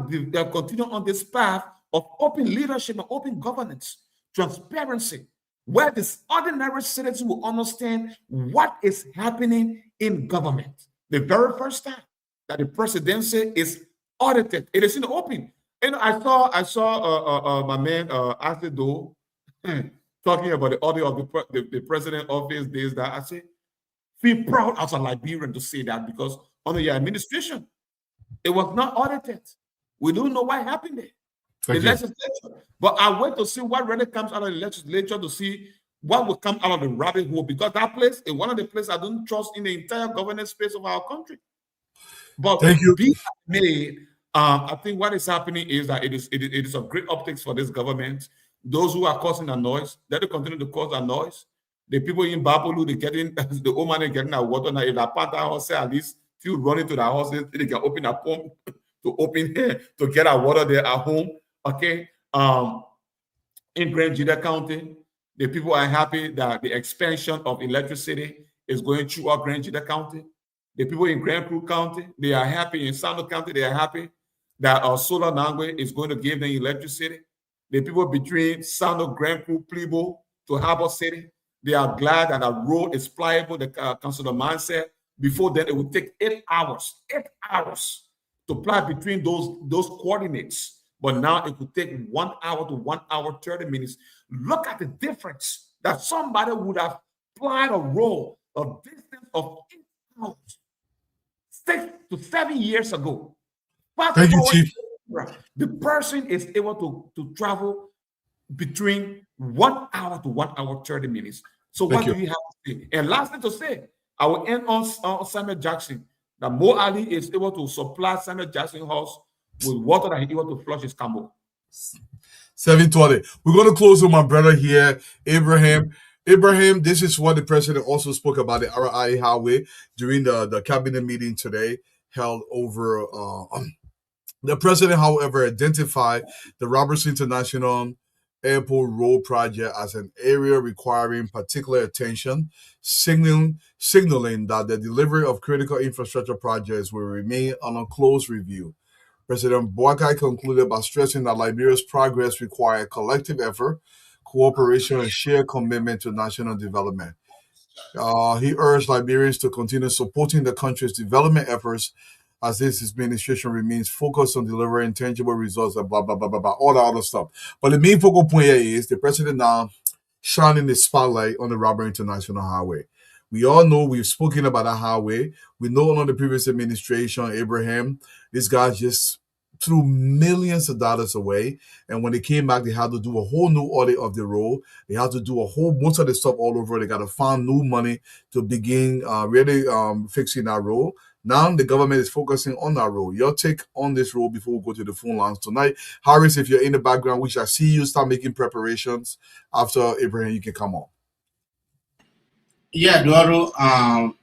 continue on this path of open leadership and open governance, transparency, where this ordinary citizen will understand what is happening in government. The very first time that the presidency is audited, it is in the open. And I saw my man Arthur Doe talking about the audit of the president office. Days that I say, feel proud as a Liberian to say that, because under your administration, it was not audited. We don't know what happened there. The legislature. But I wait to see what really comes out of the legislature, to see what will come out of the rabbit hole, because that place is one of the places I don't trust in the entire governance space of our country. But thank you. Being made, I think what is happening is that it is a great optics for this government. Those who are causing a noise, they continue to cause a noise. The people in Babolu, they getting the old man is getting a water now. If that part of house, at least few running to the house, they can open a pump to open here to get our water there at home. Okay. In Grand Jida County, the people are happy that the expansion of electricity is going through our Grand Jida County. The people in Grand Crew County, they are happy. In Sando County, they are happy that our solar Nangwe is going to give them electricity. The people between Sando, Grand Crew, Plebo to Harbor City, they are glad that our road is pliable. The council mindset. Before then, it would take 8 hours to ply between those coordinates. But now it could take 1 hour to 1 hour, 30 minutes. Look at the difference that somebody would have plied a road a distance of 8 hours 6 to 7 years ago. Thank you, Chief. The person is able to travel between 1 hour to 1 hour, 30 minutes. So what do you have to say? And lastly to say, I will end on Samuel Jackson, that Mo Ali is able to supply Samuel Jackson house with water that he's able to flush his camel. 7:20. We're going to close with my brother here, Abraham. Abraham, this is what the president also spoke about the RI highway during the cabinet meeting today held over. The president, however, identified the Robertson International Airport Road project as an area requiring particular attention, signaling that the delivery of critical infrastructure projects will remain under close review. President Boakai concluded by stressing that Liberia's progress requires collective effort, cooperation, and shared commitment to national development. He urged Liberians to continue supporting the country's development efforts as this administration remains focused on delivering tangible results and blah, blah, blah, blah, blah, all that other stuff. But the main focal point here is the president now shining the spotlight on the Robert International Highway. We all know we've spoken about that highway. We know under the previous administration, Abraham, this guy just threw millions of dollars away. And when they came back, they had to do a whole new audit of the road. They had to do most of the stuff all over. They got to find new money to begin really fixing that road. Now the government is focusing on that road. Your take on this road before we go to the phone lines tonight. Harris, if you're in the background, we shall see you start making preparations. After Abraham, you can come on. Yeah, Eduardo,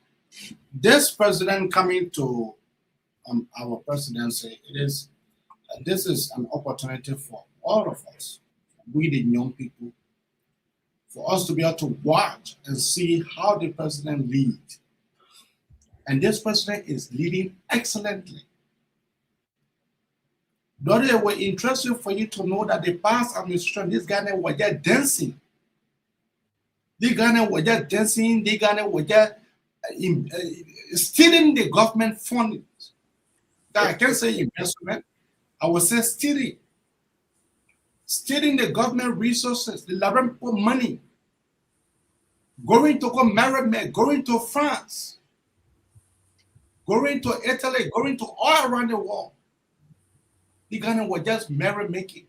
this president coming to our presidency, this is an opportunity for all of us, we the young people, for us to be able to watch and see how the president leads. And this president is leading excellently. But it will interest you for you to know that the past administration, this guy were just dancing. These Ghana were just dancing. These Ghana were just stealing the government funding. I can't say investment. I would say stealing the government resources, the labyrinth money, going to go marry, going to France, going to Italy, going to all around the world. The Ghana were just merry-making.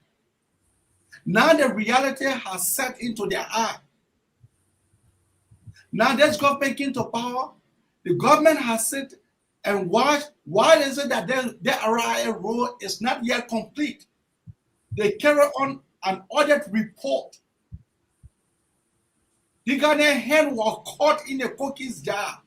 Now the reality has set into their eye. Now this government came to power. The government has said, and why is it that their RIA role is not yet complete? They carry on an audit report. The Ghanaian hen was caught in a cookies jar.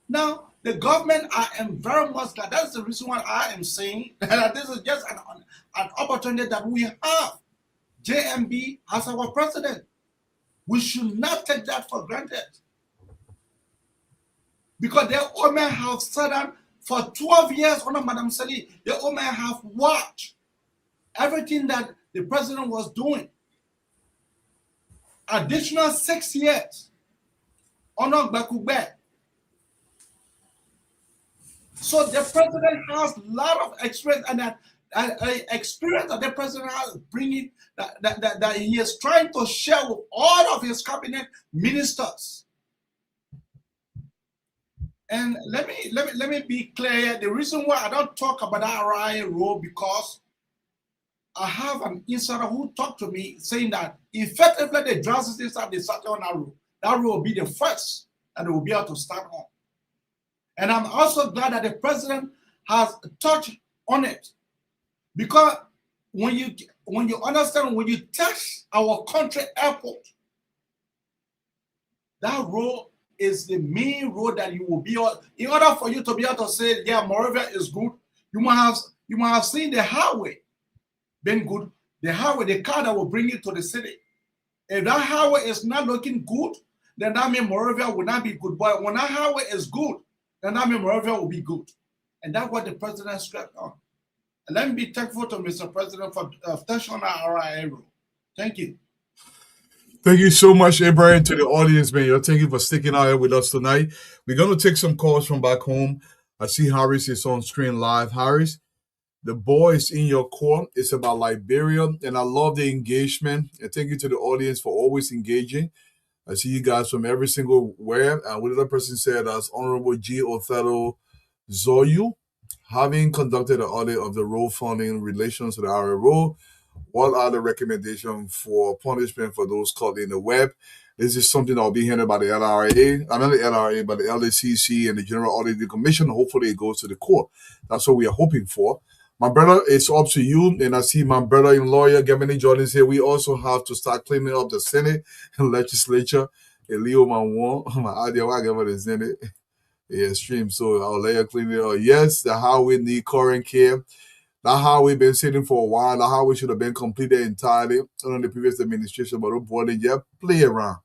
Now, the government, I am very much glad. That's the reason why I am saying that this is just an opportunity that we have. JMB as our president. We should not take that for granted. Because the women have sat down for 12 years under Madam Sali. The women have watched everything that the president was doing. Additional 6 years under Bakube. So the president has a lot of experience, and that experience that the president has bringing that he is trying to share with all of his cabinet ministers. And let me be clear. The reason why I don't talk about that RIA role, because I have an insider who talked to me saying that effectively the draft inside the started on that role will be the first that they will be able to start on. And I'm also glad that the president has touched on it, because when you understand, when you touch our country airport, that road is the main road that you will be on. In order for you to be able to say, yeah, Moravia is good, you might have seen the highway being good. The highway, the car that will bring you to the city. If that highway is not looking good, then that means Moravia will not be good. But when that highway is good, then that means Moravia will be good. And that's what the president stressed on. And let me be thankful to Mr. President for touching on our RIA rule. Thank you. Thank you so much, Abraham, to the audience, man. Thank you for sticking out here with us tonight. We're going to take some calls from back home. I see Harris is on screen live. Harris, the ball is in your court. It's about Liberia, and I love the engagement. And thank you to the audience for always engaging. I see you guys from every single where. What the other person said, as Honorable G. Othello Zoyu, having conducted an audit of the road funding relations to the RIA role, what are the recommendations for punishment for those caught in the web? This is something that will be handled by the LRA, not the LRA, but the LACC and the General Auditing Commission. Hopefully, it goes to the court. That's what we are hoping for. My brother, it's up to you. And I see my brother in lawyer, Gemini Jordan, here. We also have to start cleaning up the Senate and legislature. Leo Manwon, my idea, I give the Senate. Yeah, stream. So I'll let you clean it up. Yes, the highway need current care. That highway been sitting for a while. That highway should have been completed entirely under the previous administration, but don't yet play around.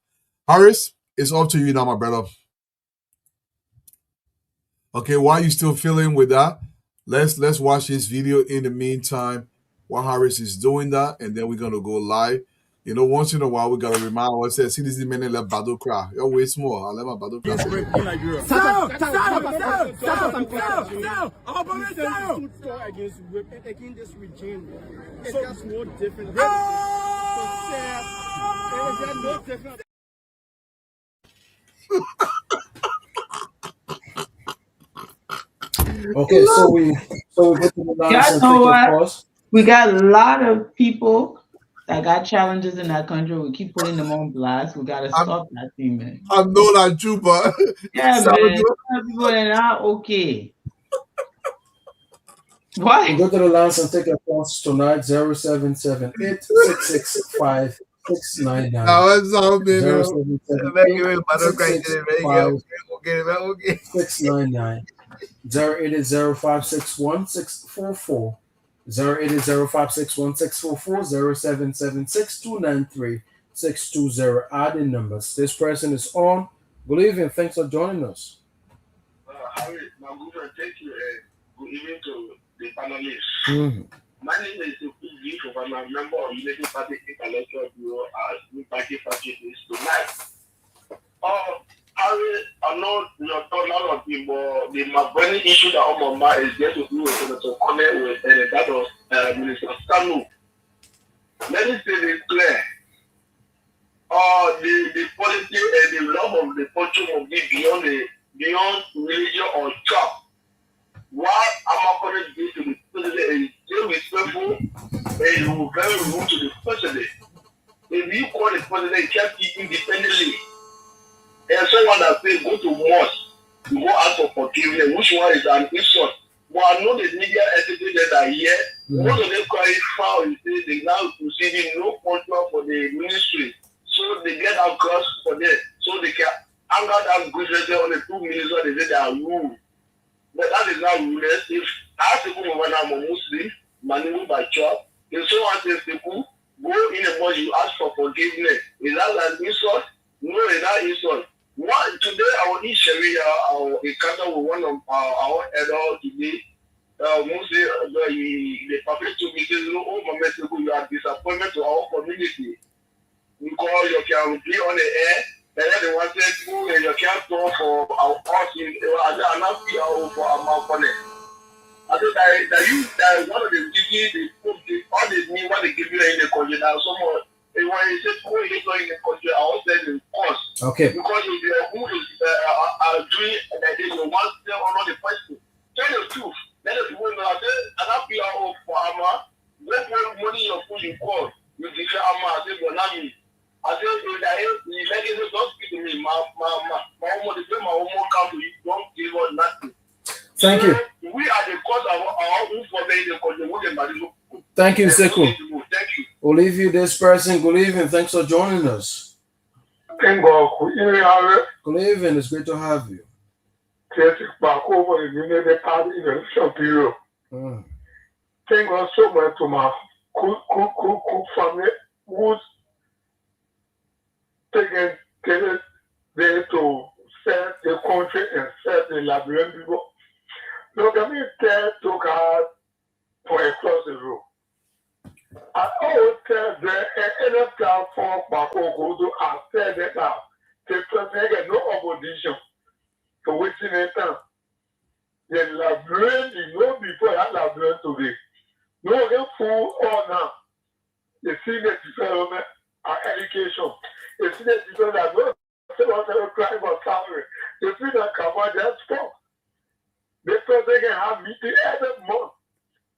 Harris, it's up to you now, my brother. Okay, why are you still feeling with that? Let's watch this video in the meantime while Harris is doing that, and then we're gonna go live. You know, once in a while we gotta remind ourselves, see this minute let battle cry. Yo, wait small. I'll let my battle cry. Against this regime. It's just no different. Okay, so we go to the lines Y'all and know take a what? pause. We got a lot of people that got challenges in that country. We keep putting them on blast. We gotta stop that thing, man. I know that Juba. Yeah, man. Some people are not okay. What? We go to the lines and take a pause tonight. 0778-665-699. Now what's up, baby? 0778-665-699. 080-561-644. 080-561-644. 0776-293-620. Adding numbers. This person is on. Good evening. Thanks for joining us. Harry, my good friend, thank you. Good evening to the panelists. Mhm. My name is G. I'm a member of Unity Party Intellectual Bureau as New Party Facilities tonight. Harry, I know you're talking about the Mabani issue that Obama is going to do with Senator Connell with that was Minister Stanu. Let me say this clear. The policy and the love of the country will be beyond religion or church. Why Amakone did to the president is still respectful and very rude to the president. If you call the president, he kept it independently. And someone that says go to mosque, you go ask for forgiveness, which one is an insult. But I know the media entities that are here, most of them cry foul and say they now receiving no control for the ministry. So they get across for them. So they can anger that good letter on the 2 ministers, they say they are rude. But that is not rulers. If I have to go when I'm a Muslim, Manimu by church, if someone says people go in a mosque, you ask for forgiveness. Is that an insult? No, it's not insult. Today I will eat Sharia, I will encounter with one of our elders today. Muslim, the public to me says, oh, my message, you are disappointment to our community. Because you can be on the air. And then they wanted to and you can't talk for our party. I not be out for our mouth on it. I think that one of the duties all they mean what they give you in the country. Now someone when you say go in the country, I will say the cost. Okay. Because if you who is doing that they will want them or not the person. Tell the truth. Let us know that I not be out for Ama. What money your food you call. You declare Ama, I say Bonami. I said, if the legacy don't speak to me, my home, the my home come to you, don't give us nothing. Thank you. We are the cause of our own for the country. Thank you, Sekou. Thank you. We'll leave you this person. Good evening. Thanks for joining us. Thank God. Good evening. It's great to have you. Back over the United Party election period. Thank God so much to my cool family who's taken there to serve the country and serve the Liberian people. Look at me took out for a cross the road. I always tell them any platform back over to I said that now. The president get no opposition to waiting in time. The Liberian is no before that Liberian today. No get full or now. The senior development and education. The senior development that no crime or salary. The senior come out just for. The president can have meeting every month.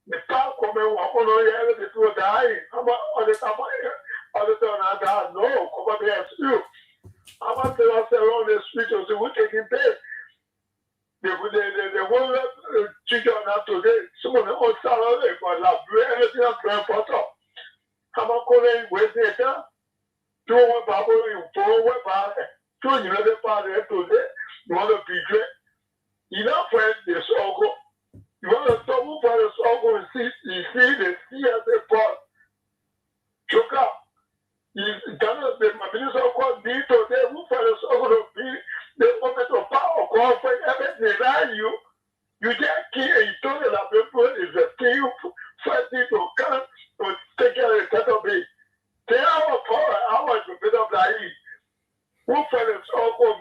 The power coming one on the people dying. I'm on the time I no, come on there still. I'm not telling us around the street or say we taking pay. They won't let children out today. Some of the old salary for Liberia, anything else going for top. I'm not calling with the time. Two one Bible, you four one Bible. Two you know the father today. You want to be great. You know, friends, they struggle. You want to talk about the struggle and see the CSA part. Choke up. The minister of course did today, who for the struggle to be the moment of power, call for everything around you. You just key and you told the people is the key first thing to come to take care of the cattle base. 10 hours, 4 hours to build up that heat. Who for the struggle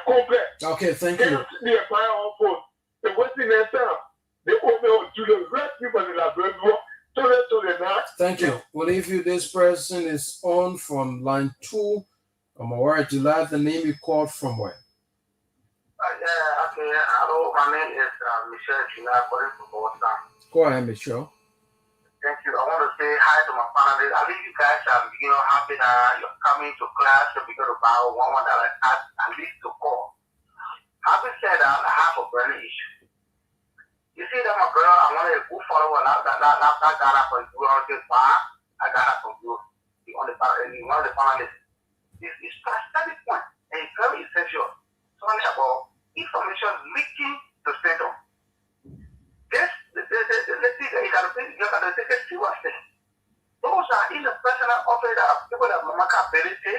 complex. Okay, thank you. The Western Nation, the open to the rest people in the Bible, to the night. Thank you. We'll leave you. This person is on from line 2. I'm aware to live the name you called from where? Okay. Hello, my name is Michelle China, calling from Boston. Go ahead, Michelle. Thank you. I want to say hi to my family. I think you guys are, happy that you're coming to class because of our $1 at least to call. Having said that, I have a brand issue. You see that my brother, I wanted a good follower. That got up from you. I got up from you. One of the finalists. It's past that point, and it's very essential. Something about information leaking to center. This, let's see, you got to take it seriously. Those are in the personal office that people that Mamaka ability,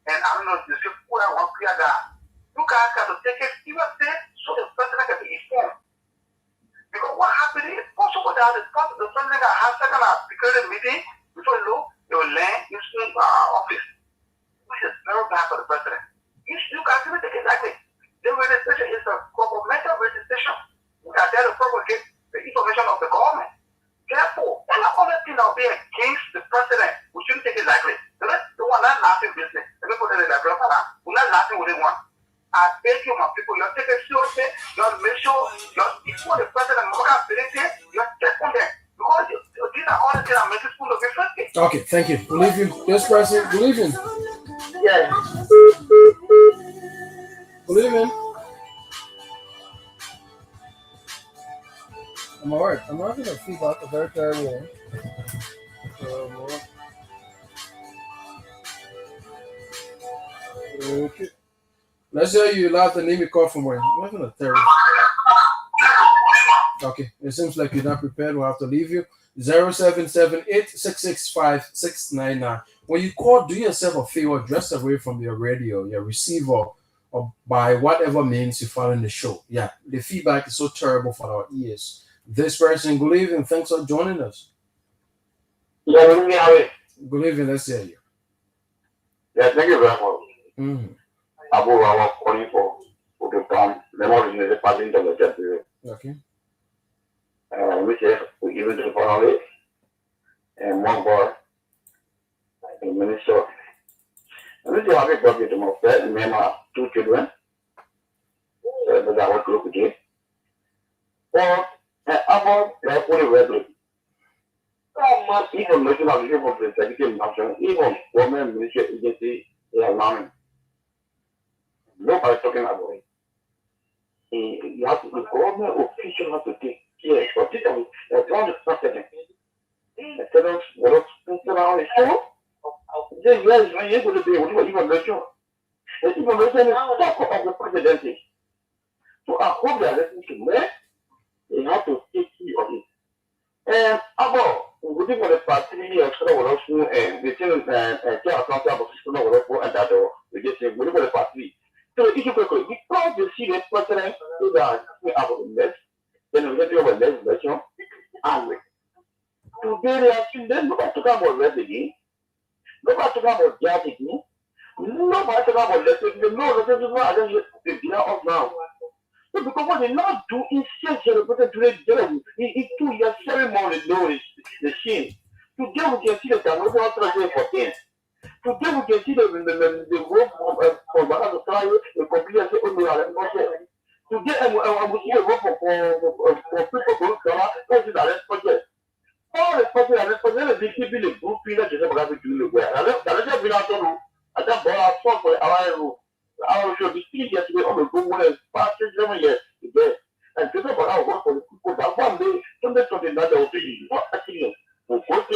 and I don't know if you see who I want clear that. You guys got to take it seriously so the person can be informed. Because what happened is possible that the president has second security meeting before you know, they will land in office. Which is very bad for the president. You guys even take it like this. The registration is a governmental registration. You can tell the propagate the information of the government. Therefore, and the other thing that will be against the president, we shouldn't take it lightly. The one not laughing business. Let me put it in the grandfather. We're not laughing with anyone. I beg you, my people, you take it seriously. You make sure before the president Morgan ability, you check on them. Because these are all the things that make school of different. Okay, thank you. Believe you. This person, believe in. Yeah. Believe in. I'm alright. I'm not gonna feedback a very terrible one. Okay. Let's say you laugh and name me call from where. I'm not gonna tell you. Okay, it seems like you're not prepared. We'll have to leave you. 0778-665-699. When you call, do yourself a favor, dress away from your radio, your receiver, or by whatever means you're following the show. Yeah, the feedback is so terrible for our ears. This person, good evening. Thanks for joining us. Yeah, good evening. Let's hear you. Yeah, thank you very much. Mm-hmm. Abu, I was calling for the time. Memory is the passing of the chapter. Okay. Which is we give it to the family and one boy in Minnesota. And this is how we got to my friend and then my 2 children. So that's our group again. But about the only regular. Much information on the executive function, even government ministry agency, they are learning. Nobody talking about it. You have to, the government official have to take care. But this is all the president. The president was around the show. Yes, when you're going to be information. The information is top of the presidency. So I hope they are listening to me. They have to take care of it. And about within the party, and the children and that we get within the party. So the issue quickly, because you see the president is about the left, then we get over legislation, and today they are then nobody talk about left again, nobody talk about jazz again, nobody talk about left again, no, this is what I just the dinner of now. So because what they not do is just to it 2 years ceremony knows the shame. Today we can see the download for 10. Today we can see the rope for Barack Obama, the complete only today I will see a rope for people who come out, what is the project? All the project are responsible, they keep in the group period to have to do the work. I don't know. I don't know for our I should be still just on the good one as fast as 7 years today. And to about our work for the people that one day, something another opinion. Not actually. I want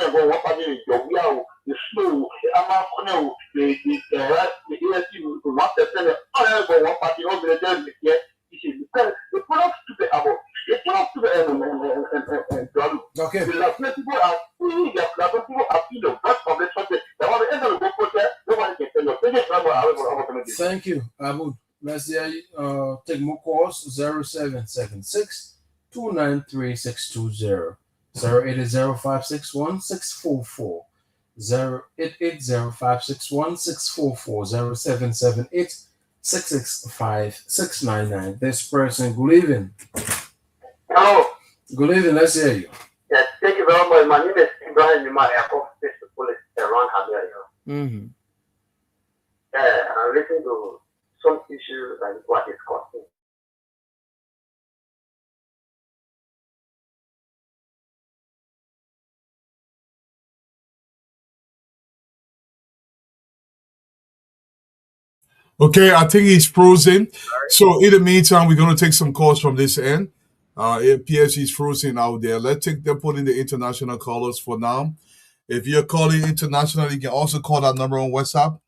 to go what I did. We are the snow, the Amakono, the ESC, the master center. I go what party over the day. Yes, because the products to the about. The products to the okay. The last people are free, the people are free the rest of the subject. They want to enter the book process. Nobody can tell you. Thank you, Abu. Let's take more calls. 0776-293-620. 080-561-644. 088-561-644. 0778-665-699. This person, good evening. Hello. Good evening, let's hear you. Yes, thank you very much. My name is Ibrahim Imari. I come to the police around Habia. Mm-hmm. I listen to some issues that we are discussing. Okay, I think he's frozen. So in the meantime, we're going to take some calls from this end. It appears he's frozen out there. Let's take them, put in the international callers for now. If you're calling international, you can also call that number on WhatsApp.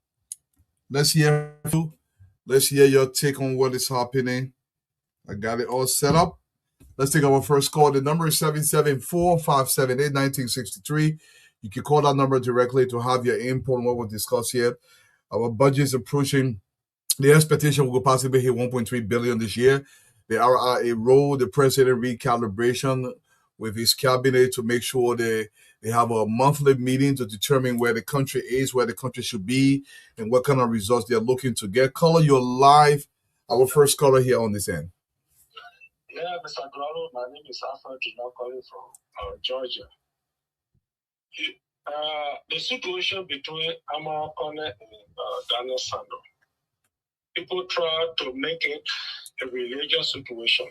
Let's hear you. Let's hear your take on what is happening. I got it all set up. Let's take our first call. The number is 774-578-1963. You can call that number directly to have your input on what we'll discuss here. Our budget is approaching. The expectation will possibly hit 1.3 billion this year. There are a role the president recalibration with his cabinet to make sure they have a monthly meeting to determine where the country is, where the country should be, and what kind of results they're looking to get. Caller, you're live. Our first caller here on this end. Yeah, Mr. Grano, my name is Alfred, I'm calling from Georgia. The situation between Amara Kone and Daniel Sando, people try to make it a religious situation.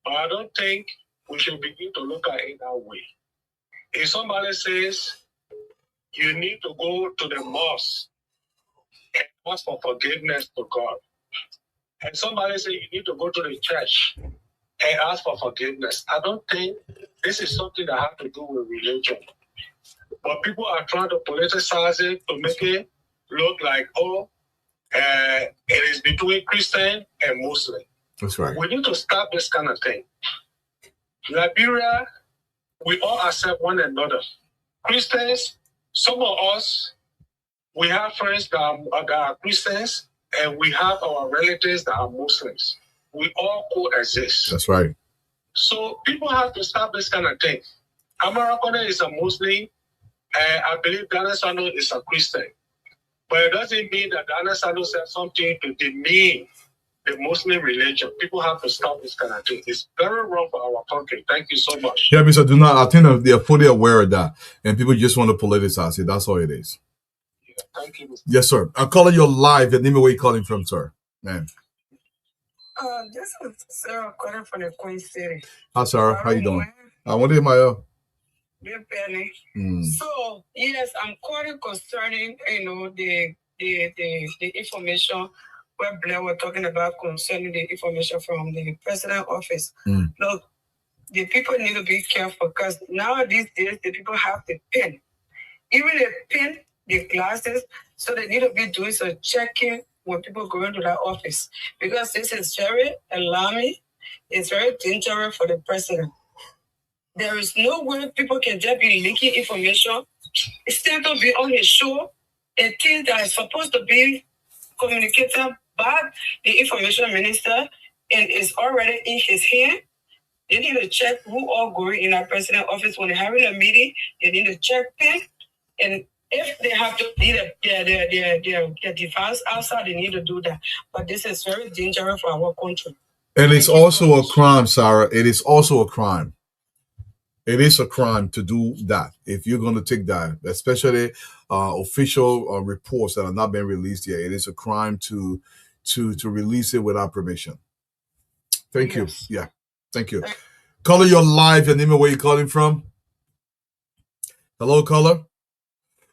But I don't think we should begin to look at it that way. If somebody says you need to go to the mosque and ask for forgiveness to God, and somebody says you need to go to the church and ask for forgiveness, I don't think this is something that has to do with religion. But people are trying to politicize it to make it look like, it is between Christian and Muslim. That's right. We need to stop this kind of thing. Liberia, we all accept one another. Christians, some of us, we have friends that are Christians, and we have our relatives that are Muslims. We all coexist. That's right. So people have to stop this kind of thing. Amara Kone is a Muslim, and I believe Daniel Sando is a Christian. But it doesn't mean that Daniel Sando said something to demean the Muslim religion. People have to stop this kind of thing. It's very wrong for our country. Thank you so much. Yeah, Mr. Duna, I think they're fully aware of that, and people just want to politicize it. That's all it is. Yeah, thank you, Mr. Yes, sir. I'm calling you live. And name where you calling from, sir. Man. This is Sarah calling from the Queen City. Hi, Sarah. How you doing? I want to my Dear Penny. So yes, I'm calling concerning the information where Blair were talking about concerning the information from the president office. Look, the people need to be careful because now these days the people have the pen. Even the pen, the glasses, so they need to be doing some checking when people go into that office. Because this is very alarming. It's very dangerous for the president. There is no way people can just be leaking information. Instead of be on his show, and things that is supposed to be communicated by the information minister and is already in his hand. They need to check who all going in that president office when they're having a meeting. They need to check pen. And if they have to leave their device outside, they need to do that. But this is very dangerous for our country. And it's also a crime, Sarah. It is also a crime. It is a crime to do that. If you're going to take that, especially official reports that are not being released yet, it is a crime to release it without permission. Thank you. Yeah. Thank you. Caller, you're live. And name where you're calling from. Hello, caller.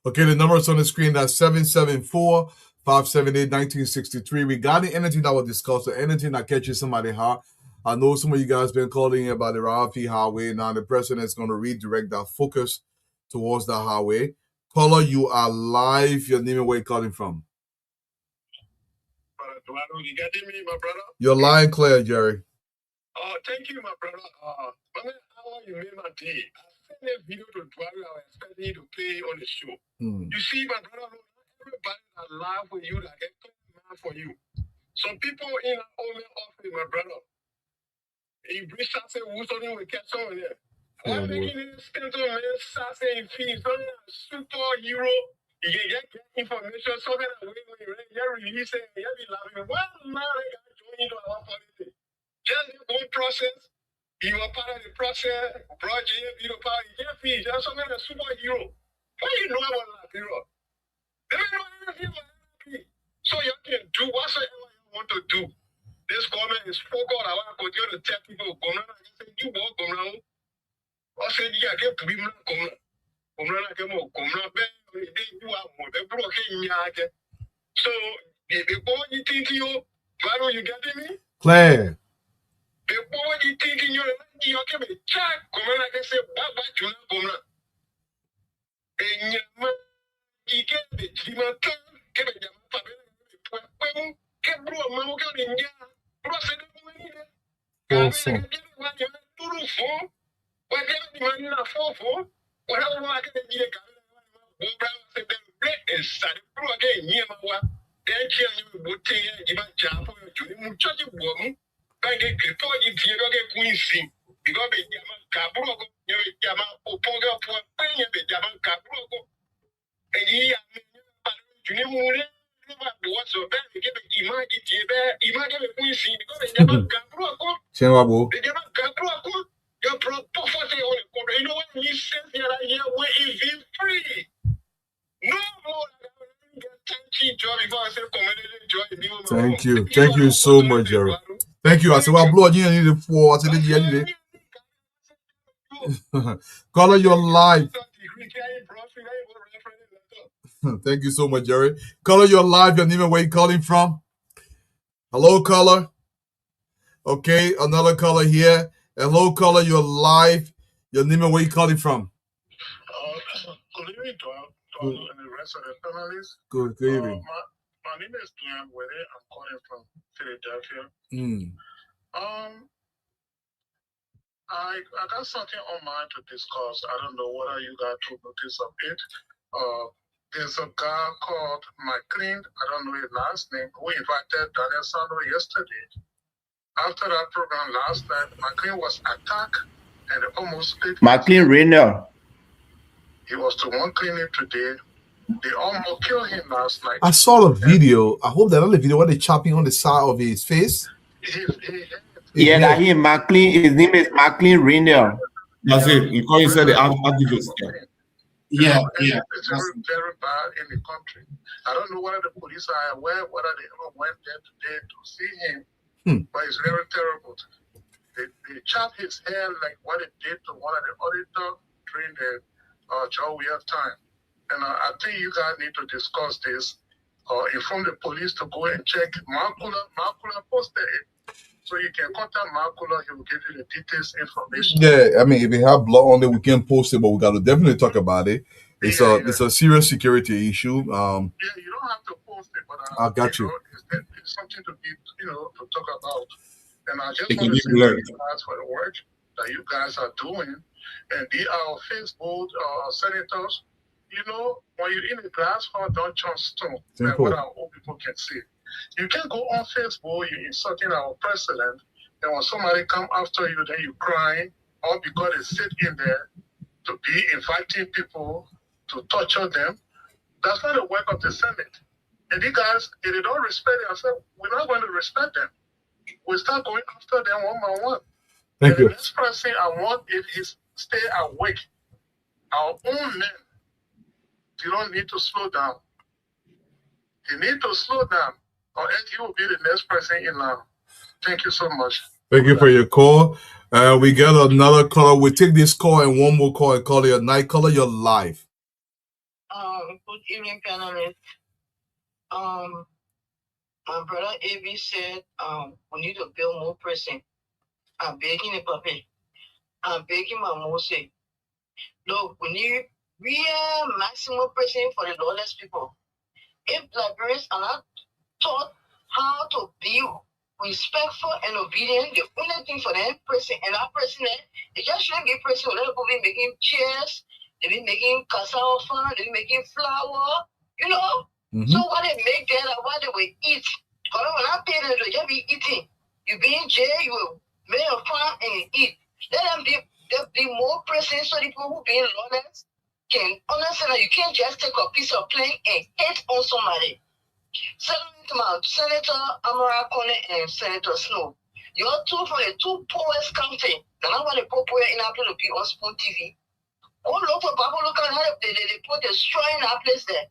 Okay, the number is on the screen. That's 774-578-1963. Regarding anything that was discussed or anything that catches somebody hot, I know some of you guys been calling about the Rafi Highway. Now the president is going to redirect that focus towards the highway. Caller, you are live. Your name and where you're calling from. You getting me, my brother? You're lying clear, Jerry. Thank you, my brother. How you made my day. I sent a video to Dwari. I was expecting you to play on the show. You see, my brother, everybody that laugh with you, that get mad for you. Some people in our own office, my brother. You bring something who's only with catch on there. I'm making it stand on man, something fees, something superhero. You can get information, something that when you release it, you be laughing. Why now they got join into our politics? Just the whole process. You are part of the process, project, you know, part of the fees. That's something that's superhero. How you know about that, hero? They don't know anything about that. So you can do whatsoever you want to do. This government is focused on how to continue to tell people, come on, you walk, come on. I said, yeah, get to be come on. Come on, so before you think you, why don't you get me? Claire. Before you think you can be check, come on, I can say, what you know, come on. And you get the Jima Kan, get a Jama, get bro, Mamma, get in here, process the money. Awesome. Chenwabo. You know what he says here? Where is he free? No more. Thank you so much, Jerry. Thank you. I said, well, blood, you need it for. I said, you need it. Color your life. Thank you so much, Jerry. Color your life, your name and where you calling from. Hello, color. Okay, another color here. Hello, color your life, your name and where you calling from. Good evening to all and the rest of the panelists. Good evening. My name is Duan Wede. I'm calling from Philadelphia. I got something on mind to discuss. I don't know whether you got to notice of it. There's a guy called McLean, I don't know his last name, who invited Daniel Sando yesterday. After that program last night, McLean was attacked and almost killed. McLean Rainer. He was to one clinic today. They almost killed him last night. I saw the video. I hope that other video where they chopping on the side of his face. Yeah, that he McLean. His name is McLean Rainer. That's it. You call yourself the activist. Yeah. It's very bad in the country. I don't know whether the police are aware, whether they ever went there today to see him, but it's very terrible. They chopped his hair like what they did to one of the auditors during the Joe Weir time. And I think you guys need to discuss this or inform the police to go and check. Markula posted it. So you can contact Markula, he will give you the details information. Yeah, I mean, if we have blood on it, we can post it, but we got to definitely talk about it. It's a serious security issue. You don't have to post it, but I got you. It's something to be, to talk about. And I just want to say thank you guys for the work that you guys are doing. And be our Facebook senators. When you're in a glass hall, don't jump stone. Like what our old people can see. You can go on Facebook, you're insulting our president, and when somebody come after you, then you crying, all because they sit in there to be inviting people to torture them. That's not the work of the Senate. And you guys, if they don't respect it, I said, we're not going to respect them. We start going after them one by one. Thank you. The next person I want, if he stay awake, our own men, you don't need to slow down. You need to slow down, or else you will be the next person in line. Thank you so much. Thank you for your call. We got another caller. We take this call and one more call and call your night. Call your live. Good evening, panelists. My brother AB said we need to build more prison. I'm begging the puppy. I'm begging my Mose. Look, we need real maximum prison for the lawless people. If Liberians are not taught how to be respectful and obedient, the only thing for them, prison, and our president, they just shouldn't get prison. Let people be making chairs, they be making cassava, they be making flour, So what they make there, what they will eat. Because when I pay them, they just be eating. You be in jail, you will make a farm and you eat. Let them be more present so the people who be in lawless can understand that you can't just take a piece of plank and hit on somebody. Senator Amara Kone and Senator Snow, you're two from the two poorest county. The number of people in our place to be on Spoon TV. All over Papa, look at how they put a straw in our place there.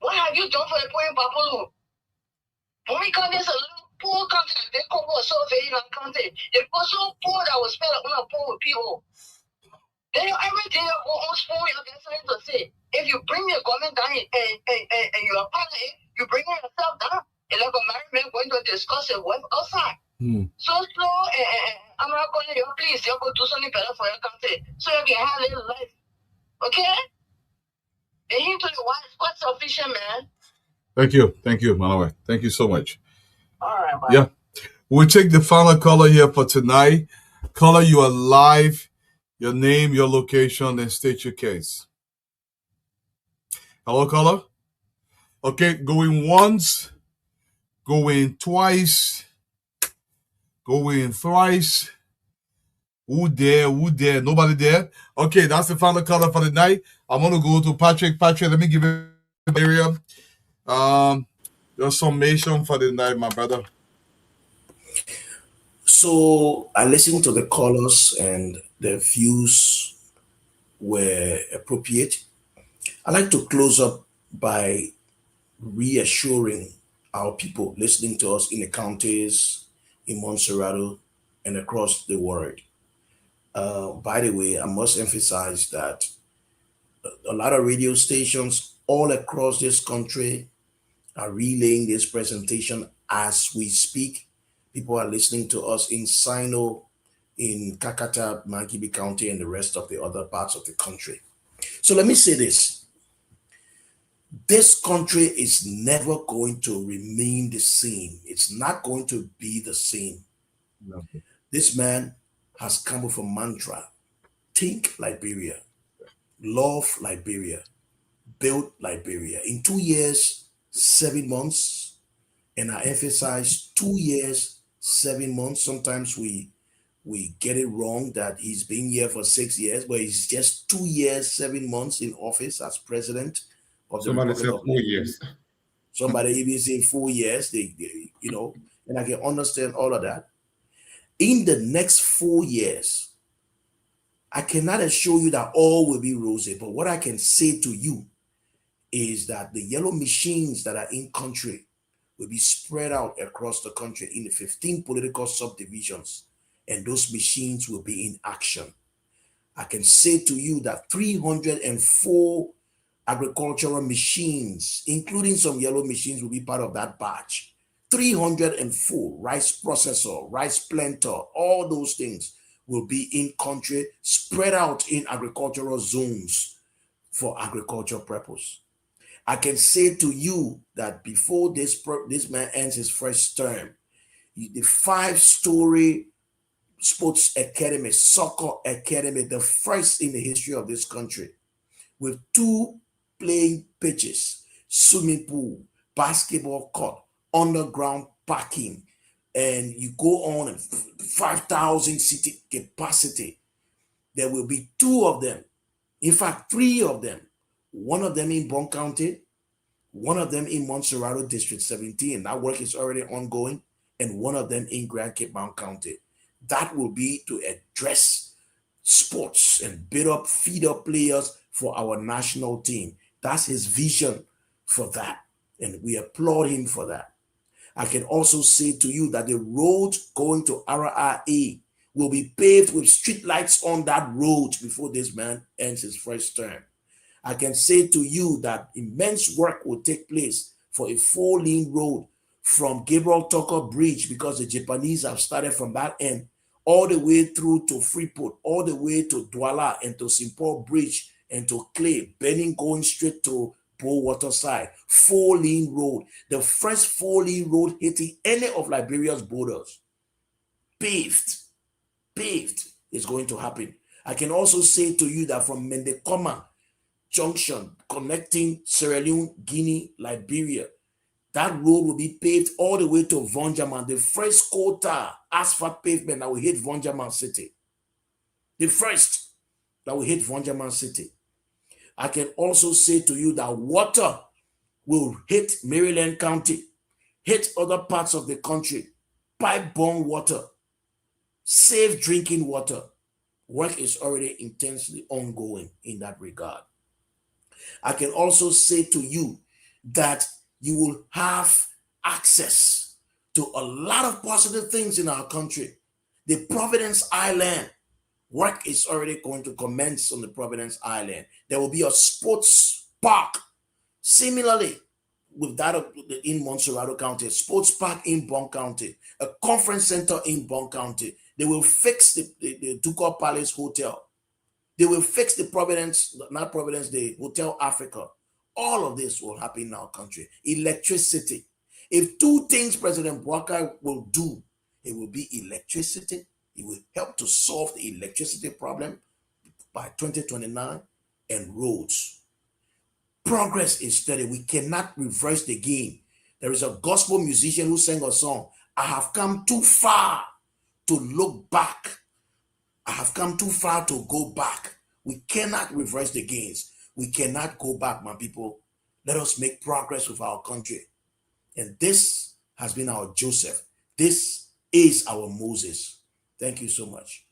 What have you done for the poor Papa? When we come, there's a little poor country, they come over so very long country. They go so poor that was spent on a poor with people. Then every day you go on school, you get something to say. If you bring your government down and you're part of it, you bring yourself down. And like a married man going to discuss it with outside. So slow, I'm not going to you, please, you go do something better for your country so you can have a little life. Okay? The hint to the wife is quite sufficient, man. Thank you, Manoe. Thank you so much. All right, bye. Yeah, we'll take the final caller here for tonight. Caller, you are live. Your name, your location, and state your case. Hello, caller. Okay, going once, going twice, going thrice. Who there? Nobody there? Okay, that's the final caller for the night. I'm going to go to Patrick. Patrick, let me give you the area. Your summation for the night, my brother. So I listened to the callers and their views were appropriate. I'd like to close up by reassuring our people listening to us in the counties, in Montserrat, and across the world. By the way, I must emphasize that a lot of radio stations all across this country are relaying this presentation as we speak. People are listening to us in Sino, in Kakata, Mankibi County, and the rest of the other parts of the country. So let me say this. This country is never going to remain the same. It's not going to be the same. No. This man has come with a mantra. Think Liberia. Love Liberia. Build Liberia. In 2 years, 7 months, and I emphasize 2 years, 7 months. Sometimes we get it wrong that he's been here for 6 years, but he's just 2 years, 7 months in office as president of the Somebody Republic said of 4 Liberia. years. Somebody even say 4 years, they and I can understand all of that. In the next 4 years, I cannot assure you that all will be rosy, but what I can say to you is that the yellow machines that are in country will be spread out across the country in the 15 political subdivisions, and those machines will be in action. I can say to you that 304 agricultural machines, including some yellow machines, will be part of that batch. 304 rice processor, rice planter, all those things will be in country, spread out in agricultural zones for agricultural purpose. I can say to you that before this man ends his first term, the 5-story sports academy, soccer academy, the first in the history of this country, with 2 playing pitches, swimming pool, basketball court, underground parking, and you go on and 5,000 seating capacity. There will be 2 of them. In fact, 3 of them. One of them in Bon County, one of them in Montserrat District 17. That work is already ongoing, and one of them in Grand Cape Mount County. That will be to address sports and feed up players for our national team. That's his vision for that, and we applaud him for that. I can also say to you that the road going to RRA will be paved with street lights on that road before this man ends his first term. I can say to you that immense work will take place for a 4-lane road from Gabriel Tucker Bridge, because the Japanese have started from that end, all the way through to Freeport, all the way to Douala and to St. Paul Bridge and to Clay, Benin going straight to Bowater side. 4-lane road, the first 4-lane road hitting any of Liberia's borders. Paved is going to happen. I can also say to you that from Mendekoma Junction connecting Sierra Leone, Guinea, Liberia, that road will be paved all the way to Vonjaman, the first quota asphalt pavement that will hit Vonjaman City. The first that will hit Vonjaman City. I can also say to you that water will hit Maryland County, hit other parts of the country, pipe-borne water, safe drinking water. Work is already intensely ongoing in that regard. I can also say to you that you will have access to a lot of positive things in our country. The Providence Island, work is already going to commence on the Providence Island. There will be a sports park. Similarly, with that in Montserrado County, a sports park in Bond County, a conference center in Bond County. They will fix the Ducal Palace Hotel. They will fix the Providence, not Providence, the Hotel Africa. All of this will happen in our country. Electricity. If two things President Walker will do, it will be electricity. It will help to solve the electricity problem by 2029, and roads. Progress is steady. We cannot reverse the game. There is a gospel musician who sang a song, I have come too far to look back. I have come too far to go back. We cannot reverse the gains. We cannot go back, my people. Let us make progress with our country. And this has been our Joseph. This is our Moses. Thank you so much.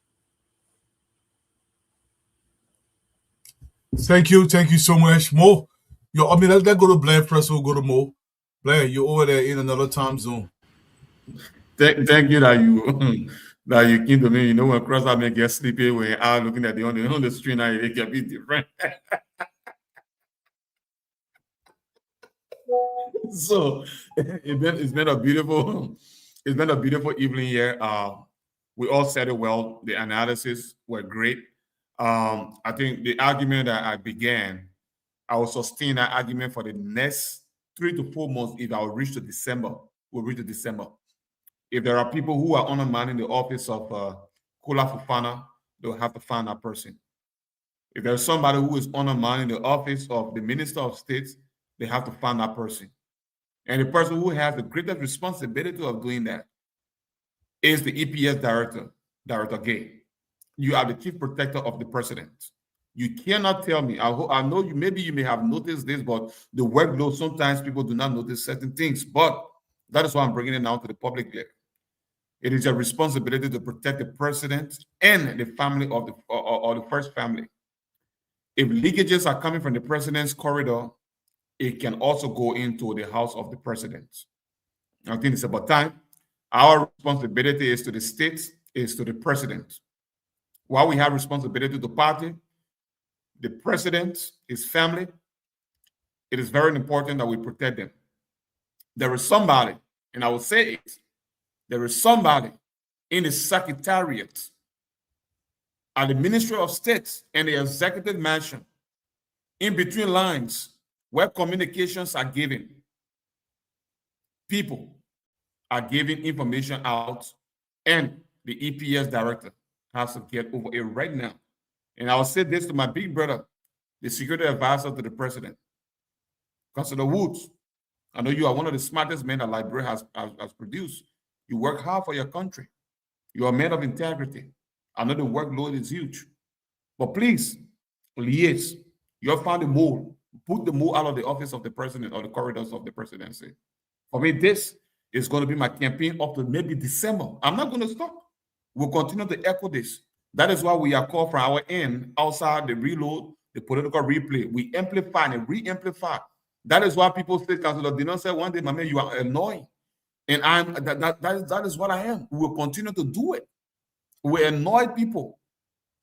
Thank you so much, Mo. Yo, I mean, let's go to Blair first. We'll go to Mo. Blair, you're over there in another time zone. Thank you that you that you came to me. You know, when CrossReloaded get sleepy, when I'm looking at on the screen, now it can be different. So it's been a beautiful evening here. We all said it well. The analysis were great. I think the argument that I began, I will sustain that argument for the next 3 to 4 months. If I will reach to December, we'll reach to December. If there are people who are undermining the office of Kula Fufana, they'll have to find that person. If there's somebody who is undermining the office of the Minister of State, they have to find that person. And the person who has the greatest responsibility of doing that is the EPS director, Director Gay. You are the chief protector of the president. You cannot tell me, I know you, maybe you may have noticed this, but the workload, sometimes people do not notice certain things, but that is why I'm bringing it now to the public there. It is your responsibility to protect the president and the family of the, or the first family. If leakages are coming from the president's corridor, it can also go into the house of the president. I think it's about time. Our responsibility is to the states, is to the president. While we have responsibility to the party, the president, his family, it is very important that we protect them. There is somebody, and I will say it, there is somebody in the secretariat at the Ministry of State and the Executive Mansion, in between lines, where communications are given. People are giving information out, and the EPS director has to get over it right now. And I'll say this to my big brother, the security advisor to the president. Councilor Woods, I know you are one of the smartest men that Library has produced. You work hard for your country. You are a man of integrity. I know the workload is huge. But please, liaise. You have found a mole. Put the mole out of the office of the president or the corridors of the presidency. For me, this is going to be my campaign up to maybe December. I'm not going to stop. We'll continue to echo this. That is why we are called from our end, outside the reload, the political replay. We amplify and re-amplify. That is why people say, Councilor Dinon said one day, my man, you are annoying. And that is what I am. We will continue to do it. We annoy people.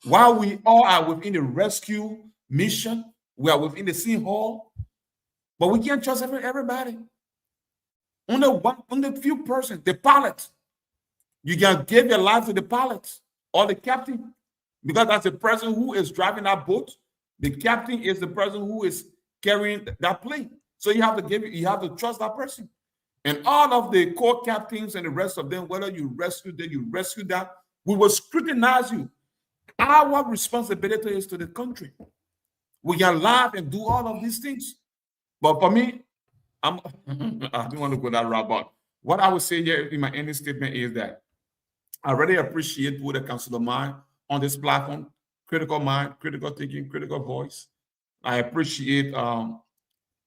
While we all are within the rescue mission, we are within the scene hall, but we can't trust everybody. Only few persons, the pilot. You can give your life to the pilot or the captain, because that's the person who is driving that boat. The captain is the person who is carrying that plane. So you have to trust that person. And all of the core captains and the rest of them, whether you rescue them, you rescue that, we will scrutinize you. Our responsibility is to the country. We can laugh and do all of these things. But for me, I don't want to go that route. But what I would say here in my ending statement is that I really appreciate who the Councilor Mind on this platform, critical mind, critical thinking, critical voice. I appreciate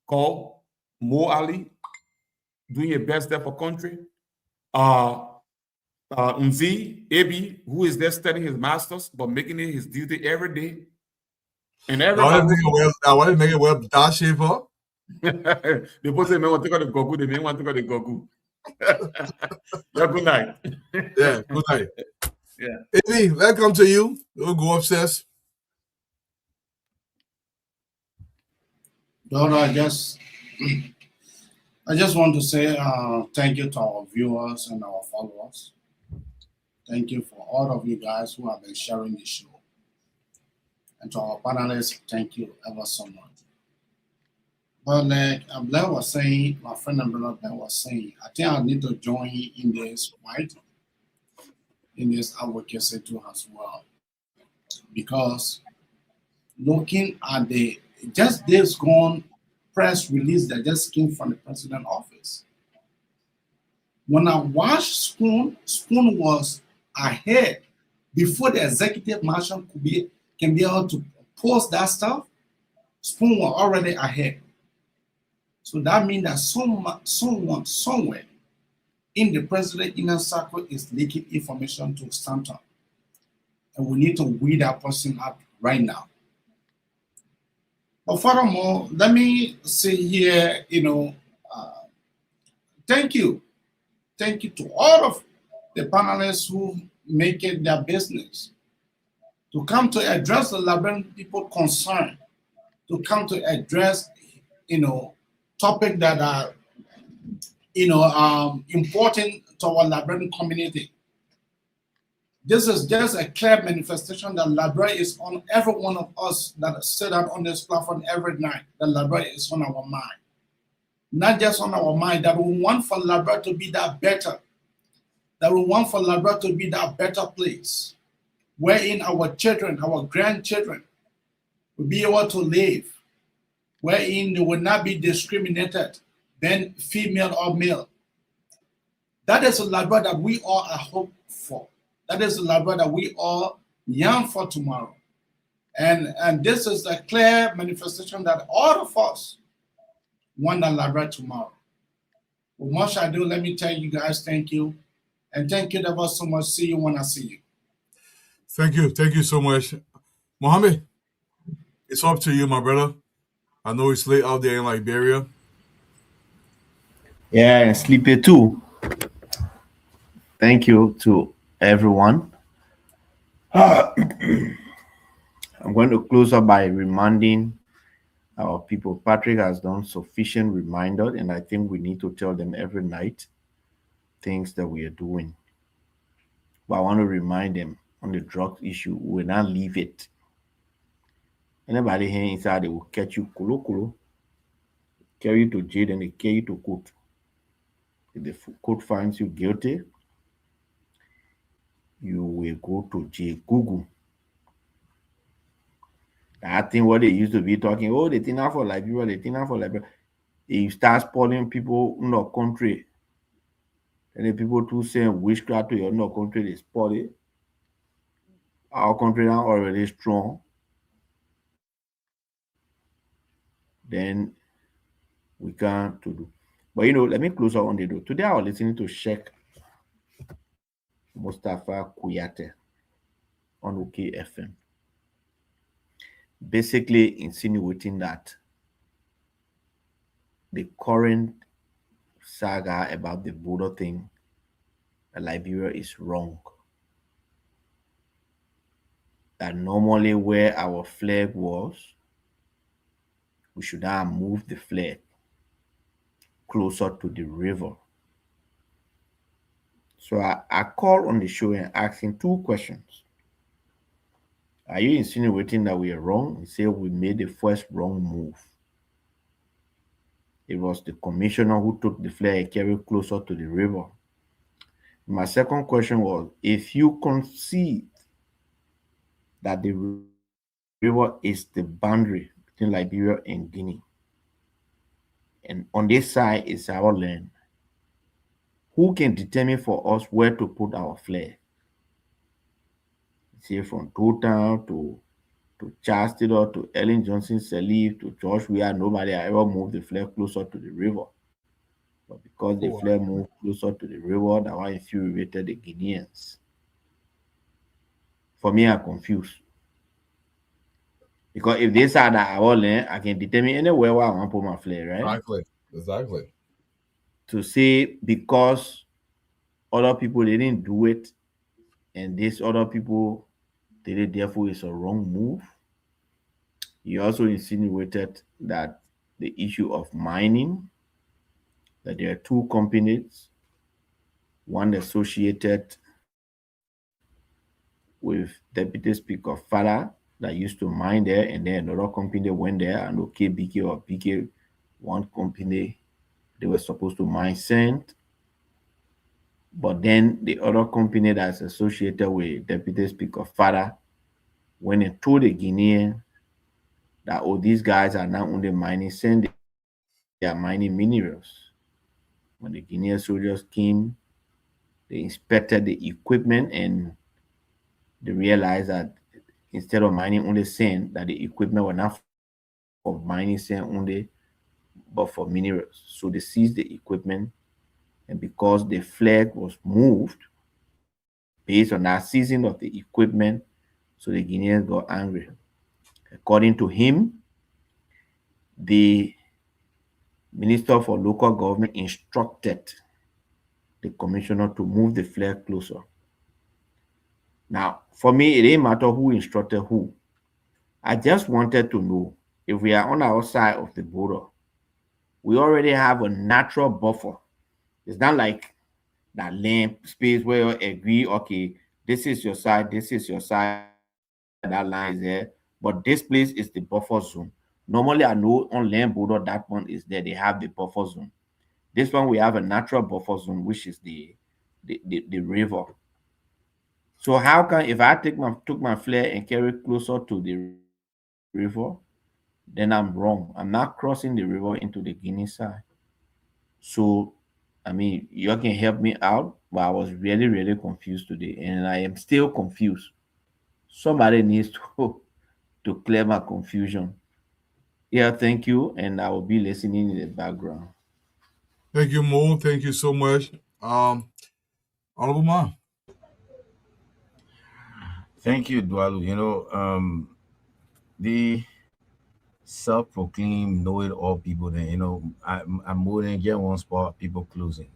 Cole, Mo Ali, doing your best there for country. Nzi, Abi, who is there studying his master's, but making it his duty every day. And everybody. I want to make it well, Dashiva. The person may want to go to Goku, they may want to go to Goku. Yeah, good night. Yeah, good night. Yeah. Amy, welcome to you. We'll go upstairs. Lord, I just want to say thank you to our viewers and our followers. Thank you for all of you guys who have been sharing the show. And to our panelists, thank you ever so much. But like Blair was saying, my friend and brother Blair was saying, I think I need to join in this fight, in this advocacy too as well. Because looking at the just days gone press release that just came from the president office. When I watched Spoon was ahead before the executive marshal can be able to post that stuff. Spoon was already ahead. So that means that someone somewhere in the president inner circle is leaking information to Stanton. And we need to weed that person out right now. But furthermore, let me say here, thank you. Thank you to all of the panelists who make it their business to come to address the Liberian people concerned, to come to address, topics that are, important to our Liberian community. This is just a clear manifestation that Liberia is on every one of us that sit out on this platform every night. That Liberia is on our mind. Not just on our mind, that we want for Liberia to be that better. That we want for Liberia to be that better place, wherein our children, our grandchildren will be able to live, wherein they will not be discriminated, then female or male. That is a Liberia that we all are hope for. That is the Liberia that we all yearn for tomorrow. And this is a clear manifestation that all of us want that Liberia tomorrow. With much ado, let me tell you guys thank you. And thank you ever so much. See you when I see you. Thank you. Thank you so much. Mohammed, it's up to you, my brother. I know it's late out there in Liberia. Yeah, and sleepy too. Thank you to everyone. I'm going to close up by reminding our people. Patrick has done sufficient reminder, and I think we need to tell them every night things that we are doing. But I want to remind them on the drug issue, we will not leave it. Anybody here inside, they will catch you, kulo, carry you to jail, and they carry you to court. If the court finds you guilty, you will go to jail. Google. I think what they used to be talking, oh, they think now for Liberia, they think now for Liberia. If you start spoiling people in our country, and the people too saying witchcraft to your country, they spoil it. Our country now already strong. Then we can't to do. But let me close out on the door. Today I was listening to Sheikh Mustafa Kuyate on OKFM. Basically insinuating that the current saga about the border thing, Liberia is wrong. That normally where our flag was, we should have moved the flag closer to the river. So I called on the show and asking two questions. Are you insinuating that we are wrong? He said we made the first wrong move. It was the commissioner who took the flag and carried it closer to the river. My second question was, if you concede that the river is the boundary between Liberia and Guinea, and on this side is our land, who can determine for us where to put our flag? Say from Town to Chastity to Ellen Johnson Sirleaf to George Weah, nobody ever moved the flag closer to the river. But because the flag moved closer to the river, that one infuriated the Guineans. For me, I'm confused. Because if they say that I will learn, I can determine anywhere where I want to put my flag, right? Exactly. To say because other people they didn't do it and these other people did it, therefore it's a wrong move. He also insinuated that the issue of mining, that there are two companies, one associated with Deputy Speaker Fada that used to mine there, and then another company went there, and okay, BK or BK, one company, they were supposed to mine sand, but then the other company that's associated with Deputy Speaker Fada went and told the Guinean that, oh, these guys are not only mining sand, they are mining minerals. When the Guinean soldiers came, they inspected the equipment and they realized that instead of mining only sand, that the equipment were not for mining sand only, but for minerals. So they seized the equipment, and because the flag was moved based on that seizing of the equipment, so the Guineans got angry. According to him, the Minister for Local Government instructed the commissioner to move the flag closer. Now, for me, it didn't matter who instructed who. I just wanted to know if we are on our side of the border, we already have a natural buffer. It's not like that land space where you agree, okay, this is your side, this is your side, that line is there, but this place is the buffer zone. Normally, I know on land border, that one is there, they have the buffer zone. This one, we have a natural buffer zone, which is the river. So how can if I took my flare and carry it closer to the river, then I'm wrong. I'm not crossing the river into the Guinea side. So I mean, you can help me out, but I was really, really confused today, and I am still confused. Somebody needs to to clear my confusion. Yeah, thank you, and I will be listening in the background. Thank you, Mo. Thank you so much. Honorable Ma. Thank you, Dwalu. The self-proclaimed know-it-all people. Then I'm more than get one spot. People closing.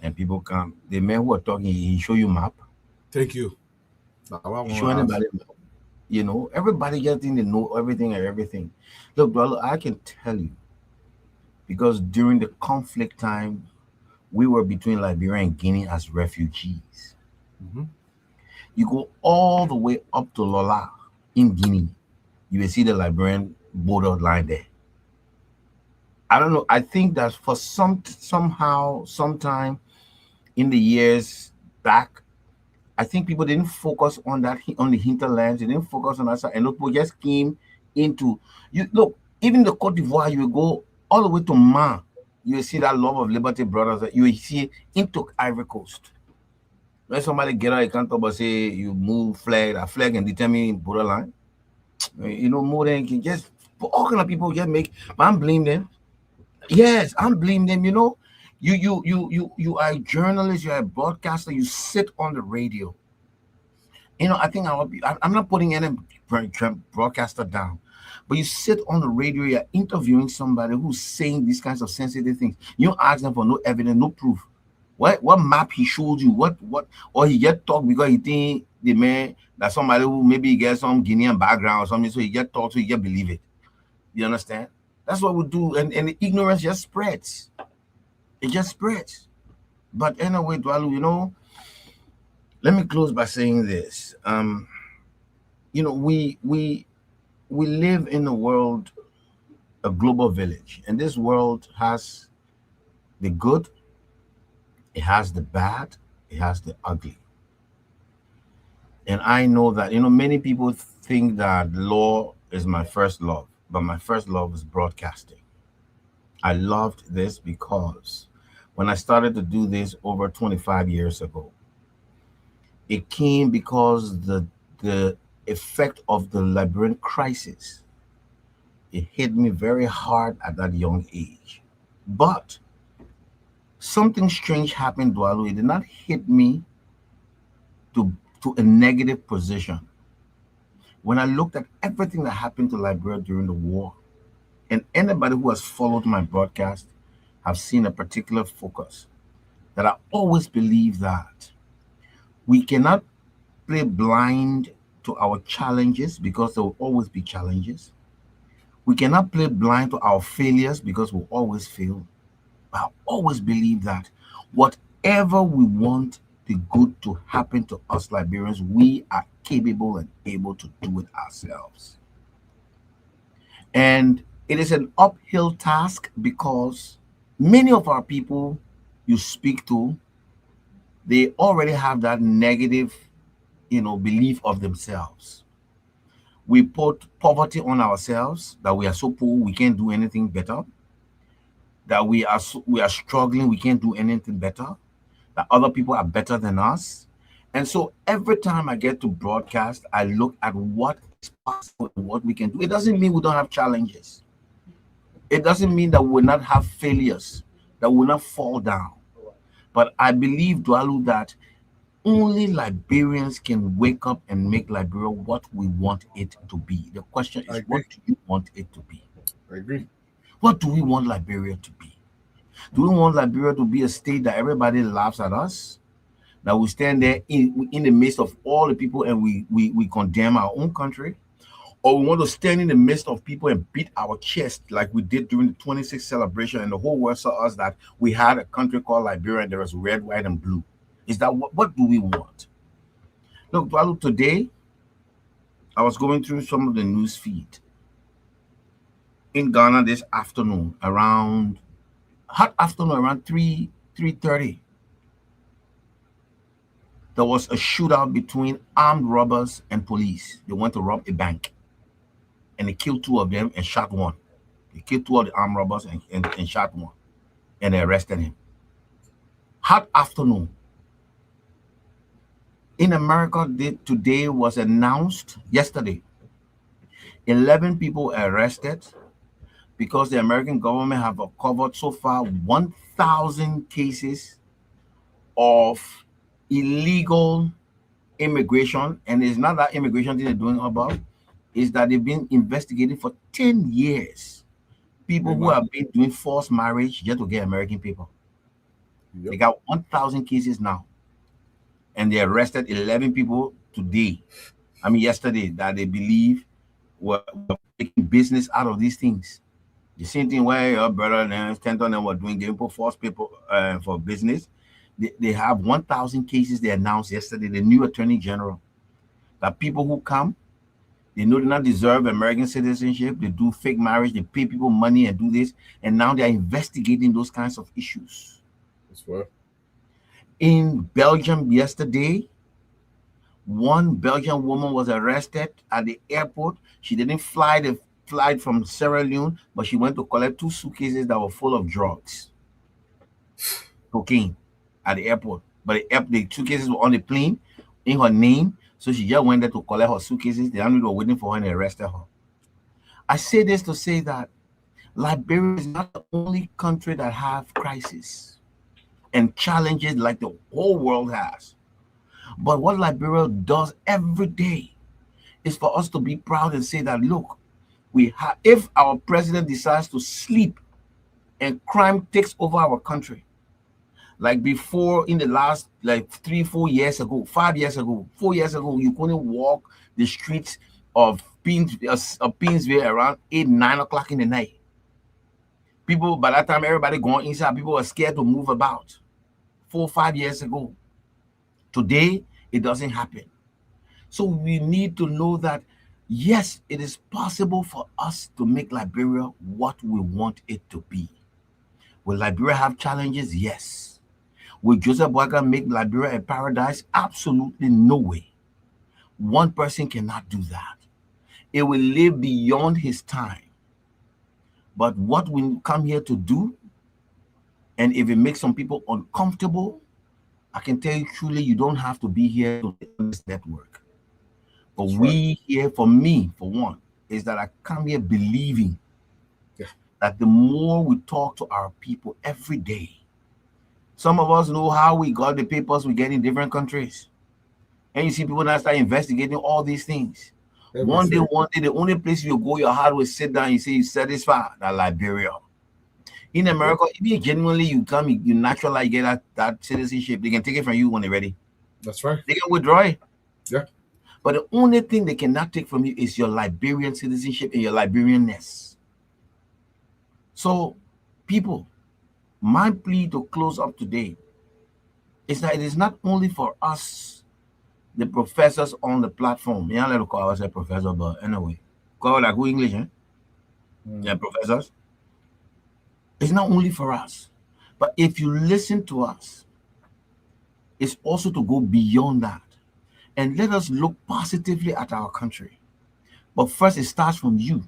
And people come. The man who are talking, he show you map. Thank you. Now, I He want show to ask. anybody map. Everybody getting to know everything and everything. Look, Dwalu, I can tell you because during the conflict time, we were between Liberia and Guinea as refugees. Mm-hmm. You go all the way up to Lola in Guinea, you will see the Liberian border line there. I don't know. I think that for sometime in the years back, I think people didn't focus on that on the hinterlands. They didn't focus on that side, and look, people just came into you. Look, even the Cote d'Ivoire, you will go all the way to Ma. You will see that Love of Liberty brothers. You will see into Ivory Coast. When somebody get out, you can't talk about say you move flag. A flag can determine borderline. More than can just all kind of people just make. But I'm blame them. Yes, I'm blame them. You are a journalist. You are a broadcaster. You sit on the radio. I think I'm not putting any broadcaster down, but you sit on the radio. You're interviewing somebody who's saying these kinds of sensitive things. You ask them for no evidence, no proof. What map he showed you? What or he get talk because he think the man that somebody who maybe get some Guinean background or something, so he get talk, so he get believe it. You understand? That's what we do, and the ignorance just spreads. It just spreads. But anyway, Dwalu, let me close by saying this. We live in a world, a global village, and this world has the good, it has the bad, it has the ugly. And I know that, many people think that law is my first love, but my first love is broadcasting. I loved this because when I started to do this over 25 years ago, it came because the effect of the Liberian crisis, it hit me very hard at that young age. But something strange happened, Dwalu. It did not hit me to a negative position. When I looked at everything that happened to Liberia during the war, and anybody who has followed my broadcast have seen a particular focus, that I always believe that we cannot play blind to our challenges because there will always be challenges. We cannot play blind to our failures because we'll always fail. I always believe that whatever we want the good to happen to us Liberians, we are capable and able to do it ourselves. And it is an uphill task because many of our people you speak to, they already have that negative, belief of themselves. We put poverty on ourselves, that we are so poor we can't do anything better, that we are struggling, we can't do anything better, that other people are better than us. And so every time I get to broadcast, I look at what is possible and what we can do. It doesn't mean we don't have challenges. It doesn't mean that we will not have failures, that we will not fall down. But I believe, Dwalu, that only Liberians can wake up and make Liberia what we want it to be. The question is, what do you want it to be? I agree. What do we want Liberia to be? Do we want Liberia to be a state that everybody laughs at us? That we stand there in the midst of all the people and we condemn our own country? Or we want to stand in the midst of people and beat our chest like we did during the 26th celebration, and the whole world saw us that we had a country called Liberia and there was red, white, and blue? Is that what do we want? Look, Dwalu, today I was going through some of the news feed in Ghana this afternoon, around hot afternoon, around 3:30. There was a shootout between armed robbers and police. They went to rob a bank and they killed two of them and shot one. They killed two of the armed robbers and shot one, and they arrested him. Hot afternoon. In America, today was announced yesterday. 11 people arrested because the American government have covered so far 1,000 cases of illegal immigration. And it's not that immigration thing they're doing about, is that they've been investigating for 10 years people who have been doing forced marriage just to get American people. They got 1,000 cases now, and they arrested 11 people today. Yesterday, that they believe were making business out of these things. The same thing where your brother and Stanton and were doing, giving people false people for business. They have 1,000 cases they announced yesterday, the new attorney general, that people who come, they know they not deserve American citizenship, they do fake marriage, they pay people money and do this, and now they're investigating those kinds of issues. That's right. In Belgium yesterday, one Belgian woman was arrested at the airport. She didn't fly the flight from Sierra Leone, but she went to collect 2 suitcases that were full of drugs, cocaine, at the airport. But the suitcases were on the plane in her name, so she just went there to collect her suitcases. The army were waiting for her and arrested her. I say this to say that Liberia is not the only country that have crisis and challenges like the whole world has. But what Liberia does every day is for us to be proud and say that, look, if our president decides to sleep and crime takes over our country, like before, in the last 3-4 years ago, 5 years ago, 4 years ago, you couldn't walk the streets of Pinsville around 8-9 o'clock in the night. People, by that time, everybody going inside, people were scared to move about. 4-5 years ago. Today, it doesn't happen. So we need to know that, yes, it is possible for us to make Liberia what we want it to be. Will Liberia have challenges? Yes. Will Joseph Boyka make Liberia a paradise? Absolutely no way. One person cannot do that. It will live beyond his time. But what we come here to do, and if it makes some people uncomfortable, I can tell you truly, you don't have to be here to this network. But we here, for me, for one, is that I come here believing that the more we talk to our people every day, some of us know how we got the papers we get in different countries. And you see people now start investigating all these things. One day, Everything. the only place you go, your heart will sit down. You say you satisfied. That Liberia. In Yep. America, if you genuinely you come, you naturally get that citizenship. They can take it from you when they're ready. That's right. They can withdraw it. Yeah. But the only thing they cannot take from you is your Liberian citizenship and your Liberianness. So, people, my plea to close up today is that it is not only for us, the professors on the platform. Yeah, let call us a professor, but anyway, call like who English, eh? Yeah, professors. It's not only for us, but if you listen to us, it's also to go beyond that and let us look positively at our country. But first, it starts from you.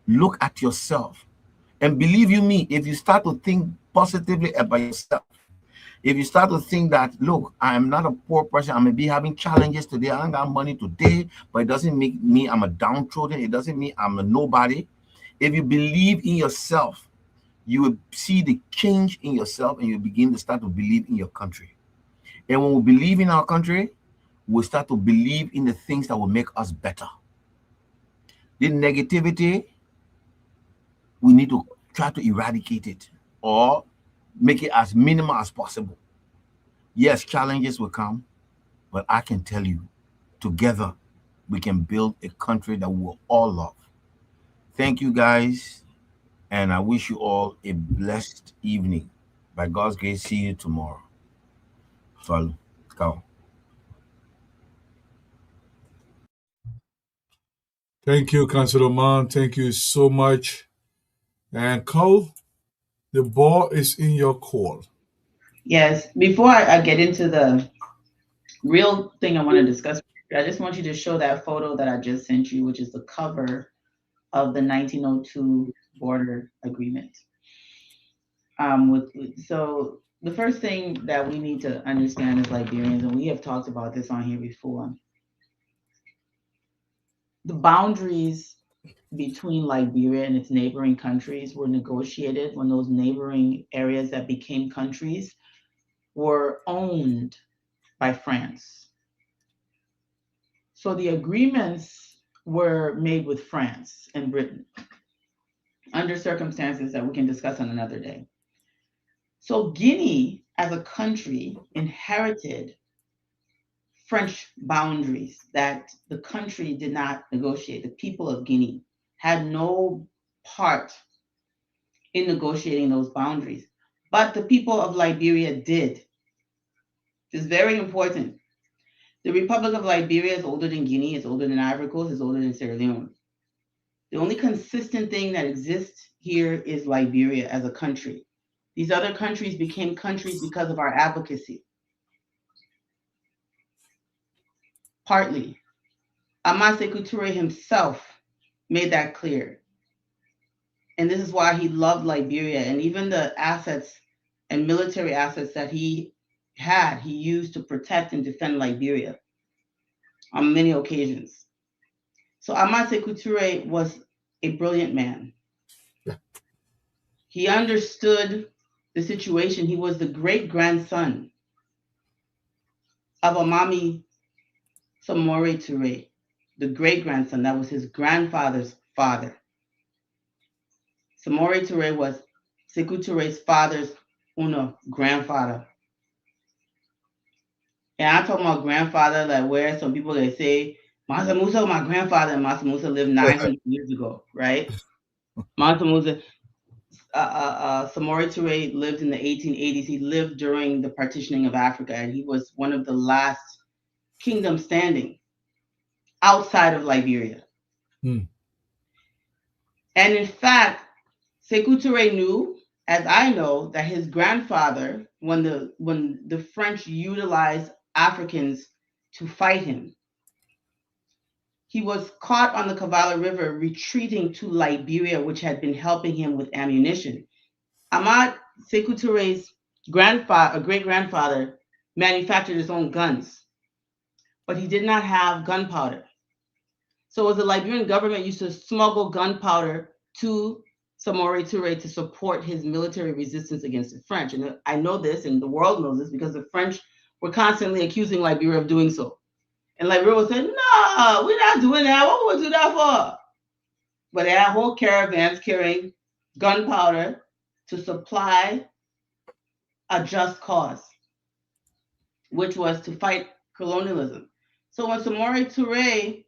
Look at yourself. And believe you me, if you start to think positively about yourself, if you start to think that, look, I am not a poor person, I may be having challenges today, I don't got money today, but it doesn't make me I'm a downtrodden, it doesn't mean I'm a nobody. If you believe in yourself, you will see the change in yourself and you begin to start to believe in your country. And when we believe in our country, we'll start to believe in the things that will make us better. The negativity, we need to try to eradicate it or make it as minimal as possible. Yes, challenges will come, but I can tell you, together, we can build a country that we'll all love. Thank you, guys, and I wish you all a blessed evening. By God's grace, see you tomorrow. Follow. Go. Thank you, Councilor Man. Thank you so much. And Cole, the ball is in your court. Yes. Before I get into the real thing I want to discuss, I just want you to show that photo that I just sent you, which is the cover of the 1902 border agreement. So the first thing that we need to understand as Liberians, and we have talked about this on here before, the boundaries between Liberia and its neighboring countries were negotiated when those neighboring areas that became countries were owned by France. So the agreements were made with France and Britain under circumstances that we can discuss on another day. So Guinea, as a country, inherited French boundaries that the country did not negotiate. The people of Guinea had no part in negotiating those boundaries, but the people of Liberia did. It's very important. The Republic of Liberia is older than Guinea, it's older than Ivory Coast, it's older than Sierra Leone. The only consistent thing that exists here is Liberia as a country. These other countries became countries because of our advocacy. Partly. Amase Couture himself made that clear. And this is why he loved Liberia. And even the assets and military assets that he had, he used to protect and defend Liberia on many occasions. So Amase Couture was a brilliant man. He understood the situation. He was the great grandson of Amami Samori Toure, the great grandson. That was his grandfather's father. Samori Toure was Sekou Toure's father's grandfather. And I'm talking about grandfather, like where some people they say, Mansa Musa, my grandfather, and Mansa Musa lived 900 years ago, right? Mansa Musa, Samori Toure lived in the 1880s. He lived during the partitioning of Africa, and he was one of the last kingdoms standing outside of Liberia. And in fact, Sekou Toure knew, as I know, that his grandfather, when the French utilized Africans to fight him, he was caught on the Kavala River retreating to Liberia, which had been helping him with ammunition. Ahmad Sekou Toure's great-grandfather manufactured his own guns, but he did not have gunpowder. So as the Liberian government used to smuggle gunpowder to Samori Toure to support his military resistance against the French. And I know this, and the world knows this, because the French were constantly accusing Liberia of doing so. And Liberia was saying, no, we're not doing that. What would we do that for? But they had whole caravans carrying gunpowder to supply a just cause, which was to fight colonialism. So when Samori Toure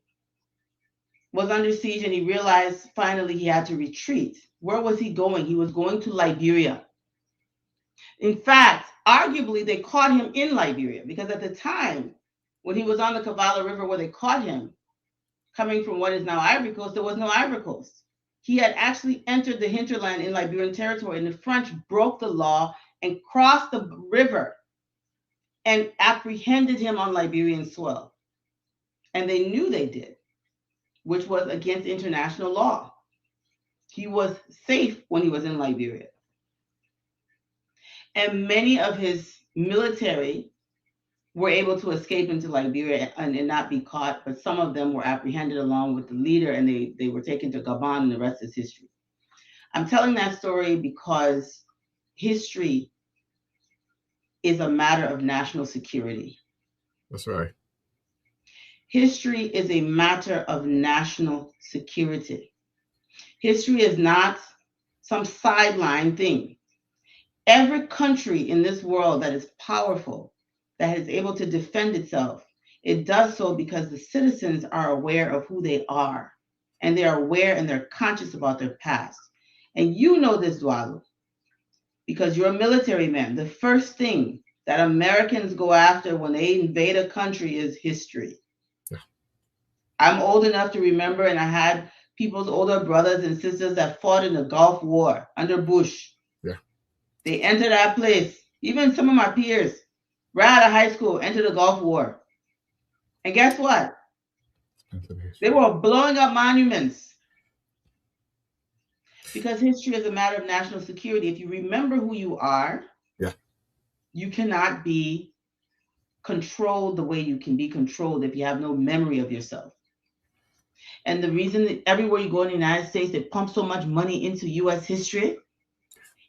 was under siege and he realized finally he had to retreat, where was he going? He was going to Liberia. In fact, arguably, they caught him in Liberia because at the time when he was on the Kavala River where they caught him, coming from what is now Ivory Coast, there was no Ivory Coast. He had actually entered the hinterland in Liberian territory, and the French broke the law and crossed the river and apprehended him on Liberian soil. And they knew they did, which was against international law. He was safe when he was in Liberia. And many of his military were able to escape into Liberia and not be caught, but some of them were apprehended along with the leader, and they were taken to Gabon, and the rest is history. I'm telling that story because history is a matter of national security. That's right. History is a matter of national security. History is not some sideline thing. Every country in this world that is powerful, that is able to defend itself, it does so because the citizens are aware of who they are, and they are aware and they're conscious about their past. And you know this, Dwalu, because you're a military man. The first thing that Americans go after when they invade a country is history. Yeah. I'm old enough to remember, and I had people's older brothers and sisters that fought in the Gulf War under Bush. Yeah. They entered that place. Even some of my peers, right out of high school, entered the Gulf War. And guess what? They were blowing up monuments. Because history is a matter of national security. If you remember who you are, yeah, you cannot be controlled the way you can be controlled if you have no memory of yourself. And the reason that everywhere you go in the United States, they pump so much money into U.S. history,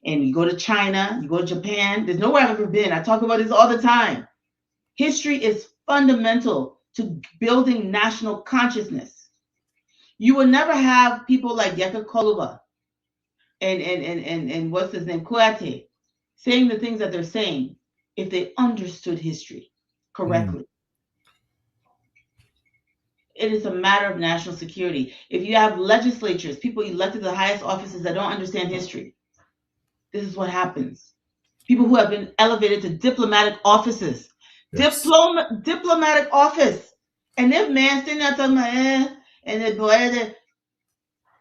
and you go to China, you go to Japan, there's nowhere I've ever been. I talk about this all the time. History is fundamental to building national consciousness. You will never have people like Yeka Koluba and what's his name, Kouate, saying the things that they're saying if they understood history correctly. It is a matter of national security. If you have legislatures, people elected to the highest offices that don't understand history, this is what happens. People who have been elevated to diplomatic offices, yes. Diplomatic office, and if man standing there talking about, and the boy,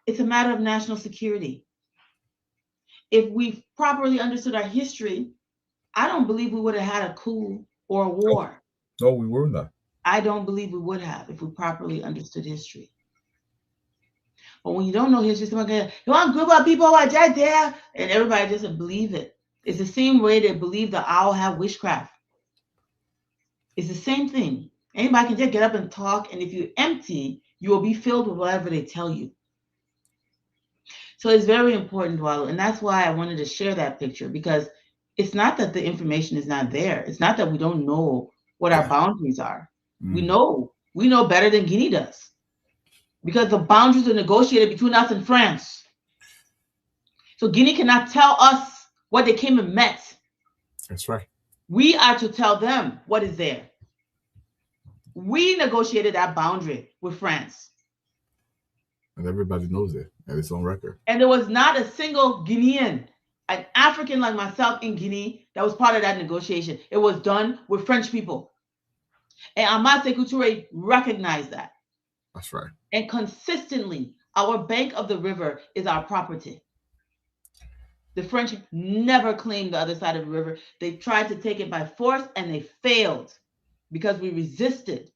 it's a matter of national security. If we properly understood our history, I don't believe we would have had a coup or a war. No, we were not. I don't believe we would have if we properly understood history. But when you don't know history, someone goes, you want a group of people who are right there, and everybody doesn't believe it. It's the same way they believe the owl have witchcraft. It's the same thing. Anybody can just get up and talk, and if you're empty, you will be filled with whatever they tell you. So it's very important, Dwalu, and that's why I wanted to share that picture, because it's not that the information is not there. It's not that we don't know what our boundaries are. We know better than Guinea does, because the boundaries are negotiated between us and France. So Guinea cannot tell us what they came and met. That's right. We are to tell them what is there. We negotiated that boundary with France. And everybody knows it, and it's on record. And there was not a single Guinean, an African like myself in Guinea, that was part of that negotiation. It was done with French people. And Ahmad Sékou Touré recognized that. That's right. And consistently, our bank of the river is our property. The French never claimed the other side of the river. They tried to take it by force, and they failed because we resisted.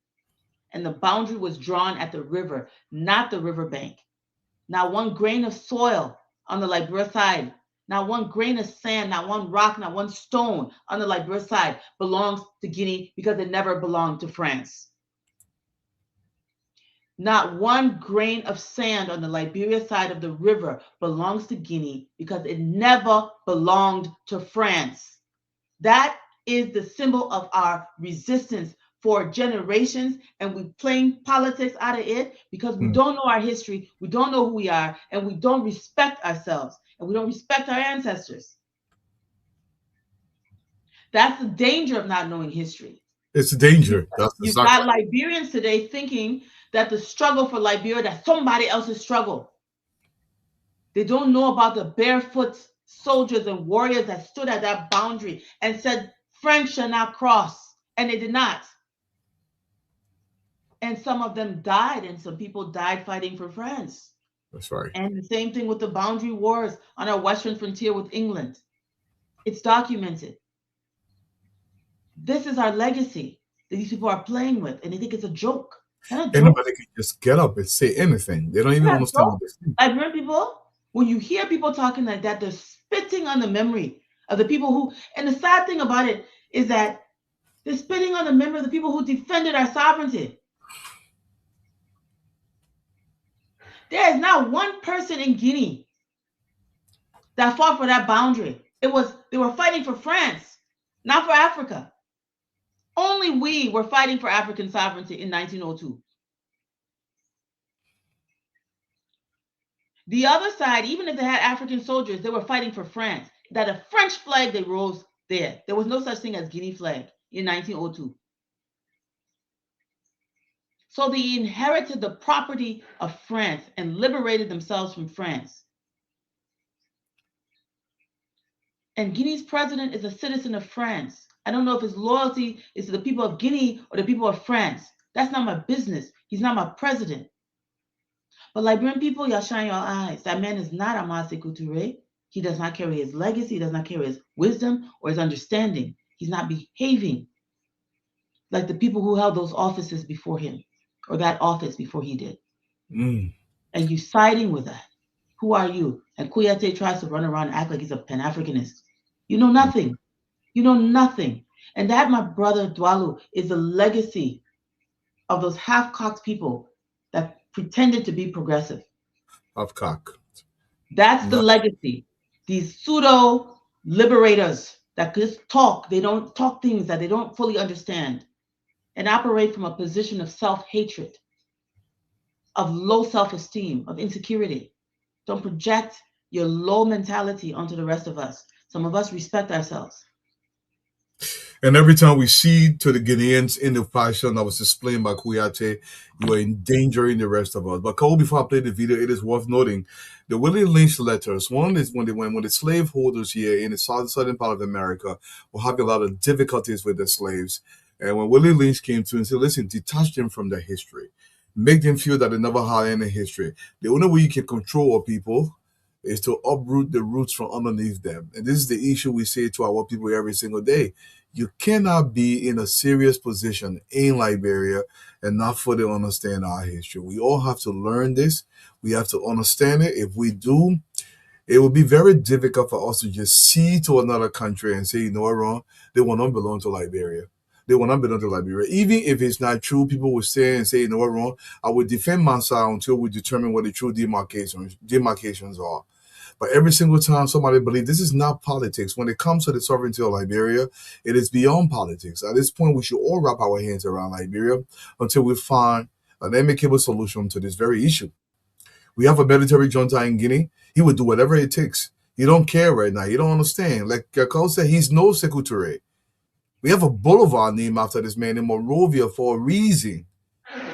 And the boundary was drawn at the river, not the riverbank. Not one grain of soil on the Liberia side, not one grain of sand, not one rock, not one stone on the Liberia side belongs to Guinea, because it never belonged to France. Not one grain of sand on the Liberia side of the river belongs to Guinea, because it never belonged to France. That is the symbol of our resistance for generations, and we playing politics out of it because we don't know our history, we don't know who we are, and we don't respect ourselves, and we don't respect our ancestors. That's the danger of not knowing history. It's a danger. That's You've exactly got Liberians today thinking that the struggle for Liberia, that's somebody else's struggle. They don't know about the barefoot soldiers and warriors that stood at that boundary and said, Frank shall not cross. And they did not. And some of them died, and some people died fighting for France. That's right. And the same thing with the boundary wars on our western frontier with England. It's documented. This is our legacy that these people are playing with, and they think it's a joke. Anybody can just get up and say anything. They don't even understand what they're saying. Liberian people, when you hear people talking like that, they're spitting on the memory of the people who, and the sad thing about it is that they're spitting on the memory of the people who defended our sovereignty. There is not one person in Guinea that fought for that boundary. They were fighting for France, not for Africa. Only we were fighting for African sovereignty in 1902. The other side, even if they had African soldiers, they were fighting for France. That a French flag, they rose there. There was no such thing as Guinea flag in 1902. So they inherited the property of France and liberated themselves from France. And Guinea's president is a citizen of France. I don't know if his loyalty is to the people of Guinea or the people of France. That's not my business. He's not my president. But Liberian people, y'all shine your eyes. That man is not Ahmad Sekou Touré. He does not carry his legacy. He does not carry his wisdom or his understanding. He's not behaving like the people who held those offices before him or that office before he did. And you siding with that. Who are you? And Kouyaté tries to run around and act like he's a Pan-Africanist. You know nothing. You know nothing. And that, my brother Dwalu, is the legacy of those half-cocked people that pretended to be progressive. Half-cocked. That's the legacy. These pseudo-liberators that just talk. They don't talk things that they don't fully understand and operate from a position of self-hatred, of low self-esteem, of insecurity. Don't project your low mentality onto the rest of us. Some of us respect ourselves. And every time we see to the Guineans in the fashion that was explained by Kouyaté, you are endangering the rest of us. But Cole, before I play the video, it is worth noting the Willie Lynch letters. One is when the slaveholders here in the southern part of America were having a lot of difficulties with their slaves. And when Willie Lynch came to and said, listen, detach them from their history. Make them feel that they never had any history. The only way you can control our people is to uproot the roots from underneath them. And this is the issue we say to our people every single day. You cannot be in a serious position in Liberia and not fully understand our history. We all have to learn this. We have to understand it. If we do, it will be very difficult for us to just see to another country and say, you know what, wrong? They will not belong to Liberia. They will not belong to Liberia. Even if it's not true, people will stay and say, you know what, wrong? I will defend Mansa until we determine what the true demarcations are. But every single time somebody believes this is not politics. When it comes to the sovereignty of Liberia, it is beyond politics. At this point, we should all wrap our hands around Liberia until we find an amicable solution to this very issue. We have a military junta in Guinea. He would do whatever it takes. He don't care right now. He don't understand. Like Carl said, he's no Sekou Touré. We have a boulevard named after this man in Monrovia for a reason.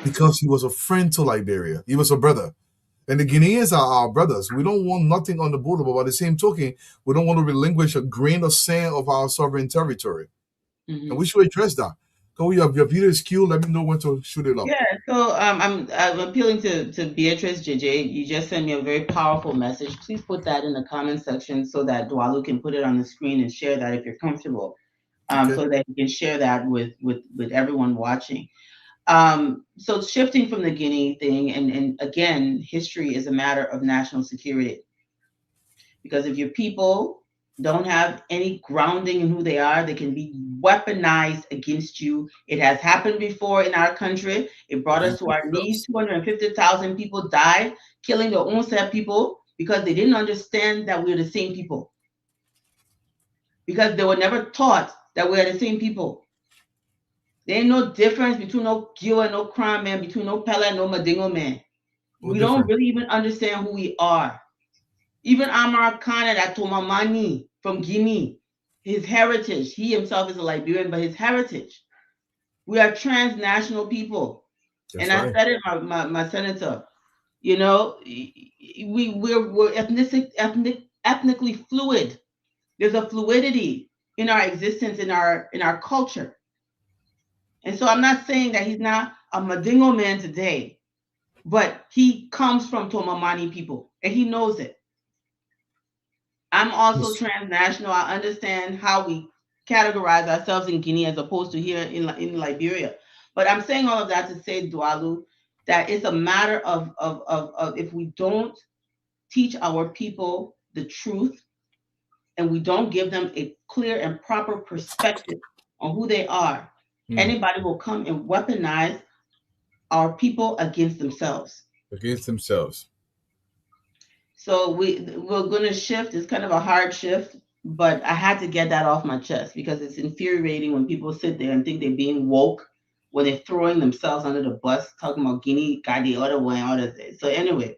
Because he was a friend to Liberia. He was a brother. And the Guineans are our brothers. We don't want nothing on the border, but by the same token, we don't want to relinquish a grain of sand of our sovereign territory. Mm-hmm. And we should address that. Go, your video is queued. Let me know when to shoot it up. Yeah, so I'm appealing to Beatrice JJ. You just sent me a very powerful message. Please put that in the comment section so that Dwalu can put it on the screen and share that if you're comfortable, so that you can share that with everyone watching. So shifting from the Guinea thing, and again, history is a matter of national security. Because if your people don't have any grounding in who they are, they can be weaponized against you. It has happened before in our country. It brought us to our knees. 250,000 people died, killing their own set of people because they didn't understand that we're the same people. Because they were never taught that we're the same people. There ain't no difference between no Gio and no crime man, between no Pella and no Madingo man. We don't really even understand who we are. Even Amar Khan and Atomamani from Guinea, his heritage, he himself is a Liberian, but his heritage. We are transnational people. That's And right. I said it, my senator, you know, we're ethnically fluid. There's a fluidity in our existence, in our culture. And so I'm not saying that he's not a Madingo man today, but he comes from Tomamani people and he knows it. I'm also transnational. I understand how we categorize ourselves in Guinea as opposed to here in Liberia. But I'm saying all of that to say, Dwalu, that it's a matter of if we don't teach our people the truth and we don't give them a clear and proper perspective on who they are, anybody will come and weaponize our people against themselves. Against themselves. So we're going to shift. It's kind of a hard shift, but I had to get that off my chest because it's infuriating when people sit there and think they're being woke when they're throwing themselves under the bus, talking about Guinea, God, the other way, all of this. So anyway,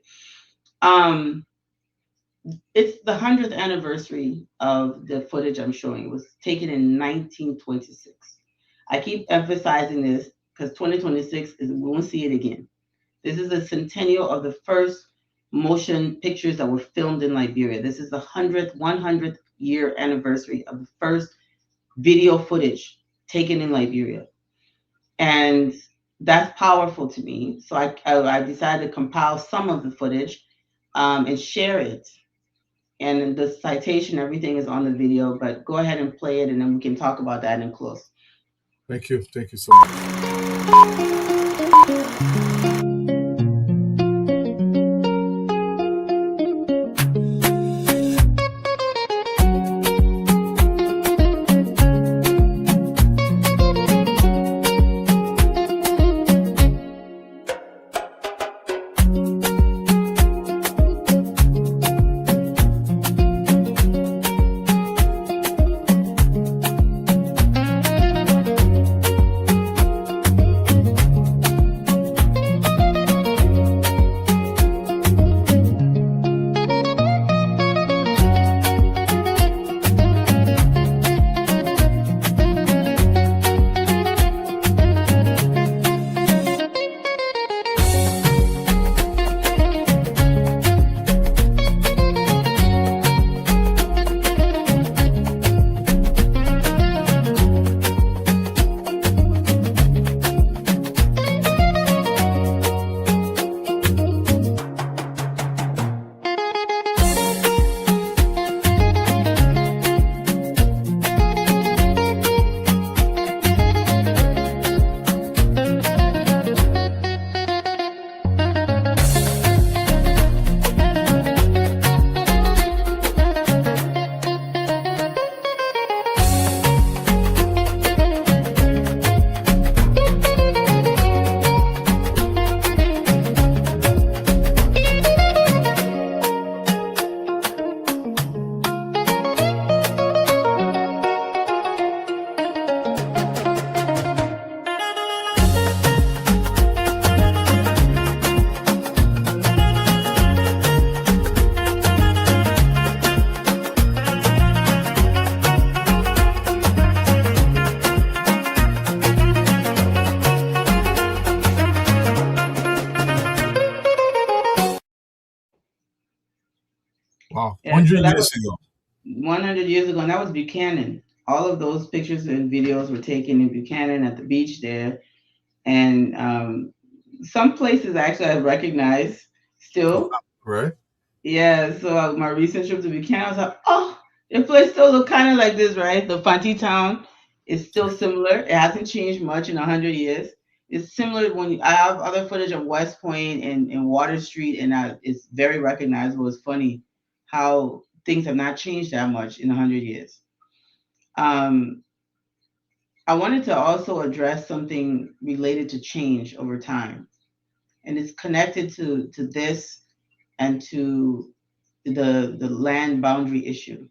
it's the 100th anniversary of the footage I'm showing. It was taken in 1926. I keep emphasizing this because 2026 is we won't see it again. This is the centennial of the first motion pictures that were filmed in Liberia. This is the 100th year anniversary of the first video footage taken in Liberia. And that's powerful to me. So I decided to compile some of the footage and share it. And the citation, everything is on the video, but go ahead and play it and then we can talk about that and close. Thank you. Thank you so much. Wow, 100 years ago. 100 years ago, and that was Buchanan. All of those pictures and videos were taken in Buchanan at the beach there. And some places actually I recognize still. Right. Yeah, so my recent trip to Buchanan, I was like, oh, the place still look kind of like this, right? The Fanti town is still similar. It hasn't changed much in 100 years. It's similar when I have other footage of West Point and Water Street, and it's very recognizable. It's funny how things have not changed that much in 100 years. I wanted to also address something related to change over time, and it's connected to this and to the land boundary issue.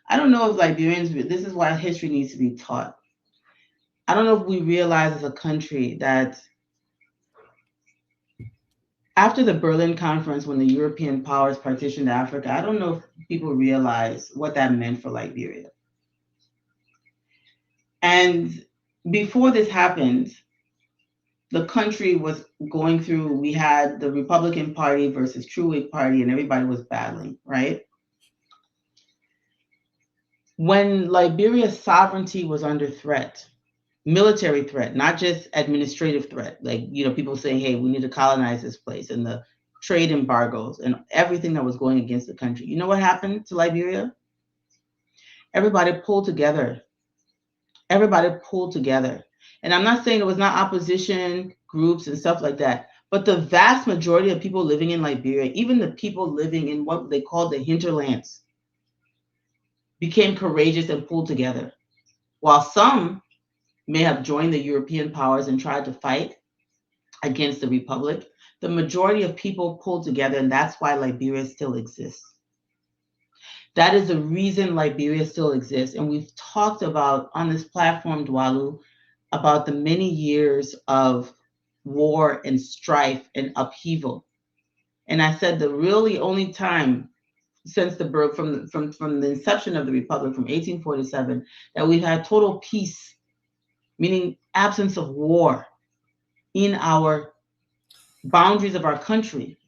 I don't know if Liberians, this is why history needs to be taught. I don't know if we realize as a country that after the Berlin Conference, when the European powers partitioned Africa, I don't know if people realize what that meant for Liberia. And before this happened, the country was going through, we had the Republican Party versus True Whig Party, and everybody was battling, right? When Liberia's sovereignty was under threat, military threat, not just administrative threat, people saying, hey, we need to colonize this place, and the trade embargoes and everything that was going against the country. You know what happened to Liberia? Everybody pulled together. Everybody pulled together. And I'm not saying it was not opposition groups and stuff like that, but the vast majority of people living in Liberia, even the people living in what they call the hinterlands, became courageous and pulled together. While some may have joined the European powers and tried to fight against the Republic, the majority of people pulled together, and that's why Liberia still exists. That is the reason Liberia still exists. And we've talked about on this platform, Dwalu, about the many years of war and strife and upheaval. And I said the really only time since the birth, from the inception of the Republic, from 1847, that we've had total peace, meaning absence of war in our boundaries of our country,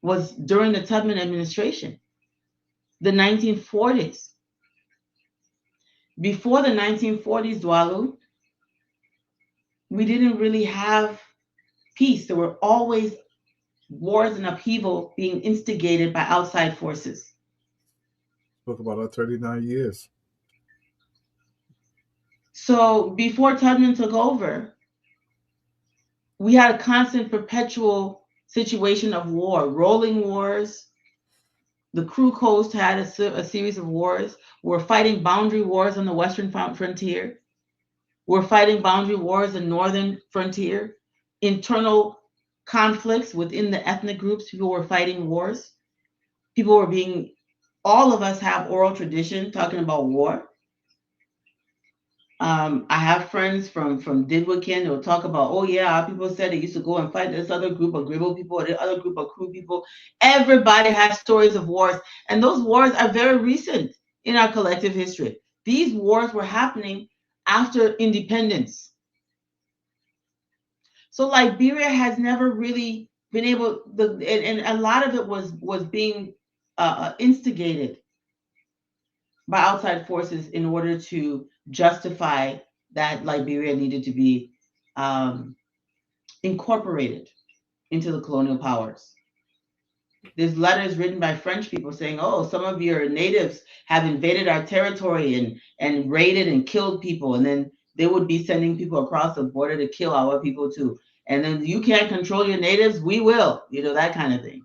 was during the Tubman administration, the 1940s. Before the 1940s, Dwalu, we didn't really have peace. There were always wars and upheaval being instigated by outside forces. Talk about our 39 years. So before Tubman took over, we had a constant, perpetual situation of war, rolling wars. The Crew Coast had a series of wars. We're fighting boundary wars on the western frontier. We're fighting boundary wars in northern frontier. Internal conflicts within the ethnic groups. People were fighting wars. People were being, all of us have oral tradition talking about war. I have friends from Didwakin who will talk about, oh yeah, our people said they used to go and fight this other group of Gribble people or the other group of Crew people. Everybody has stories of wars, and those wars are very recent in our collective history. These wars were happening after independence. So Liberia has never really been able, and a lot of it was being instigated by outside forces in order to justify that Liberia needed to be incorporated into the colonial powers. There's letters written by French people saying, oh, some of your natives have invaded our territory and raided and killed people. And then they would be sending people across the border to kill our people too. And then you can't control your natives, we will, that kind of thing.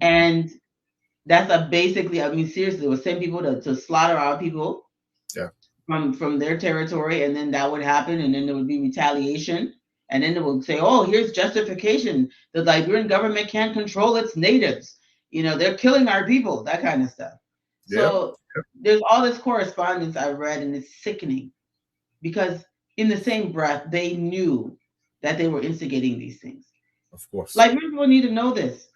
And that's basically, I mean, seriously, it would send people to slaughter our people. Yeah. From their territory, and then that would happen, and then there would be retaliation, and then they would say, oh, here's justification. The Liberian government can't control its natives. They're killing our people, that kind of stuff. Yep. So there's all this correspondence I've read, and it's sickening because in the same breath, they knew that they were instigating these things. Of course. Liberian people need to know this.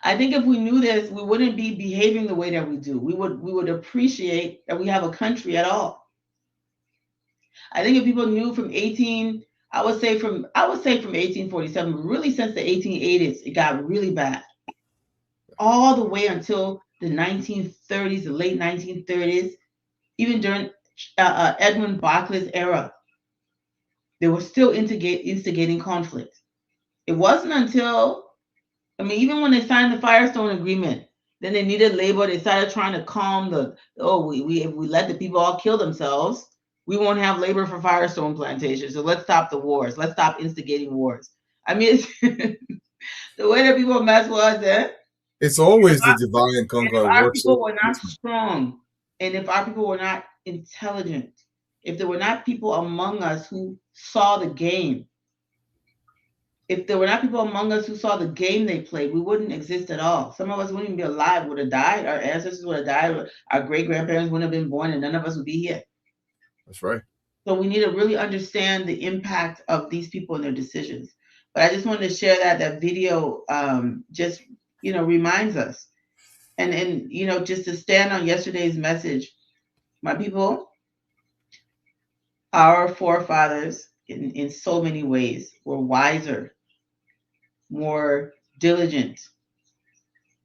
I think if we knew this, we wouldn't be behaving the way that we do. We would appreciate that we have a country at all. I think if people knew from 1847, but really since the 1880s, it got really bad. All the way until the 1930s, the late 1930s, even during Edmund Barclay's era, they were still instigating conflict. It wasn't until, even when they signed the Firestone Agreement, then they needed labor. They started trying to calm if we let the people all kill themselves, we won't have labor for Firestone plantations. So let's stop the wars. Let's stop instigating wars. It's the way that people mess with us, It's always the divide and conquer. If our people were not strong, and if our people were not intelligent, if there were not people among us who saw the game, if there were not people among us who saw the game they played, we wouldn't exist at all. Some of us wouldn't even be alive, would have died. Our ancestors would have died. Our great-grandparents wouldn't have been born, and none of us would be here. That's right. So we need to really understand the impact of these people and their decisions. But I just wanted to share that video just reminds us, and just to stand on yesterday's message, my people, our forefathers in so many ways were wiser, more diligent,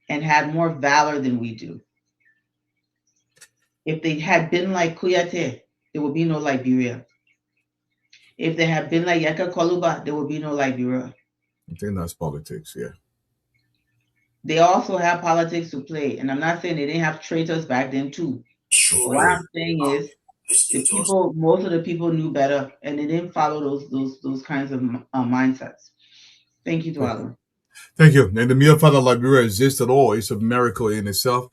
and had more valor than we do. If they had been like Kuyate, there would be no Liberia. If they had been like Yaka Koluba, there would be no Liberia. I think that's politics, yeah. They also have politics to play. And I'm not saying they didn't have traitors back then too. But what I'm saying is most of the people knew better and they didn't follow those kinds of mindsets. Thank you, Dwala. Thank you. And the mere fact that Liberia exists at all is a miracle in itself.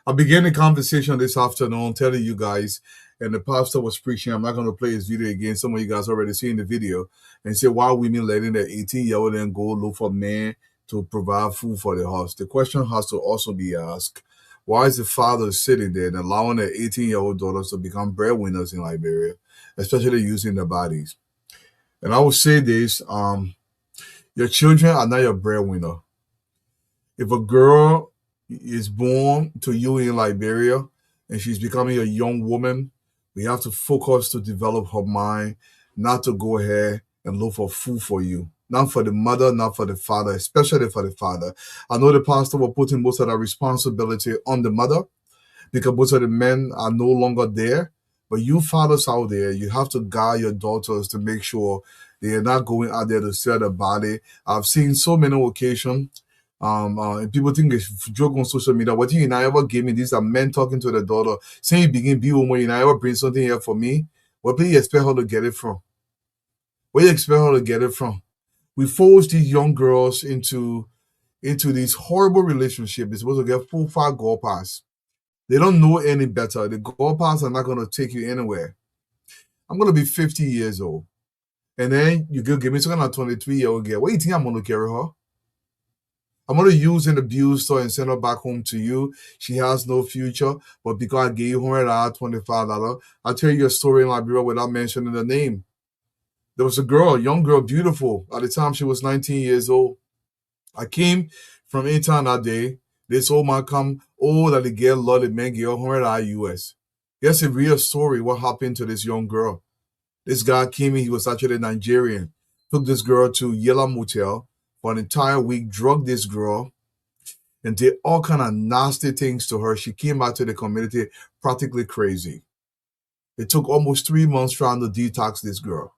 I began the conversation this afternoon telling you guys, and the pastor was preaching. I'm not going to play his video again. Some of you guys already seen the video, and say why women letting their 18-year-old and go look for men to provide food for the house. The question has to also be asked: why is the father sitting there and allowing their 18-year-old daughters to become breadwinners in Liberia, especially using their bodies? And I will say this: your children are not your breadwinner. If a girl is born to you in Liberia and she's becoming a young woman, we have to focus to develop her mind, not to go ahead and look for food for you. Not for the mother, not for the father, especially for the father. I know the pastor will put in most of that responsibility on the mother because most of the men are no longer there. But you fathers out there, you have to guide your daughters to make sure they are not going out there to sell their body. I've seen so many occasions and people think they joke on social media. What you ever gave me? These are men talking to the daughter, saying you begin be woman, you ever bring something here for me. What do you expect her to get it from? Where you expect her to get it from? We force these young girls into these horrible relationships. They're supposed to get full far girl pass. They don't know any better. The girl pass are not going to take you anywhere. I'm going to be 50 years old. And then you go give me some kind of 23-year-old girl. What do you think I'm going to carry her? I'm going to use and abuse her and send her back home to you. She has no future, but because I gave you $100, $25, I'll tell you a story in Liberia without mentioning the name. There was a girl, a young girl, beautiful. At the time, she was 19 years old. I came from Intown that day. This old man come, that the girl loved the man gave her $100 US. Here's a real story what happened to this young girl. This guy came in, he was actually Nigerian. Took this girl to Yellow Motel for an entire week, drugged this girl, and did all kind of nasty things to her. She came out to the community practically crazy. It took almost 3 months trying to detox this girl.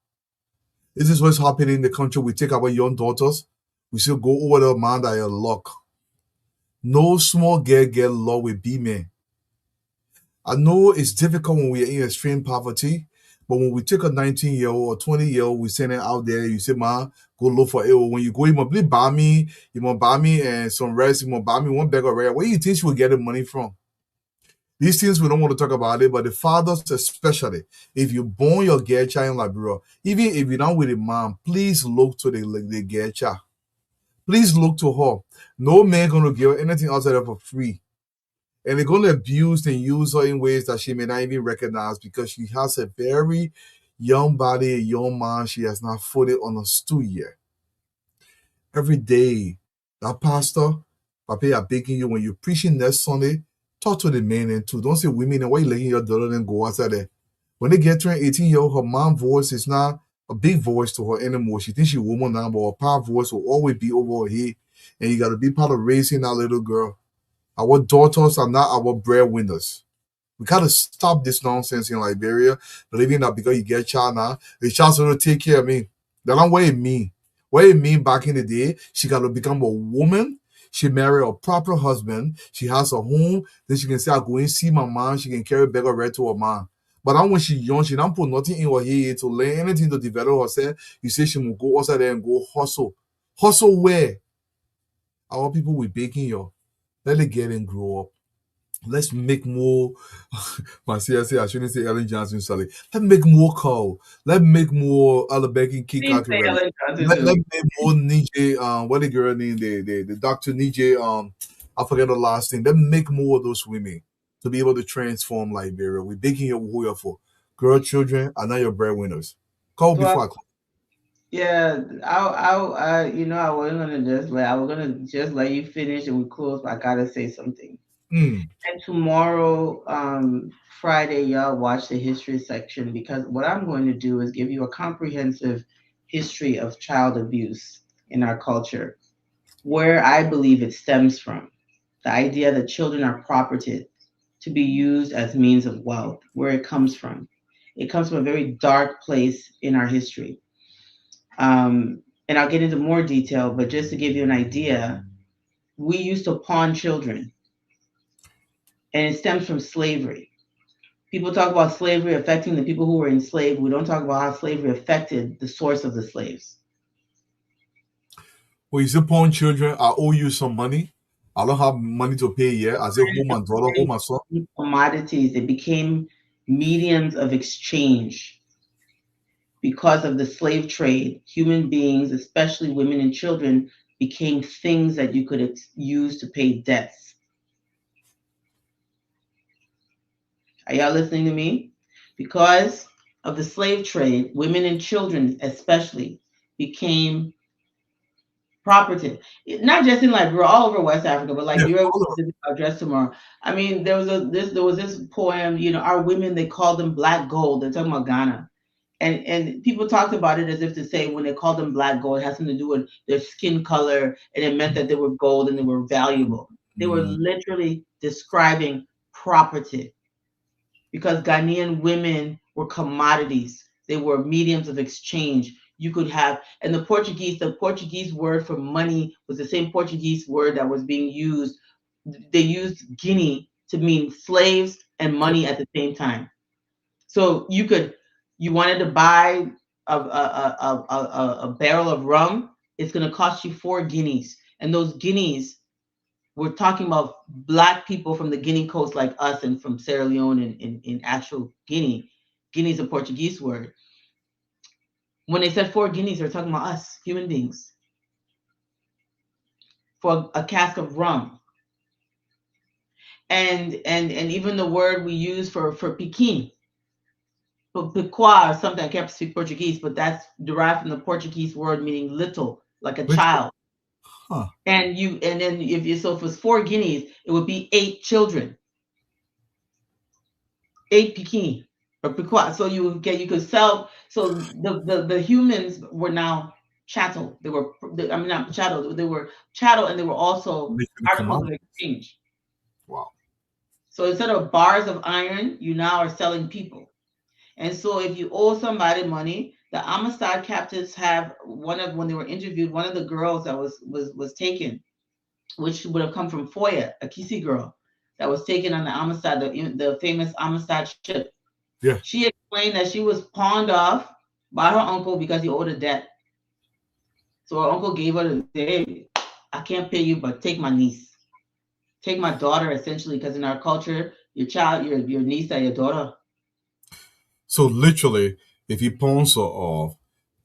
This is what's happening in the country. We take our young daughters, we still go over the man that are luck. No small girl get love with B-men. I know it's difficult when we're in extreme poverty, but when we take a 19-year-old or 20-year-old, we send it out there, you say, man, go look for it. When you go, you must buy me and some rice, you must buy me one bag of rice. Where do you think she will get the money from? These things we don't want to talk about it, but the fathers especially, if you born your girl child in Liberia, even if you're not with a mom, please look to the girl child. Please look to her. No man gonna give her anything outside of for free. And they're going to abuse and use her in ways that she may not even recognize because she has a very young body, a young mind she has not fully understood yet. Every day, that pastor, Papa, I'm begging you, when you're preaching next Sunday, talk to the men and too. Don't say women and why you letting your daughter and go outside there. When they get to an 18-year-old, her mom voice is not a big voice to her anymore. She thinks she's a woman now, but her power voice will always be over her head. And you got to be part of raising that little girl. Our daughters are not our breadwinners. We gotta stop this nonsense in Liberia, believing that because you get a child now, the child's gonna take care of me. That's not what it mean. What it mean back in the day, she gotta become a woman. She marry a proper husband. She has a home. Then she can say, I go and see my mom. She can carry bag of bread to her mom. But now when she's young, she don't put nothing in her head to learn anything to develop herself. You say she will go outside there and go hustle. Hustle where? Our people will baking you. Let it get and grow up. Let's make more. My CSA, I shouldn't say Ellen Johnson, sorry. Let's make more call. Let's make more Alabeki kick out. Let make more Nije, what the girl name, the Dr. Nije, I forget the last thing. Let's make more of those women to be able to transform Liberia. We're begging you who for. girl children are not your breadwinners. Call before I close. Yeah, I I wasn't I was gonna just let you finish and we close, but I gotta say something. And tomorrow, Friday, y'all watch the history section because what I'm going to do is give you a comprehensive history of child abuse in our culture, where I believe it stems from. The idea that children are property to be used as means of wealth, where it comes from. It comes from a very dark place in our history. And I'll get into more detail, but just to give you an idea, we used to pawn children, and it stems from slavery. People talk about slavery affecting the people who were enslaved. We don't talk about how slavery affected the source of the slaves. Well, you say pawn children, I owe you some money. I don't have money to pay yet. I say, hold my daughter, hold my son. Commodities, they became mediums of exchange. Because of the slave trade, human beings, especially women and children, became things that you could use to pay debts. Are y'all listening to me? Because of the slave trade, women and children especially became property. Not just in Liberia, all over West Africa, but Liberia was addressed tomorrow. I mean, there was this poem, our women, they called them black gold. They're talking about Ghana. And people talked about it as if to say when they called them black gold, it has something to do with their skin color, and it meant that they were gold and they were valuable. They were literally describing property because Ghanaian women were commodities. They were mediums of exchange. You could have, and the Portuguese word for money was the same Portuguese word that was being used. They used guinea to mean slaves and money at the same time. So you wanted to buy a barrel of rum, it's going to cost you 4 guineas. And those guineas, we're talking about black people from the Guinea coast like us and from Sierra Leone in actual Guinea. Guinea is a Portuguese word. When they said 4 guineas, they're talking about us, human beings, for a cask of rum. And even the word we use for Pekin, Pequa or something, I can't speak Portuguese, but that's derived from the Portuguese word meaning little, like a child. Huh. And then if it was 4 guineas, it would be 8 children, 8 Pekin or Pequa. So you could sell. So the humans were now chattel. Not chattel. They were chattel, and they were also articles of exchange. Wow. So instead of bars of iron, you now are selling people. And so if you owe somebody money, the Amistad captives have when they were interviewed, one of the girls that was taken, which would have come from Foya, a Kisi girl that was taken on the Amistad, the famous Amistad ship. Yeah. She explained that she was pawned off by her uncle because he owed a debt. So her uncle gave her hey, I can't pay you, but take my niece. Take my daughter, essentially, because in our culture, your child, your niece or your daughter. So literally, if he pawns her off,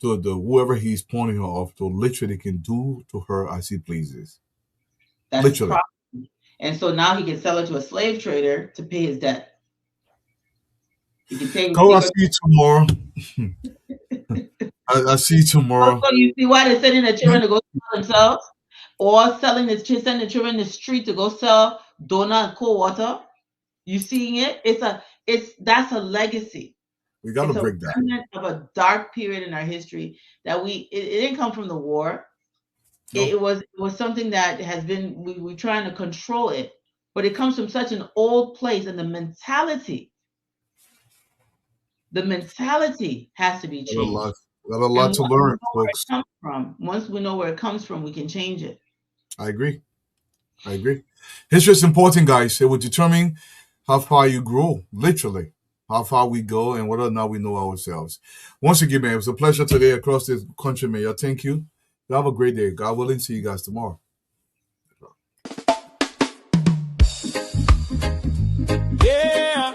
to the whoever he's pawning her off to, literally can do to her as he pleases. That's literally. Property. And so now he can sell it to a slave trader to pay his debt. He can take. Go, I'll see you tomorrow. I see you tomorrow. So you see why they're sending the children to go sell themselves, or sending the children in the street to go sell donut and cold water. You seeing it? That's a legacy. We got to break that. It's of a dark period in our history that it didn't come from the war. No. It was something that has been we're trying to control it, but it comes from such an old place, and the mentality has to be changed. Got a lot to learn, folks. Once we know where it comes from, we can change it. I agree. History is important, guys. It will determine how far you grow, literally, how far we go, and whether or not we know ourselves. Once again, man, it was a pleasure today across this country, man. Y'all, thank you. You have a great day. God willing, see you guys tomorrow. Yeah,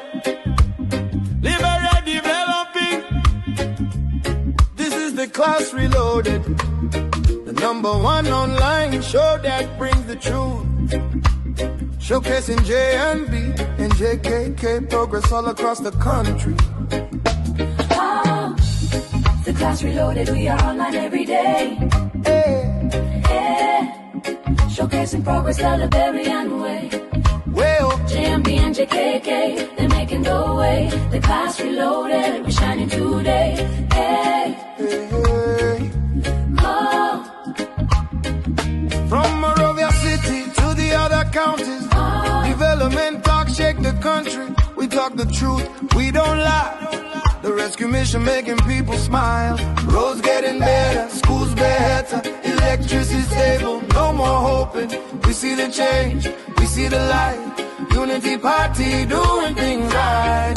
liberate developing. This is the Class Reloaded, the #1 online show that brings the truth. Showcasing JNB and JKK progress all across the country. The class reloaded, we are online every day. Showcasing progress the Liberian way. Well, JMB and JKK, they're making the way. The class reloaded, we're shining today. From Monrovia City to the other counties, development talk shake the country. We talk the truth, we don't lie. The rescue mission making people smile. Roads getting better, schools better, electricity stable, no more hoping. We see the change, we see the light. Unity party doing things right.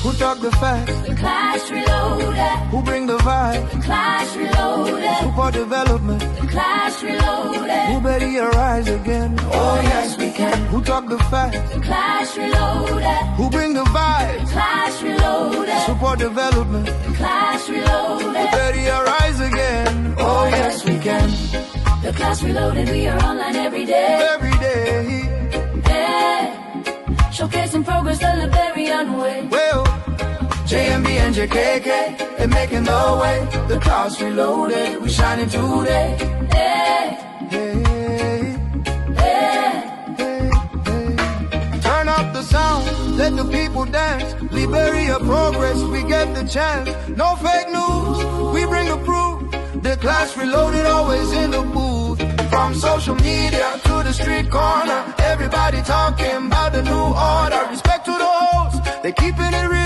Who talk the facts? The class reloaded. Who bring the vibe? The class reloaded. Support development. The class reloaded. Who better arise again? Oh yes we can. Who talk the facts? The class reloaded. Who bring the vibe? The class reloaded. Support development. The class reloaded. Who better arise again? Oh yes we can. The class reloaded, we are online every day. Every day. Showcasing progress the Liberian way. Well, JMB and JKK, they're making the way. The class reloaded, we shining today. Turn up the sound, let the people dance. Liberia progress, we get the chance. No fake news, we bring the proof. The class reloaded, always in the booth. From social media to the street corner, everybody talking about the new order. Respect to the hosts, they keeping it real.